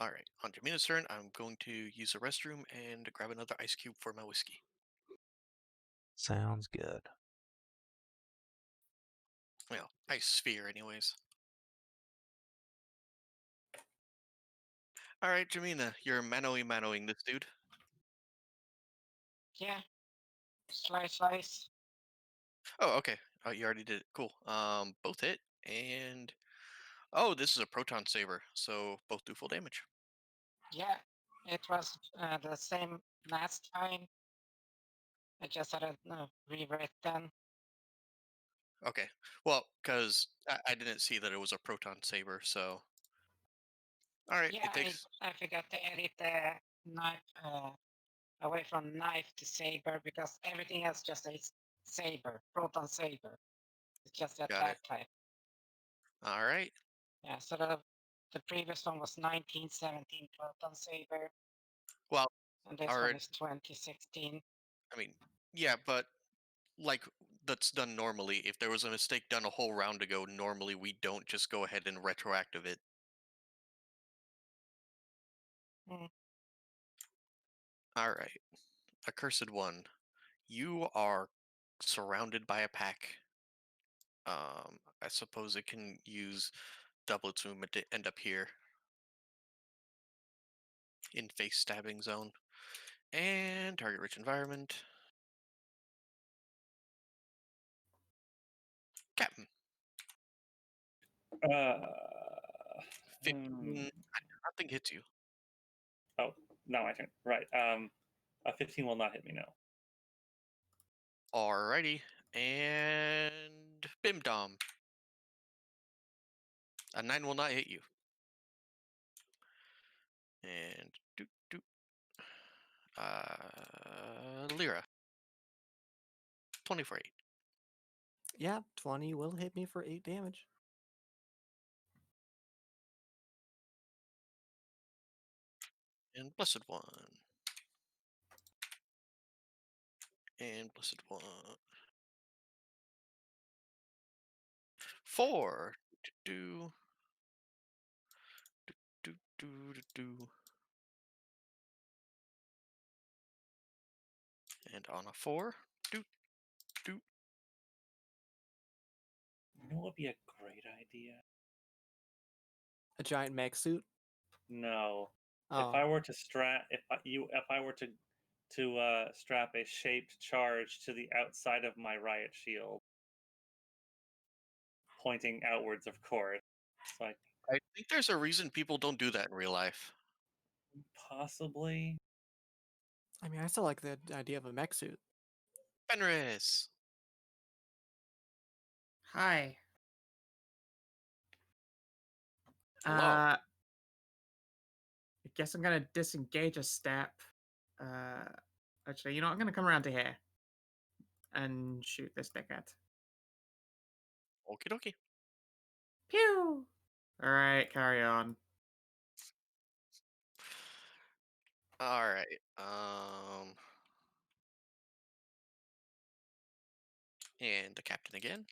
A: Alright, on Jamina's turn, I'm going to use the restroom and grab another ice cube for my whiskey.
E: Sounds good.
A: Well, ice sphere anyways. Alright, Jamina, you're manoing this dude.
F: Yeah. Slice.
A: Oh, okay. Oh, you already did it. Cool. Both hit, and oh, this is a proton saber, so both do full damage.
F: Yeah, it was the same last time. I just had a rewrite then.
A: Okay. Well, because I didn't see that it was a proton saber, so all right.
F: Yeah,
A: It takes.
F: I forgot to edit the knife away from knife to saber because everything else just says saber, proton saber. It's just the
A: Got it.
F: attack type.
A: All right.
F: Yeah, so the previous one was 1917 proton saber,
A: Well,
F: and this
A: all
F: one
A: right.
F: is 2016.
A: I mean, yeah, but like that's done normally. If there was a mistake done a whole round ago, normally we don't just go ahead and retroactive it.
F: Mm.
A: All right. Accursed one. You are surrounded by a pack. I suppose it can use double its movement to end up here in face stabbing zone. And target rich environment. Captain.
B: Uh,
A: 15. Nothing hits you.
B: Oh, now my turn. Right. A 15 will not hit me now.
A: Alrighty. And Bim Dom. A 9 will not hit you. And Lyra. 20 for 8.
D: Yeah, 20 will hit me for 8 damage.
A: And Blessed One. And Blessed One. 4. Do. Do, do, do, do. And on a 4. Do, do.
B: You know what would be a great idea?
D: A giant mech suit.
B: No.
D: Oh,
B: If I were to strap, if I were to strap a shaped charge to the outside of my riot shield, pointing outwards, of course. So I
A: I think there's a reason people don't do that in real life.
B: possibly.
D: I mean, I still like the idea of a mech suit.
A: Fenris.
C: Hi.
A: Hello.
C: I guess I'm gonna disengage a step. Actually, you know, I'm gonna come around to here and shoot this dickhead.
A: Okie dokie.
C: Pew! Alright, carry on.
A: Alright. And the captain again.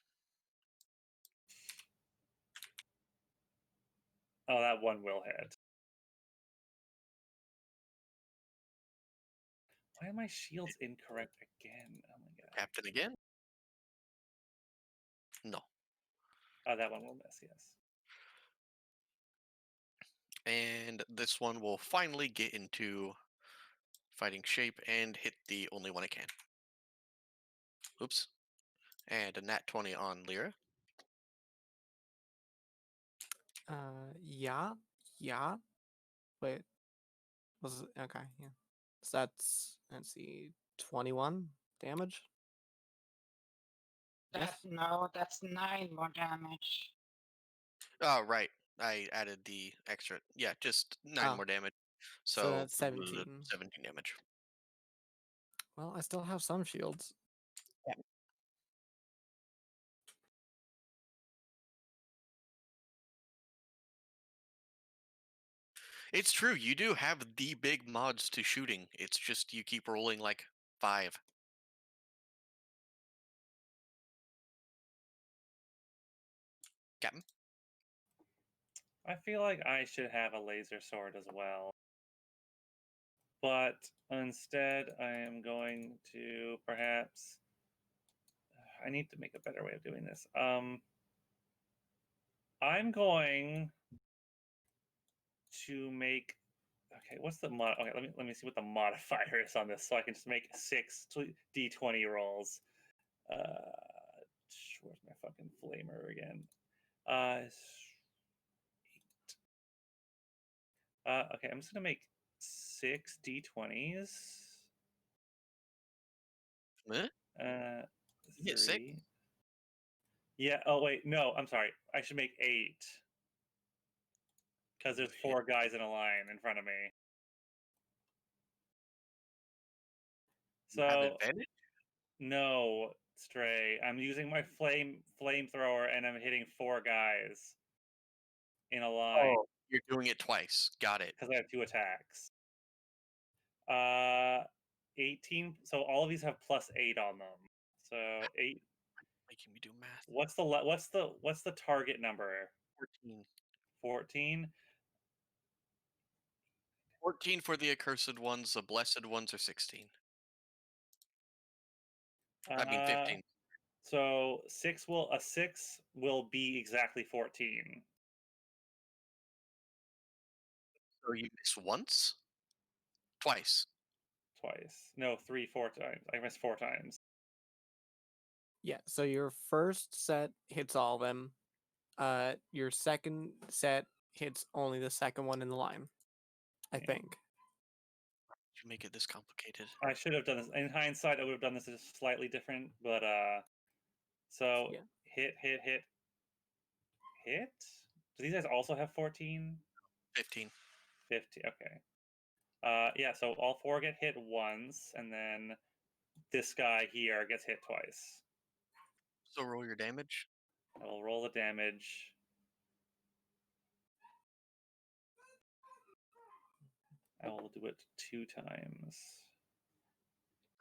B: Oh, that one will hit. Why are my shields incorrect again? Oh my god.
A: Captain again. No.
B: Oh, that one will miss, yes.
A: And this one will finally get into fighting shape and hit the only one it can. Oops. And a nat 20 on Lyra.
D: Yeah, yeah. Wait, was it okay? Yeah. So that's, let's see, 21 damage. Yes.
F: That's 9 more damage.
A: Oh, right. I added the extra. Yeah, just 9
D: Oh.
A: more damage.
D: So
A: So
D: that's 17.
A: 17 damage.
D: Well, I still have some shields.
A: It's true. You do have the big mods to shooting. It's just you keep rolling like 5. Captain.
B: I feel like I should have a laser sword as well. But instead, I am going to perhaps. I need to make a better way of doing this. I'm going to make. Okay, what's the mod? Okay, let me see what the modifier is on this, so I can just make 6 d20 rolls. where's my fucking flamer again? Okay, I'm just gonna make 6 d20s.
A: Huh? You get 6?
B: 3. Yeah. Oh wait, no. I'm sorry. I should make 8 because there's 4 guys in a line in front of me.
A: You have
B: So
A: advantage?
B: no, Stray. I'm using my flamethrower and I'm hitting 4 guys in a line
A: Oh, you're doing it twice. Got it.
B: because I have 2 attacks. 18. So all of these have +8 on them. So 8.
A: Making me do math.
B: What's the target number?
A: 14.
B: 14.
A: 14 for the accursed ones. The blessed ones are 16. I mean 15.
B: So 6 will be exactly 14.
A: So you miss once? Twice.
B: Twice. No, 3, 4 times. I missed 4 times.
D: Yeah, so your first set hits all of them. Your second set hits only the second one in the line, I
B: Yeah.
D: think.
A: You make it this complicated.
B: I should have done this. In hindsight, I would have done this as slightly different, but so
D: Yeah.
B: hit. Do these guys also have 14?
A: 15.
B: 50. Okay. Yeah, so all 4 get hit once, and then this guy here gets hit twice.
A: So roll your damage.
B: I will roll the damage. I will do it 2 times.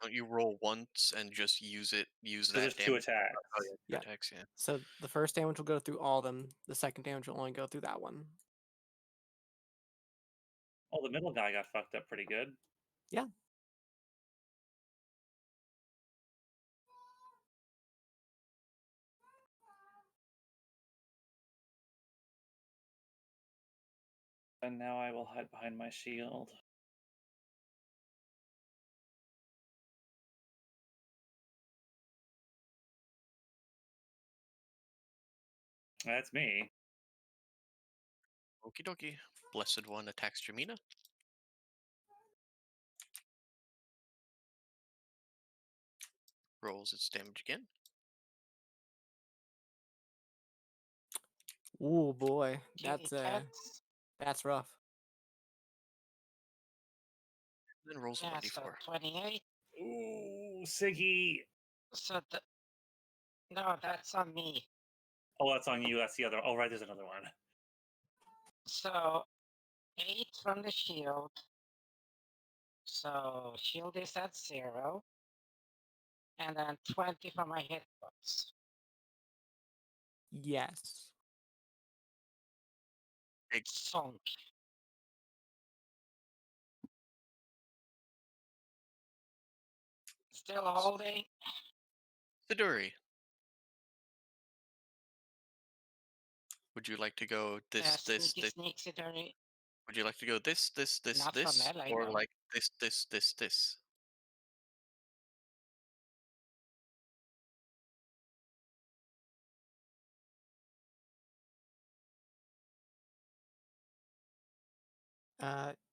A: Don't you roll once and just use it? Use
B: So
A: that
B: there's 2
A: damage.
B: attacks.
A: Oh, yeah,
D: Yeah.
A: attacks, yeah.
D: So the first damage will go through all of them. The second damage will only go through that one.
B: Oh, the middle guy got fucked up pretty good.
D: Yeah.
B: And now I will hide behind my shield. That's me.
A: Okie dokie. Blessed one attacks Jamina. Rolls its damage again.
D: Ooh boy,
F: Kitty cats.
D: that's rough.
A: Then rolls a
F: Yeah,
A: 1d4.
F: so 28.
B: Ooh, Sigi.
F: So no, that's on me.
B: Oh, that's on you. That's the other. Oh, right, there's another one.
F: So 8 from the shield. So shield is at 0. And then 20 from my hit points.
D: Yes.
F: Sunk. Still holding.
A: Siduri. Would you like to go this?
F: Sneaky, Siduri.
A: Would you like to go this,
F: Not from
A: this,
F: melee,
A: or
F: no.
A: like this?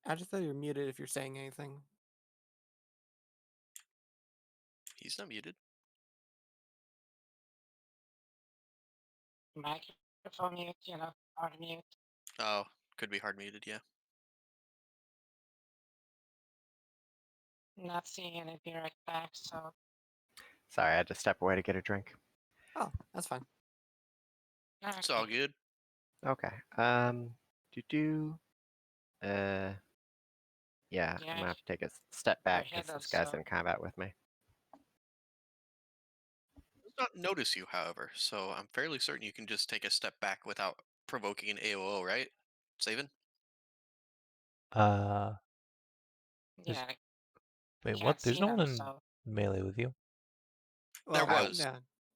D: Adjatha, you're muted if you're saying anything.
A: He's not muted.
F: Microphone mute, hard mute.
A: Oh, could be hard muted, yeah.
F: Not seeing any direct back, so
G: Sorry, I had to step away to get a drink.
D: Oh, that's fine.
A: It's all good.
G: Okay. Yeah, I'm gonna have to take a step back because
F: ahead
G: this guy's
F: also.
G: in combat with me.
A: Does not notice you, however, so I'm fairly certain you can just take a step back without provoking an AOO, right? Savin?
E: Uh,
F: Yeah,
E: wait, what?
F: can't
E: There's
F: see
E: no one
F: them,
E: in
F: so
E: melee with you.
A: There
D: Well,
A: was.
D: yeah,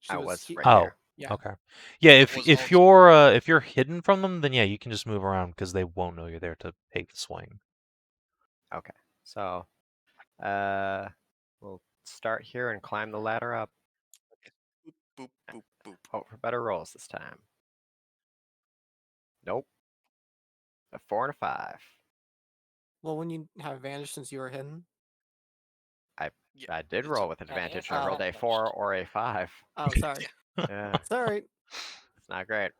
G: I was right
E: Oh,
G: here.
D: Yeah.
E: okay. Yeah,
A: There
E: if
A: was
E: if you're hidden from them, then yeah, you can just move around because they won't know you're there to take the swing.
G: Okay. So, we'll start here and climb the ladder up.
A: Boop, boop, boop, boop.
G: Hope for better rolls this time. Nope. A 4 and a 5.
D: Well, when you have advantage since you were hidden.
A: Yeah,
G: I did
A: it's
G: roll
A: a-
G: with advantage.
F: is
G: I rolled a
F: advantage.
G: 4 or a 5.
D: Oh, sorry.
G: Yeah,
D: Sorry.
G: it's not great.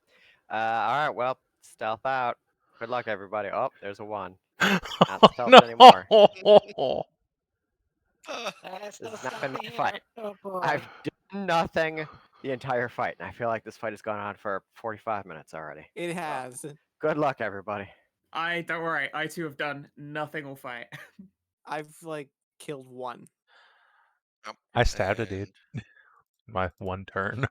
G: All right, well, stealth out. Good luck, everybody. Oh, there's a 1. Not stealth anymore.
E: No!
F: There's
G: This
F: no
G: has not been
F: stealthy
G: my fight.
F: here. Oh boy.
G: I've done nothing the entire fight, and I feel like this fight has gone on for 45 minutes already.
D: It has.
G: Good luck, everybody.
C: Don't worry. I too have done nothing all fight.
D: I've like killed one.
A: Yep,
E: I stabbed a dude.
A: and
E: My one turn.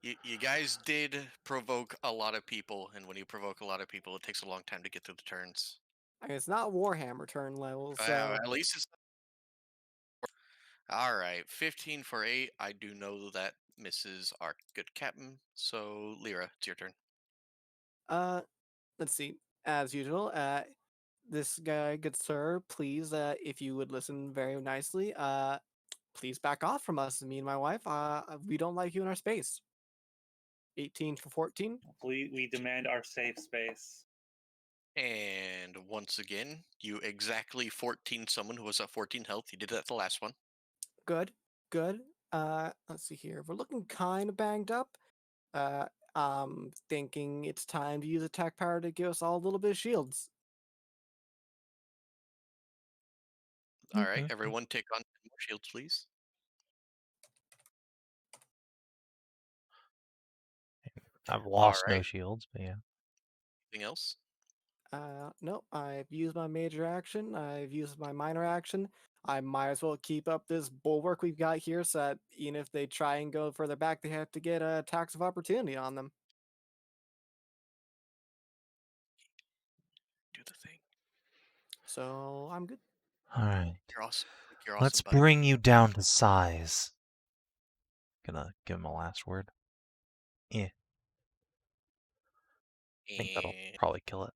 A: You guys did provoke a lot of people, and when you provoke a lot of people, it takes a long time to get through the turns.
D: I mean, it's not Warhammer turn level, so
A: At least it's. All right, 15 for 8. I do know that misses our good captain. So, Lyra, it's your turn.
D: let's see. As usual, this guy, good sir, please, if you would listen very nicely, please back off from us. Me and my wife, we don't like you in our space. 18 for 14.
B: We demand our safe space.
A: And once again, you exactly 14 someone who was at 14 health. You did that the last one.
D: Good, good. Let's see here. We're looking kind of banged up. Thinking it's time to use attack power to give us all a little bit of shields.
A: All right, everyone take on 10 more shields, please.
E: I've lost no
A: Alright.
E: shields, but yeah.
A: Anything else?
D: No, I've used my major action. I've used my minor action. I might as well keep up this bulwark we've got here so that even if they try and go further back, they have to get attacks of opportunity on them.
A: Do the thing.
D: So I'm good.
E: Alright.
A: You're awesome. You're
E: Let's
A: awesome, buddy.
E: bring you down to size. Gonna give him a last word. Yeah, I think that'll
A: And
E: probably kill it.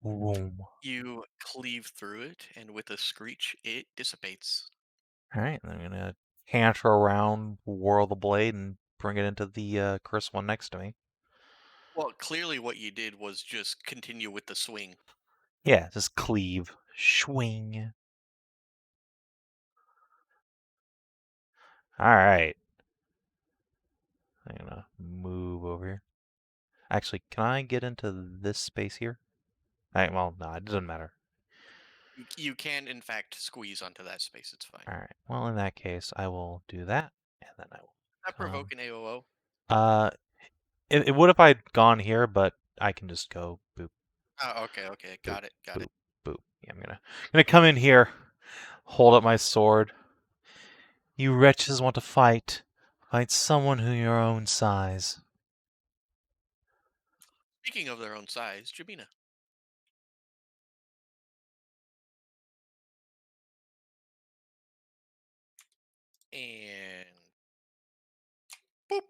E: Boom.
A: you cleave through it, and with a screech, it dissipates.
E: Alright, I'm gonna canter around, whirl the blade, and bring it into the cursed one next to me.
A: Well, clearly what you did was just continue with the swing.
E: Yeah, just cleave. Swing. Alright. I'm gonna move over here. Actually, can I get into this space here? Well, no, it doesn't matter.
A: You can, in fact, squeeze onto that space. It's fine.
E: Alright, well, in that case, I will do that, and then I will
A: Not provoke an AOO.
E: It would if I'd gone here, but I can just go boop,
A: Oh, okay. Got it.
E: boop, boop. Yeah, I'm gonna come in here, hold up my sword. You wretches want to fight. Fight someone who your own size.
A: Speaking of their own size, Jamina. And boop.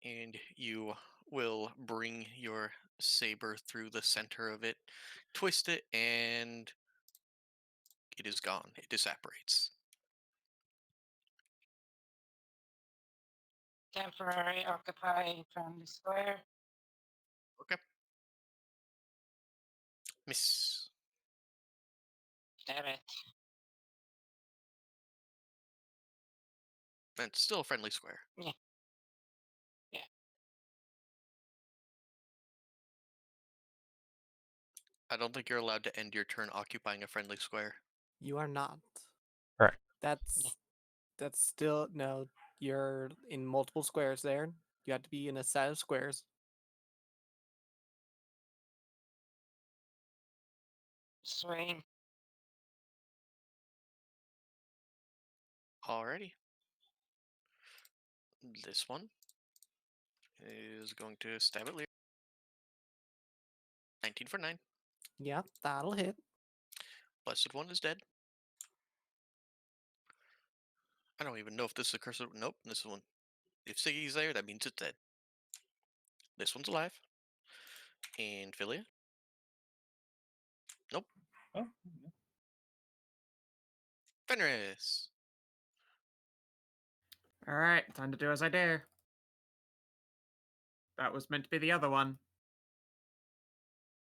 A: And you will bring your saber through the center of it, twist it, and it is gone. It disapparates.
F: Temporary occupying from the square.
A: Okay. Miss.
F: Damn it.
A: And it's still a friendly square.
F: Yeah.
A: I don't think you're allowed to end your turn occupying a friendly square.
D: You are not.
E: Correct.
D: That's still no. You're in multiple squares there. You have to be in a set of squares.
F: Swing.
A: Alrighty. This one is going to stab at Lear. 19 for 9.
D: Yeah, that'll hit.
A: Blessed one is dead. I don't even know if this is a cursed. Nope, this is one. If Sigi's there, that means it's dead. This one's alive. And Philia.
B: Oh,
A: Fenris.
C: All right, time to do as I do. That was meant to be the other one.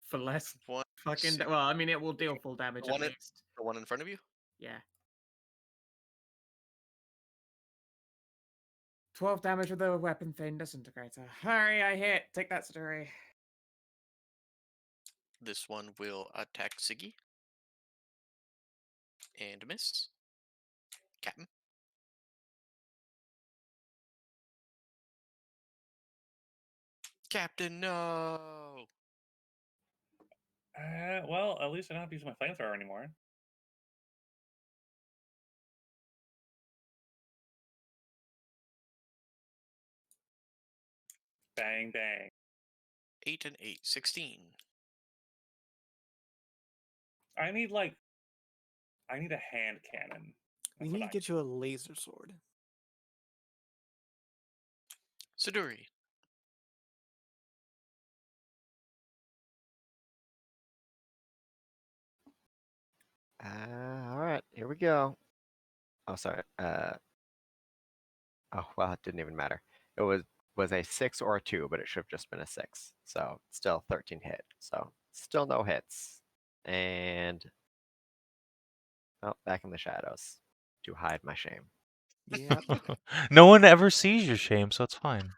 C: For less
A: One,
C: fucking.
A: two,
C: Well, I mean, it will deal full damage
A: the
C: at
A: one in-
C: least.
A: the one in front of you?
C: Yeah. 12 damage with a weapon thing disintegrator. Hurry, I hit. Take that, Siduri.
A: This one will attack Sigi. And miss. Captain. Captain, no!
B: Well, at least I don't have to use my flamethrower anymore. Bang, bang.
A: 8 and 8, 16.
B: I need a hand cannon.
D: We
B: That's
D: need
B: what
D: to get you a laser sword.
A: Siduri.
G: All right, here we go. Oh, sorry. Oh, well, it didn't even matter. It was a 6 or a 2, but it should have just been a 6. So still 13 hit. So still no hits. And back in the shadows to hide my shame.
D: Yep.
E: No one ever sees your shame, so it's fine.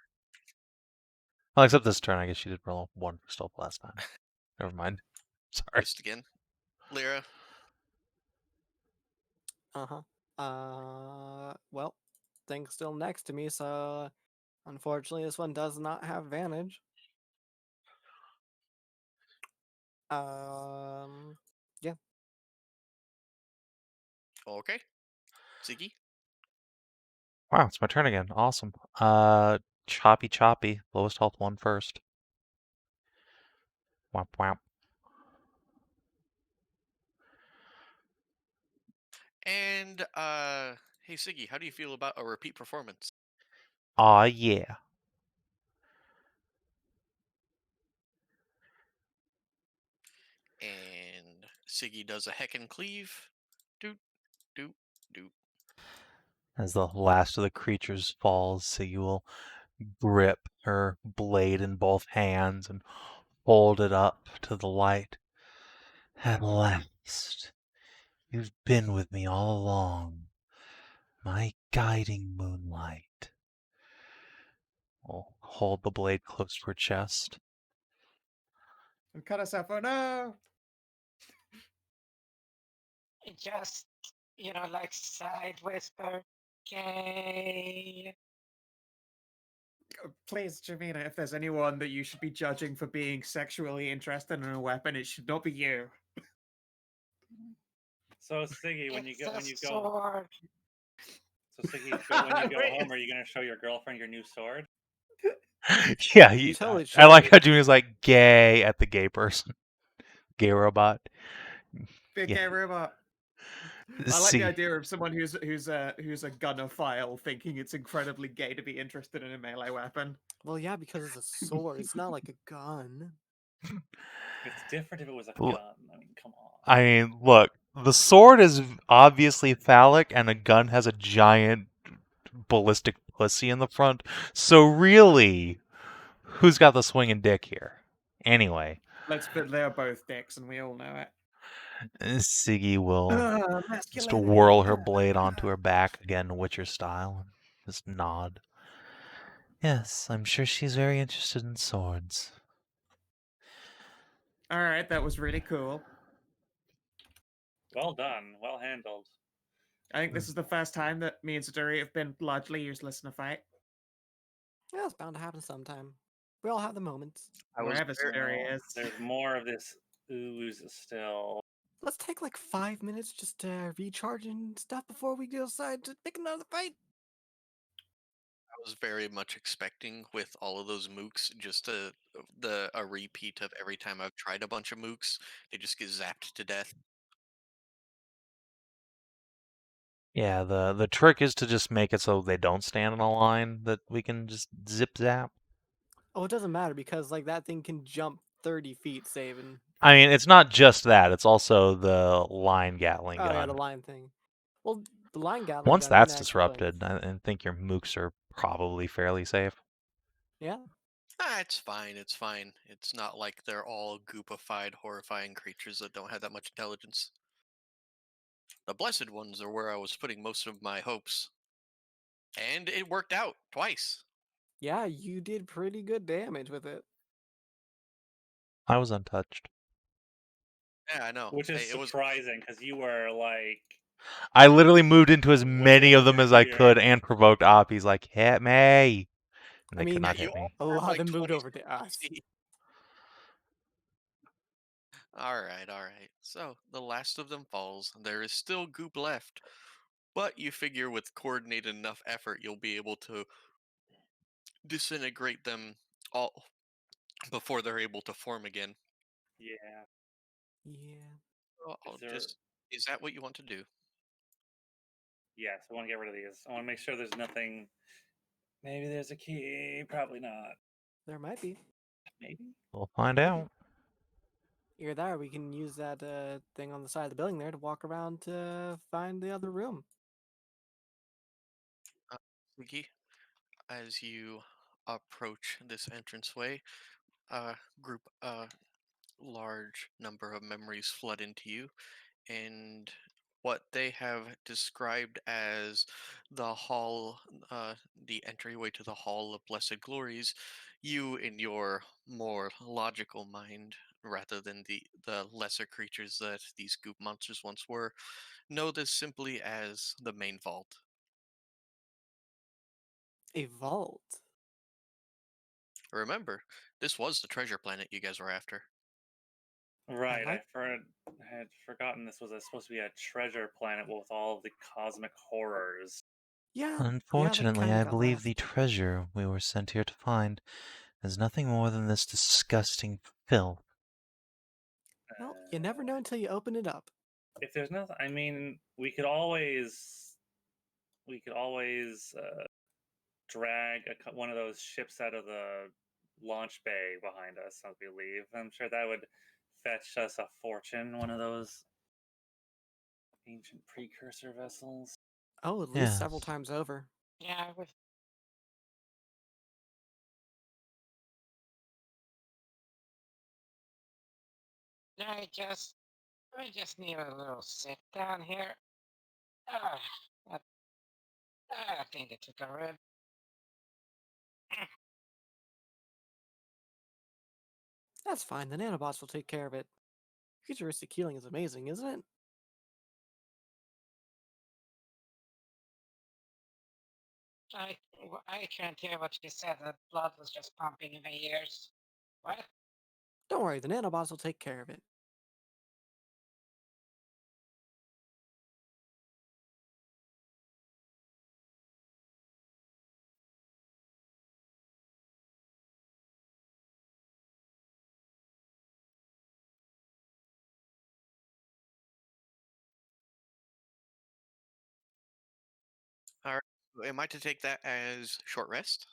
E: Well, except this turn. I guess she did roll 1 for stealth last time. Never mind. Sorry.
A: Missed again. Lyra.
D: Well, thing's still next to me, so unfortunately this one does not have advantage. Yeah.
A: Okay. Sigi.
E: Wow, it's my turn again. Awesome. Choppy. Lowest health one first. Whap whap.
A: And, hey Sigi, how do you feel about a repeat performance?
E: Aw, yeah.
A: And Sigi does a heckin' cleave. Doot, doot, doot.
E: As the last of the creatures falls, Sigi will grip her blade in both hands and hold it up to the light. At last, you've been with me all along, my guiding moonlight. I'll hold the blade close to her chest.
C: And cut us off. Oh no!
F: It just, like side whisper, okay.
C: Please, Jamina, if there's anyone that you should be judging for being sexually interested in a weapon, it should not be you.
B: So Sigi, when you
F: It's
B: go,
F: a
B: when you go,
F: sword.
B: so Sigi, when you go home, are you gonna show your girlfriend your new sword?
E: Yeah,
D: You totally
E: I like
D: should.
E: how Jimmy's like gay at the gay person. Gay robot.
C: Big
E: Yeah.
C: gay robot. I like the idea of someone who's a gunnophile thinking it's incredibly gay to be interested in a melee weapon.
D: Well, yeah, because it's a sword. It's not like a gun.
B: It's different if it was a
E: L-
B: gun. I mean, come on.
E: I mean, look, the sword is obviously phallic, and a gun has a giant ballistic pussy in the front. So really, who's got the swinging dick here? Anyway,
C: Let's put they're both dicks, and we all know it.
E: Sigi will just
C: Masculinity.
E: whirl her blade onto her back again, Witcher style, and just nod. Yes, I'm sure she's very interested in swords.
C: All right, that was really cool.
B: Well done. Well handled.
C: I think this is the first time that me and Siduri have been largely useless in a fight.
D: Yeah, it's bound to happen sometime. We all have the moments.
A: I was
C: Wherever
A: very-
C: Siduri is.
B: There's more of this ooze still.
D: Let's take like 5 minutes just to recharge and stuff before we decide to pick another fight.
A: I was very much expecting with all of those mooks just a repeat of every time I've tried a bunch of mooks. They just get zapped to death.
E: Yeah, the trick is to just make it so they don't stand in a line that we can just zip zap.
D: Oh, it doesn't matter because like that thing can jump 30 feet, Savin.
E: I mean, it's not just that; it's also the line Gatling
D: Oh
E: gun.
D: yeah, the line thing. Well, the line gathering
E: Once
D: gun
E: that's
D: didn't actually blink.
E: disrupted, I think your mooks are probably fairly safe.
D: Yeah.
A: It's fine. It's fine. It's not like they're all goopified, horrifying creatures that don't have that much intelligence. The blessed ones are where I was putting most of my hopes. And it worked out twice.
D: Yeah, you did pretty good damage with it.
E: I was untouched.
A: Yeah, I know.
B: Which is
A: It was
B: surprising because you were like,
E: I literally moved into as
B: way
E: many of them
B: over
E: as I could
B: here.
E: and provoked Oppies like, hit me! And
D: I
E: they could
D: mean,
E: not
A: you
E: hit me.
D: a
A: all had
D: lot of
A: like
D: them moved
A: 20
D: over to us.
A: AC. All right, all right. So the last of them falls. There is still goop left, but you figure with coordinated enough effort, you'll be able to disintegrate them all before they're able to form again.
B: Yeah.
D: Yeah.
A: I'll
B: Is there?
A: just is that what you want to do?
B: Yes, I want to get rid of these. I want to make sure there's nothing. Maybe there's a key. Probably not.
D: There might be.
B: Maybe.
E: We'll find
D: Maybe.
E: out.
D: Either that or we can use that thing on the side of the building there to walk around to find the other room.
A: Sigi, as you approach this entranceway, a large number of memories flood into you, and what they have described as the hall, the entryway to the Hall of Blessed Glories, you, in your more logical mind, rather than the lesser creatures that these goop monsters once were, know this simply as the main vault.
D: A vault.
A: Remember, this was the treasure planet you guys were after.
B: Right.
D: like-
B: I had forgotten this was supposed to be a treasure planet with all of the cosmic horrors.
D: Yeah.
E: Unfortunately,
D: kinda
E: I
D: got
E: believe
D: lost.
E: the treasure we were sent here to find is nothing more than this disgusting filth.
D: Well, you never know until you open it up.
B: If there's nothing, I mean, we could always drag one of those ships out of the launch bay behind us as we leave. I'm sure that would fetch us a fortune. One of those ancient precursor vessels.
D: Oh, at least several
E: Yes.
D: times over.
F: Yeah, with I just need a little sit down here. Ah, I, I think it took a rib.
D: That's fine. The nanobots will take care of it. Futuristic healing is amazing, isn't it?
F: I can't hear what you said. The blood was just pumping in my ears. What?
D: Don't worry, the nanobots will take care of it.
A: All right. Am I to take that as short rest?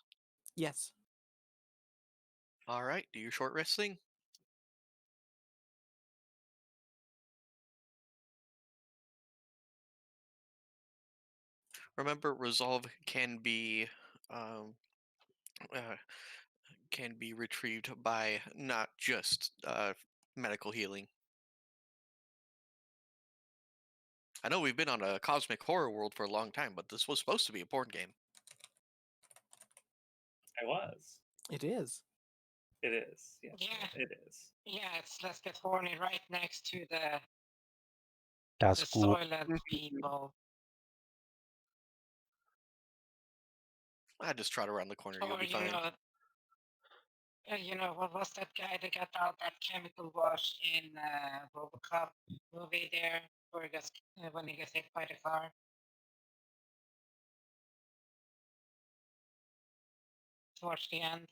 D: Yes.
A: All right. Do your short rest thing. Remember, resolve um, uh, can be retrieved by not just medical healing. I know we've been on a cosmic horror world for a long time, but this was supposed to be a board game.
B: I was.
D: It is.
B: It is. Yes,
F: Yeah.
B: it is.
F: Yeah, let's get horny right next to the
E: That's cool.
F: Soylent people.
A: I just trot around the corner. You'll
F: Or
A: be fine.
F: what was that guy that got out that chemical wash in Robocop movie there, where he gets when he gets hit by the car? Towards the end.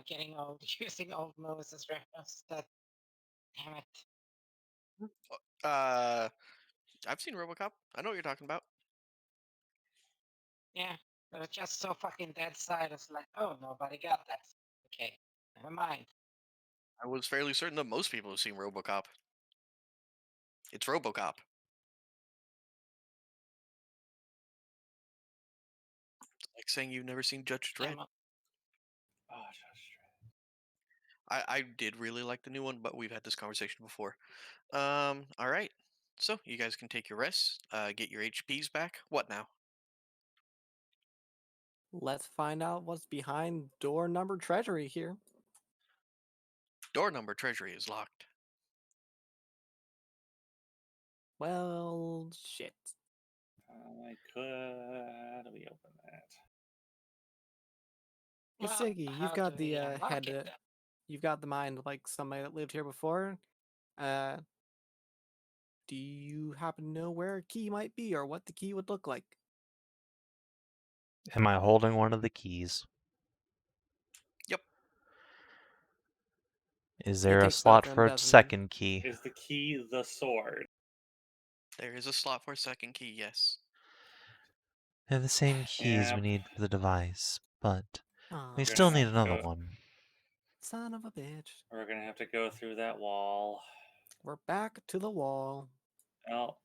F: Getting old, using old movies as reference. Damn it.
A: Uh, I've seen RoboCop. I know what you're talking about.
F: Yeah, But it's just so fucking dead side. It's like, oh, nobody got that. Okay, never mind.
A: I was fairly certain that most people have seen RoboCop. It's RoboCop. It's like saying you've never seen Judge Dredd.
B: Oh, Judge
A: I did really like the new one, but we've had this conversation before. All right. So you guys can take your rest, get your HPs back. What now?
D: Let's find out what's behind door number treasury here.
A: Door number treasury is locked.
D: Well, shit.
B: I could. How do we open that?
D: Hey,
F: Well,
D: Sigi, you've
F: how
D: got
F: do we
D: the
F: unlock
D: head.
F: it then?
D: You've got the mind like somebody that lived here before. Do you happen to know where a key might be or what the key would look like?
E: Am I holding one of the keys?
A: Yep.
E: Is
D: He
E: there a
D: takes both
E: slot
D: of them,
E: for a
D: doesn't he?
E: second key?
B: Is the key the sword?
A: There is a slot for a second key, yes.
E: They're the same keys we
B: Yep.
E: need for the device, but we
D: Aw,
B: We're
E: still
B: gonna
E: need
B: have to
E: another
B: go.
E: one.
D: son of a bitch.
B: We're gonna have to go through that wall.
D: We're back to the wall.
B: Well,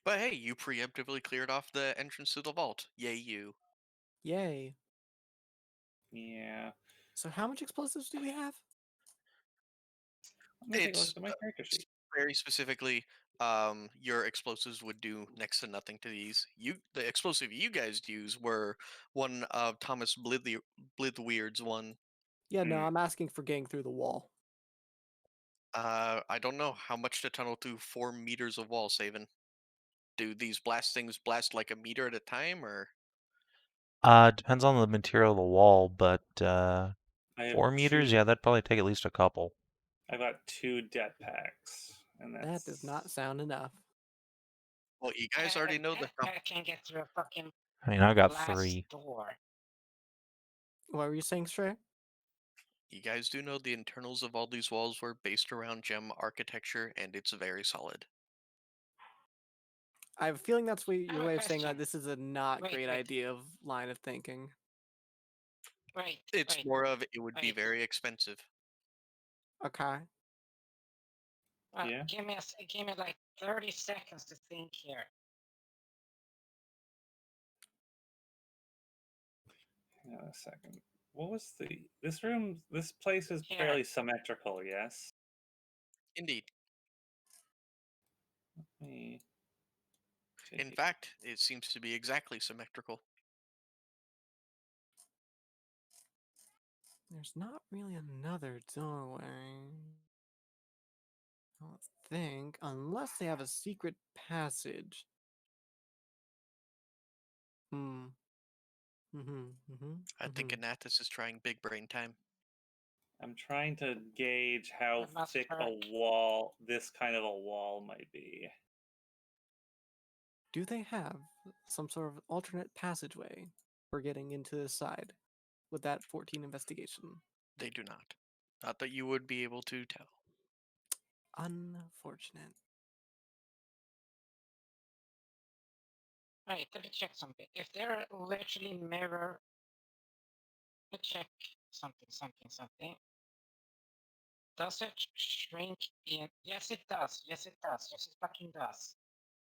A: But hey, you preemptively cleared off the entrance to the vault. Yay, you.
D: Yay.
B: yeah.
D: So how much explosives do we have?
B: Let me take a look
A: It's
B: at my character sheet.
A: very specifically, your explosives would do next to nothing to these. The explosive you guys used were one of Thomas Blithweird's one.
D: Yeah, no,
B: Hmm.
D: I'm asking for getting through the wall.
A: I don't know how much to tunnel through 4 meters of wall, Savin. Do these blast things blast like a meter at a time, or?
E: Depends on the material of the wall, but
B: I have
E: 4 meters?
B: two.
E: Yeah, that'd probably take at least a couple.
B: I got 2 det packs, and
D: That does not
B: that's
D: sound enough.
A: Well, you guys already know the
F: I can't get through a fucking
E: I mean, I got
F: glass
E: 3.
F: door.
D: What were you saying, Stray?
A: You guys do know the internals of all these walls were based around gem architecture, and it's very solid.
D: I have a feeling that's
F: I
D: your
F: have a
D: way of saying that
F: question.
D: this is a not
F: Wait,
D: great
F: wait.
D: idea of line of thinking.
F: Wait,
A: It's
F: wait,
A: more of it would be
F: wait.
A: very expensive.
D: Okay.
B: Yeah.
F: Give me like 30 seconds to think here.
B: hang on a second. What was this room? This place is
F: Here.
B: fairly symmetrical, yes.
A: Indeed.
B: Let me
A: In
B: take
A: fact, it seems to be exactly symmetrical.
D: There's not really another doorway. I don't think, unless they have a secret passage. Hmm.
A: I think Kinathis is trying big brain time.
B: I'm trying to gauge how
F: That must
B: thick
F: hurt.
B: a wall this kind of a wall might be.
D: Do they have some sort of alternate passageway for getting into the side with that 14 investigation?
A: They do not. Not that you would be able to tell.
D: Unfortunate.
F: Wait, let me check something. If they're literally mirror, let me check something. Does it shrink in? Yes, it does. Yes, it does. Yes, it fucking does.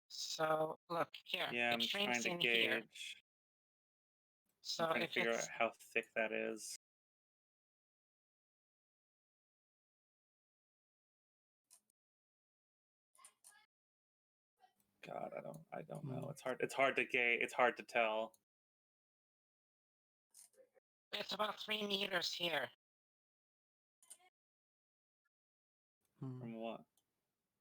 F: So look here.
B: Yeah,
F: It
B: I'm
F: shrinks
B: trying to
F: in here.
B: gauge.
F: So
B: I'm trying to
F: if
B: figure out
F: it's
B: how thick that is. God, I don't know. It's hard to gauge. It's hard to tell.
F: it's about 3 meters here.
B: From what?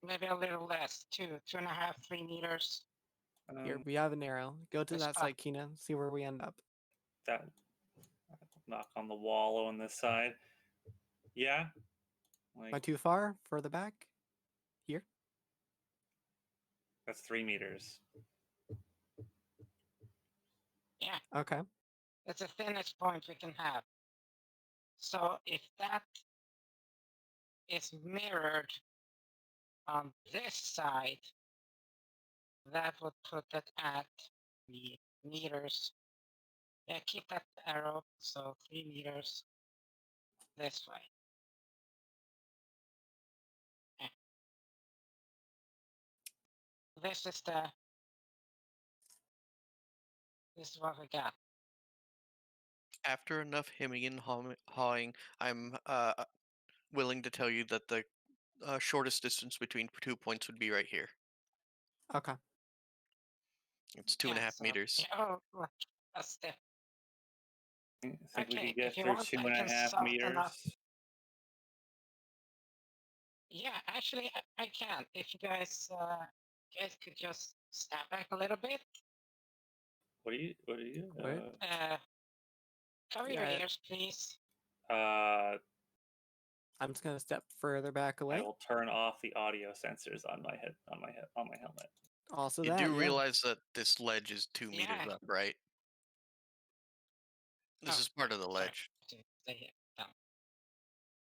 F: Maybe a little less. 2.5, 3 meters.
D: Here, we have an arrow. Go to
F: This
D: that
F: up.
D: side, Kina. See where we end up.
B: That knock on the wall on this side. Yeah.
D: Am I
B: Like
D: too far? Further back? Here?
B: that's 3 meters.
F: Yeah,
D: Okay.
F: that's the thinnest point we can have. So if that is mirrored on this side, that would put it at the meters. Yeah, keep that arrow, so 3 meters this way. Yeah. This is what we got.
A: After enough hemming and hawing, I'm willing to tell you that the shortest distance between 2 points would be right here.
D: Okay.
A: It's 2.5 meters.
F: Yeah, oh, look, a step.
B: I think we
F: Okay,
B: can get
F: if you
B: through
F: want,
B: two
F: I
B: and a
F: can
B: half
F: soften
B: meters.
F: up. Yeah, actually, I can. If you guys could just step back a little bit.
B: What are you?
D: Wait.
F: Cover your
D: Yeah.
F: ears, please.
D: I'm just gonna step further back
B: I
D: away.
B: will turn off the audio sensors on my helmet.
D: Also,
A: You
D: that
A: do
D: yeah.
A: realize that this ledge is 2 meters
F: Yeah.
A: up, right? This
F: Oh,
A: is part of the
F: sorry.
A: ledge.
F: Stay here. Down.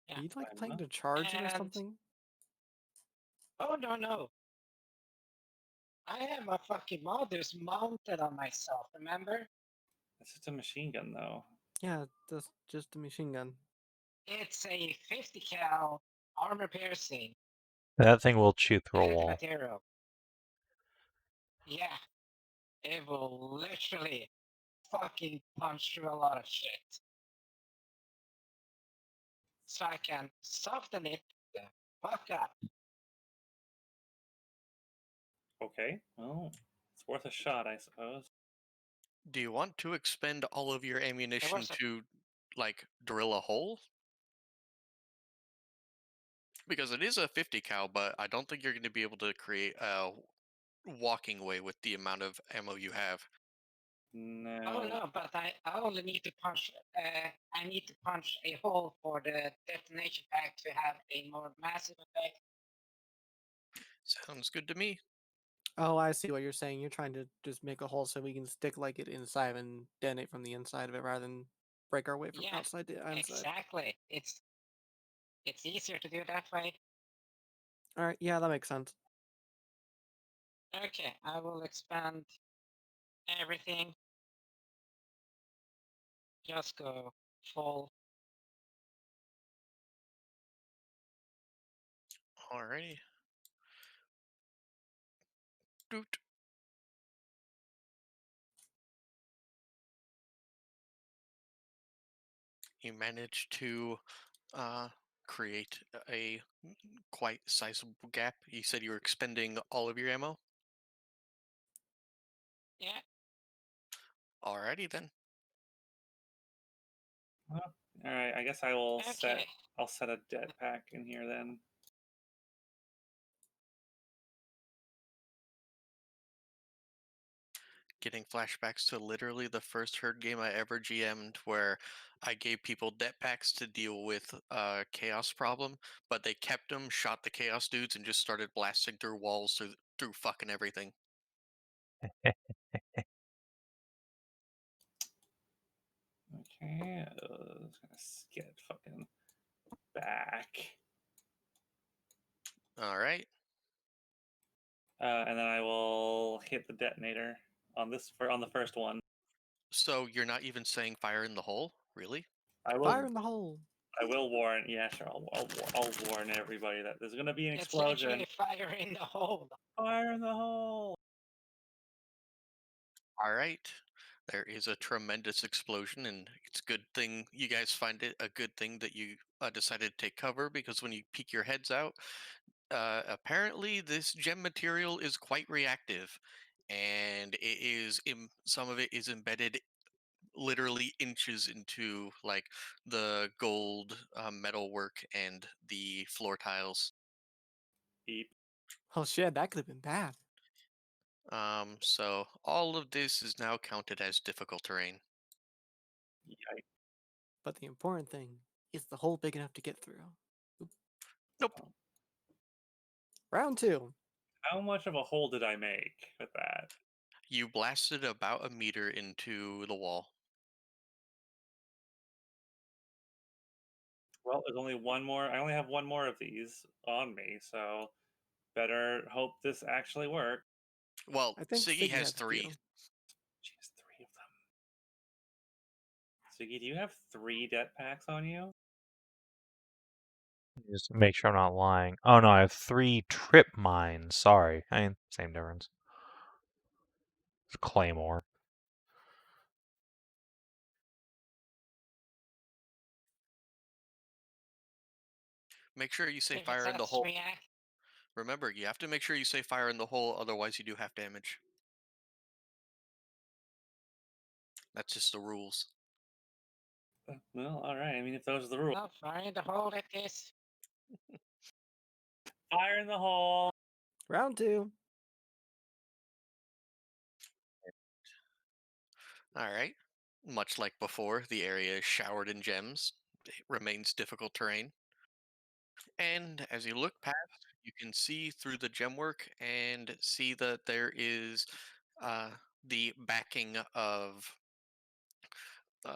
F: Yeah.
D: Are you like
B: I'm
D: planning
B: not.
D: to charge it or
F: And-
D: something?
F: Oh, no. I have a fucking modus mounted on myself, remember?
B: It's just a machine gun, though.
D: Yeah, that's just a machine gun.
F: It's a 50 cal armor piercing
E: That thing will chew through a
F: heavy
E: wall.
F: material. Yeah. It will literally fucking punch through a lot of shit. So I can soften it the fuck up.
B: Okay, well, it's worth a shot, I suppose.
A: Do you want to expend all of your ammunition
F: was a-
A: to, like, drill a hole? Because it is a 50 cal, but I don't think you're going to be able to create a walking way with the amount of ammo you have.
B: No.
F: Oh no, but I only need to punch. I need to punch a hole for the detonation pack to have a more massive effect.
A: Sounds good to me.
D: Oh, I see what you're saying. You're trying to just make a hole so we can stick like it inside and detonate from the inside of it rather than break our way from
F: Yeah,
D: outside to inside.
F: Exactly. It's easier to do it that way.
D: All right, yeah, that makes sense.
F: Okay, I will expand everything. Just go full.
A: Alrighty. Doot. You managed to create a quite sizable gap. You said you were expending all of your ammo?
F: Yeah.
A: Alrighty then.
B: All right, I guess I will set.
F: Okay.
B: I'll set a dead pack in here then.
A: Getting flashbacks to literally the first herd game I ever GM'd where I gave people det packs to deal with a chaos problem, but they kept them, shot the chaos dudes, and just started blasting through walls through fucking everything.
B: Okay, just gonna get fucking back.
A: Alright.
B: And then I will hit the detonator on the first one.
A: So you're not even saying fire in the hole? Really?
B: I will.
D: Fire in the hole.
B: I will warn. Yeah, sure. I'll warn everybody that there's gonna be an
F: It's
B: explosion.
F: literally fire in the hole.
B: Fire in the hole.
A: Alright. There is a tremendous explosion, and it's a good thing you guys find it a good thing that you decided to take cover, because when you peek your heads out, apparently this gem material is quite reactive, and some of it is embedded literally inches into like the gold metalwork and the floor tiles.
B: Beep.
D: Oh shit, that could have been bad.
A: So all of this is now counted as difficult terrain.
B: Yikes.
D: But the important thing is the hole big enough to get through. Oop.
A: Nope.
D: Round 2.
B: How much of a hole did I make with that?
A: You blasted about a meter into the wall.
B: Well, there's only one more. I only have one more of these on me, so better hope this actually works.
A: Well,
D: I think
A: Sigi
D: Sigi
A: has
D: has a
A: 3.
D: few.
B: She has 3 of them. Sigi, do you have 3 debt packs on you?
E: Just to make sure I'm not lying. Oh no, I have 3 trip mines. Sorry. Same difference. It's Claymore.
A: Make sure you say
F: If
A: fire
F: it's
A: in the
F: us
A: hole.
F: react,
A: Remember, you have to make sure you say fire in the hole, otherwise you do half damage. That's just the rules.
B: Well, alright. I mean, if those are the rules.
F: well, fire in the hole it is.
B: Fire in the hole!
D: Round 2.
A: Alright. Much like before, the area is showered in gems. It remains difficult terrain. And as you look past, you can see through the gemwork and see that there is the backing of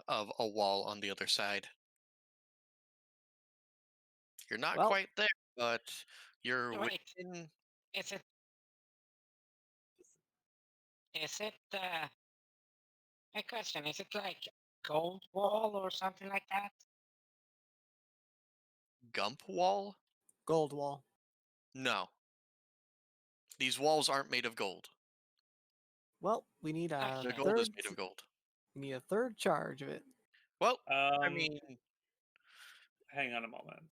A: a wall on the other side. You're not
D: Well,
A: quite there, but you're
F: Wait,
A: within.
F: is it my question, is it like gold wall or something like that?
A: Gump wall?
D: gold wall.
A: No. These walls aren't made of gold.
D: Well, we need a
A: The
F: Okay.
A: gold is
D: third.
A: made of gold.
D: We need a third charge of it.
A: Well, I
B: Um,
A: mean,
B: hang on a moment.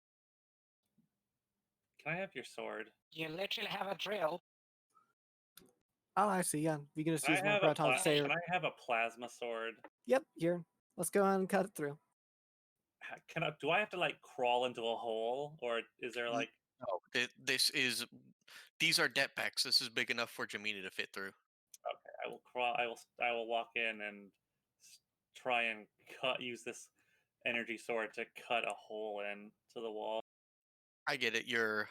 B: Can I have your sword?
F: You literally have a drill.
D: Oh, I see. Yeah, we can just
B: Can
D: use
B: I
D: one
B: have
D: proton to say.
B: can I have a plasma sword?
D: Yep, here. Let's go on and cut it through.
B: Do I have to like crawl into a hole, or is there like?
A: no. These are debt packs. This is big enough for Jamina to fit through.
B: Okay, I will crawl. I will walk in and try and use this energy sword to cut a hole into the wall.
A: I get it. You're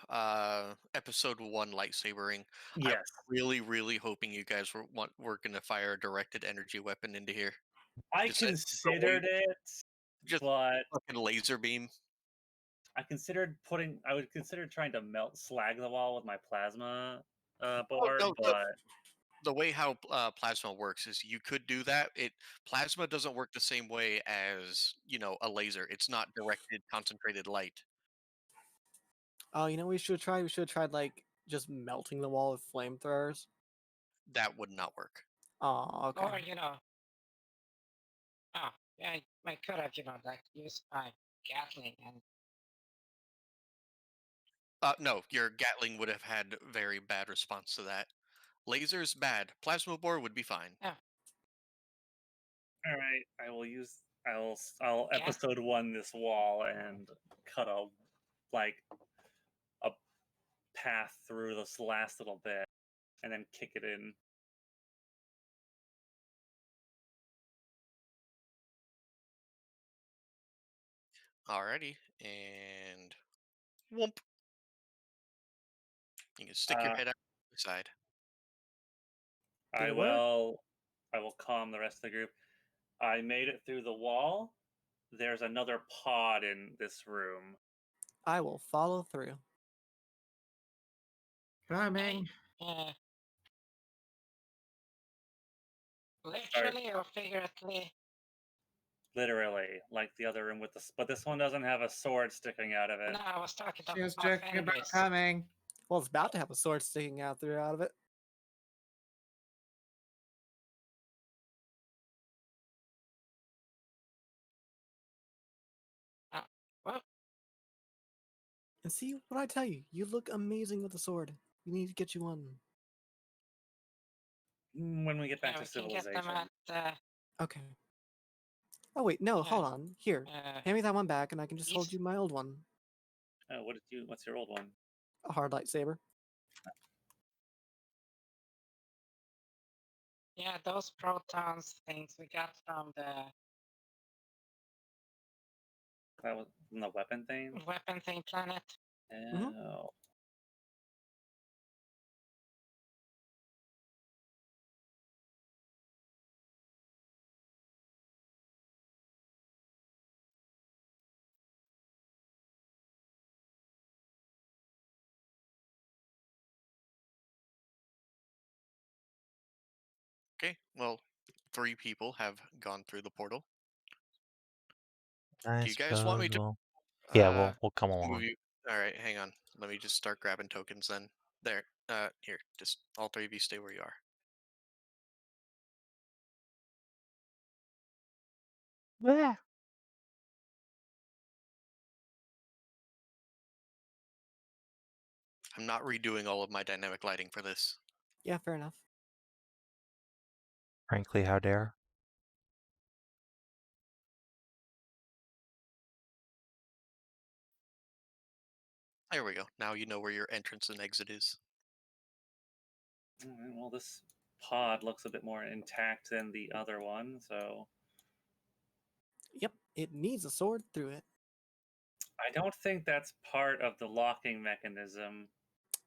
A: episode 1 lightsabering. I was
B: Yes,
A: really, really hoping you guys were gonna fire a directed energy weapon into here.
B: I
A: Just a
B: considered it,
A: just
B: but
A: fucking laser beam.
B: I would consider trying to slag the wall with my plasma
A: Oh
B: board,
A: no,
B: but
A: the way how plasma works is you could do that. Plasma doesn't work the same way as a laser. It's not directed concentrated light.
D: Oh, you know what we should try? We should have tried like just melting the wall with flamethrowers.
A: That would not work.
D: Oh, okay.
F: Or, oh, yeah, I could have, like, used my Gatling and,
A: No, your Gatling would have had very bad response to that. Lasers bad. Plasma bore would be fine.
F: yeah,
B: all right, I'll
F: Gat-
B: episode 1 this wall and cut like a path through this last little bit and then kick it in.
A: Alrighty, and whoomp. You can stick your
B: Uh,
A: head out the side.
D: Did
B: I
D: it work?
B: will calm the rest of the group. I made it through the wall. There's another pod in this room.
D: I will follow through.
C: Coming.
F: uh, literally or figuratively.
B: Literally, like the other room with but this one doesn't have a sword sticking out of it.
F: No, I was talking
C: She was
F: about
C: joking about
F: Fenris.
C: coming.
D: Well, it's about to have a sword sticking out through out of it.
F: Well,
D: And see what I tell you. You look amazing with a sword. We need to get you one.
B: When we get back
F: yeah,
B: to
F: we can get them
B: civilization.
F: at,
D: Okay. Oh wait, no,
F: Yeah.
D: hold on. Here, hand me that one back, and I can just hold
F: Yes.
D: you my old one.
B: Oh, what's your old one?
D: A hard lightsaber.
F: yeah, those protons things we got from the
B: That was from the weapon thing.
F: weapon thing planet.
D: Mhm.
B: Oh,
A: Okay, well, 3 people have gone through the portal.
E: I
A: Do you guys want me
E: suppose
A: to
E: yeah,
A: uh
E: we'll come
A: move
E: along.
A: you? All right, hang on. Let me just start grabbing tokens then. There. Here, just all 3 of you stay where you are.
E: Bleh.
A: I'm not redoing all of my dynamic lighting for this.
D: Yeah, fair enough.
E: Frankly, how dare?
A: There we go. Now you know where your entrance and exit is.
B: Alright, well, this pod looks a bit more intact than the other one, so
D: Yep, it needs a sword through it.
B: I don't think that's part of the locking mechanism.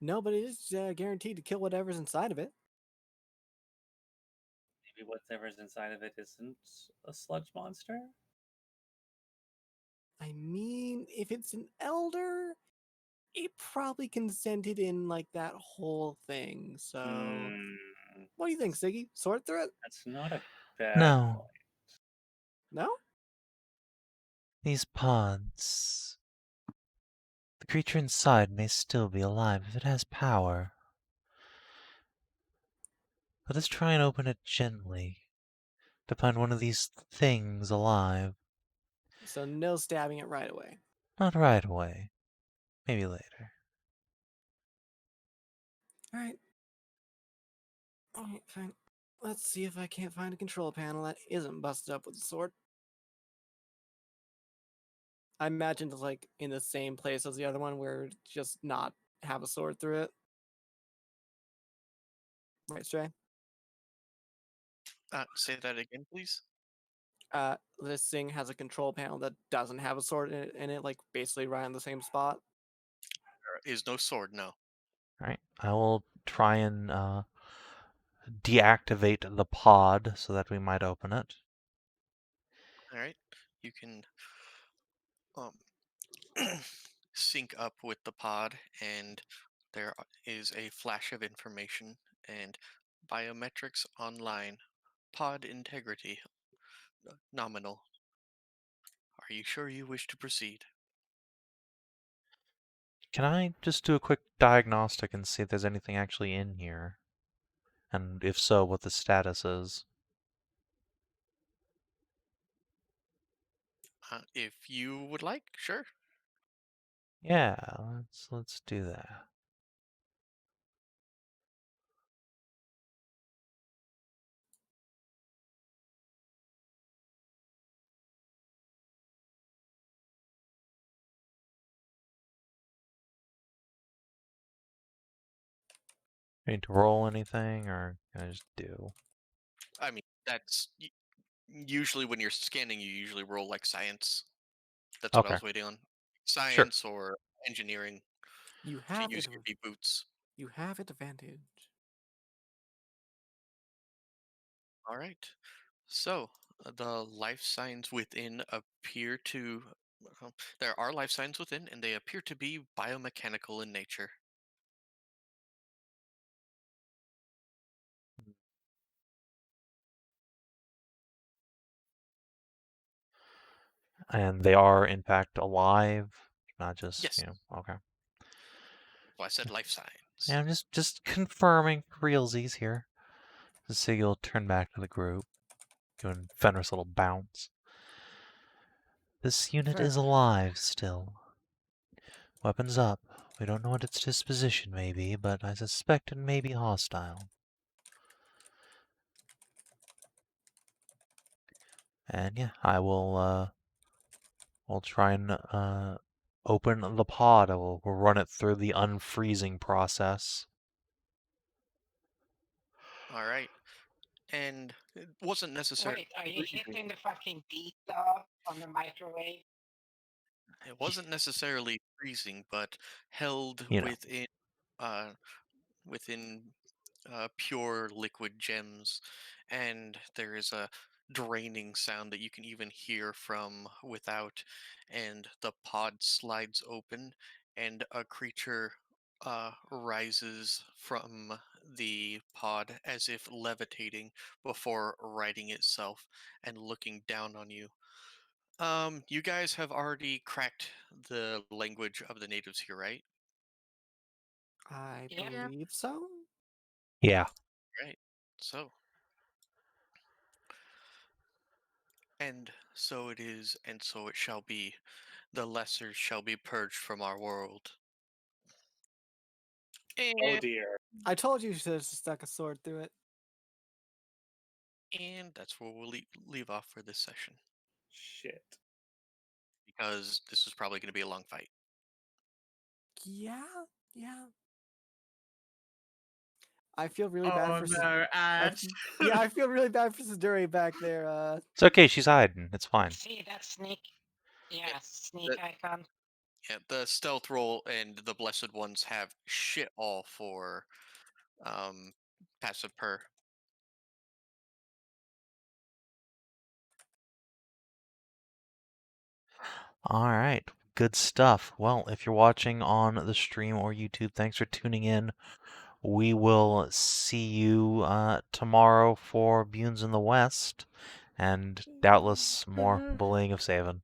D: No, but it is guaranteed to kill whatever's inside of it.
B: Maybe whatever's inside of it isn't a sludge monster?
D: I mean, if it's an elder, it probably consented in like that whole thing. So,
B: Hmm,
D: what do you think, Siggy? Sword through it?
B: that's not a bad
E: No,
B: point.
D: No?
E: these pods. The creature inside may still be alive if it has power. Let us try and open it gently to find one of these things alive.
D: So no stabbing it right away.
E: Not right away. Maybe later.
D: Alright. Alright, fine. Let's see if I can't find a control panel that isn't busted up with a sword. I imagine it's like in the same place as the other one where it's just not have a sword through it. Right, Stray?
A: Say that again, please.
D: This thing has a control panel that doesn't have a sword in it, like basically right on the same spot.
A: There is no sword, no.
E: Alright, I will try and deactivate the pod so that we might open it.
A: All right, you can um, sync up with the pod, and there is a flash of information and biometrics online. Pod integrity nominal. Are you sure you wish to proceed?
E: Can I just do a quick diagnostic and see if there's anything actually in here? And if so, what the status is?
A: If you would like, sure.
E: Yeah, let's do that. Need to roll anything, or can I just do?
A: I mean, that's usually when you're scanning, you usually roll like science. That's what I
E: Okay,
A: was waiting on.
E: sure.
A: Science or engineering
D: You
A: to
D: have
A: use
D: it.
A: your B boots.
D: You have advantage.
A: All right. So the life signs within appear to. There are life signs within, and they appear to be biomechanical in nature.
E: And they are, in fact, alive, not just,
A: Yes.
E: okay.
A: Well, I said life signs.
E: Yeah, I'm just confirming for realsies here. The Sigi will turn back to the group, giving Fenris a little bounce. This unit
C: Fair
E: is
C: enough.
E: alive still. Weapons up. We don't know what its disposition may be, but I suspect it may be hostile. And yeah, we'll try and open the pod. We'll run it through the unfreezing process.
A: All right. And it wasn't necessarily
F: Wait, are you
A: freezing.
F: hitting the fucking beat on the microwave?
A: It wasn't necessarily freezing, but held
E: You know,
A: uh, within pure liquid gems, and there is a draining sound that you can even hear from without, and the pod slides open, and a creature rises from the pod as if levitating before righting itself and looking down on you. You guys have already cracked the language of the natives here, right?
D: I
F: Yeah.
D: believe so.
E: Yeah.
A: Right. So. And so it is, and so it shall be. The lesser shall be purged from our world.
B: Oh dear.
D: I told you should have stuck a sword through it.
A: And that's where we'll leave off for this session.
B: Shit.
A: Because this is probably going to be a long fight.
D: Yeah. I feel really bad
C: Oh
D: for.
C: no, Ad.
D: Yeah, I feel really bad for Siduri back there.
E: It's okay, she's hiding. It's fine.
F: See that sneak? Yeah,
A: Yeah,
F: sneak icon.
A: Yeah, the stealth roll and the blessed ones have shit all for passive per.
E: All right. Good stuff. Well, if you're watching on the stream or YouTube, thanks for tuning in. We will see you tomorrow for Bunes in the West, and doubtless more bullying of Savin.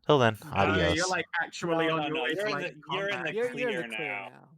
E: Till then,
C: Oh, yeah,
E: adios.
C: you're like actually on your
B: No.
C: way
B: You're
C: to
B: in
C: like
B: you're in
C: combat.
B: the
D: You're in
B: clear
D: the clear
B: now.
D: now.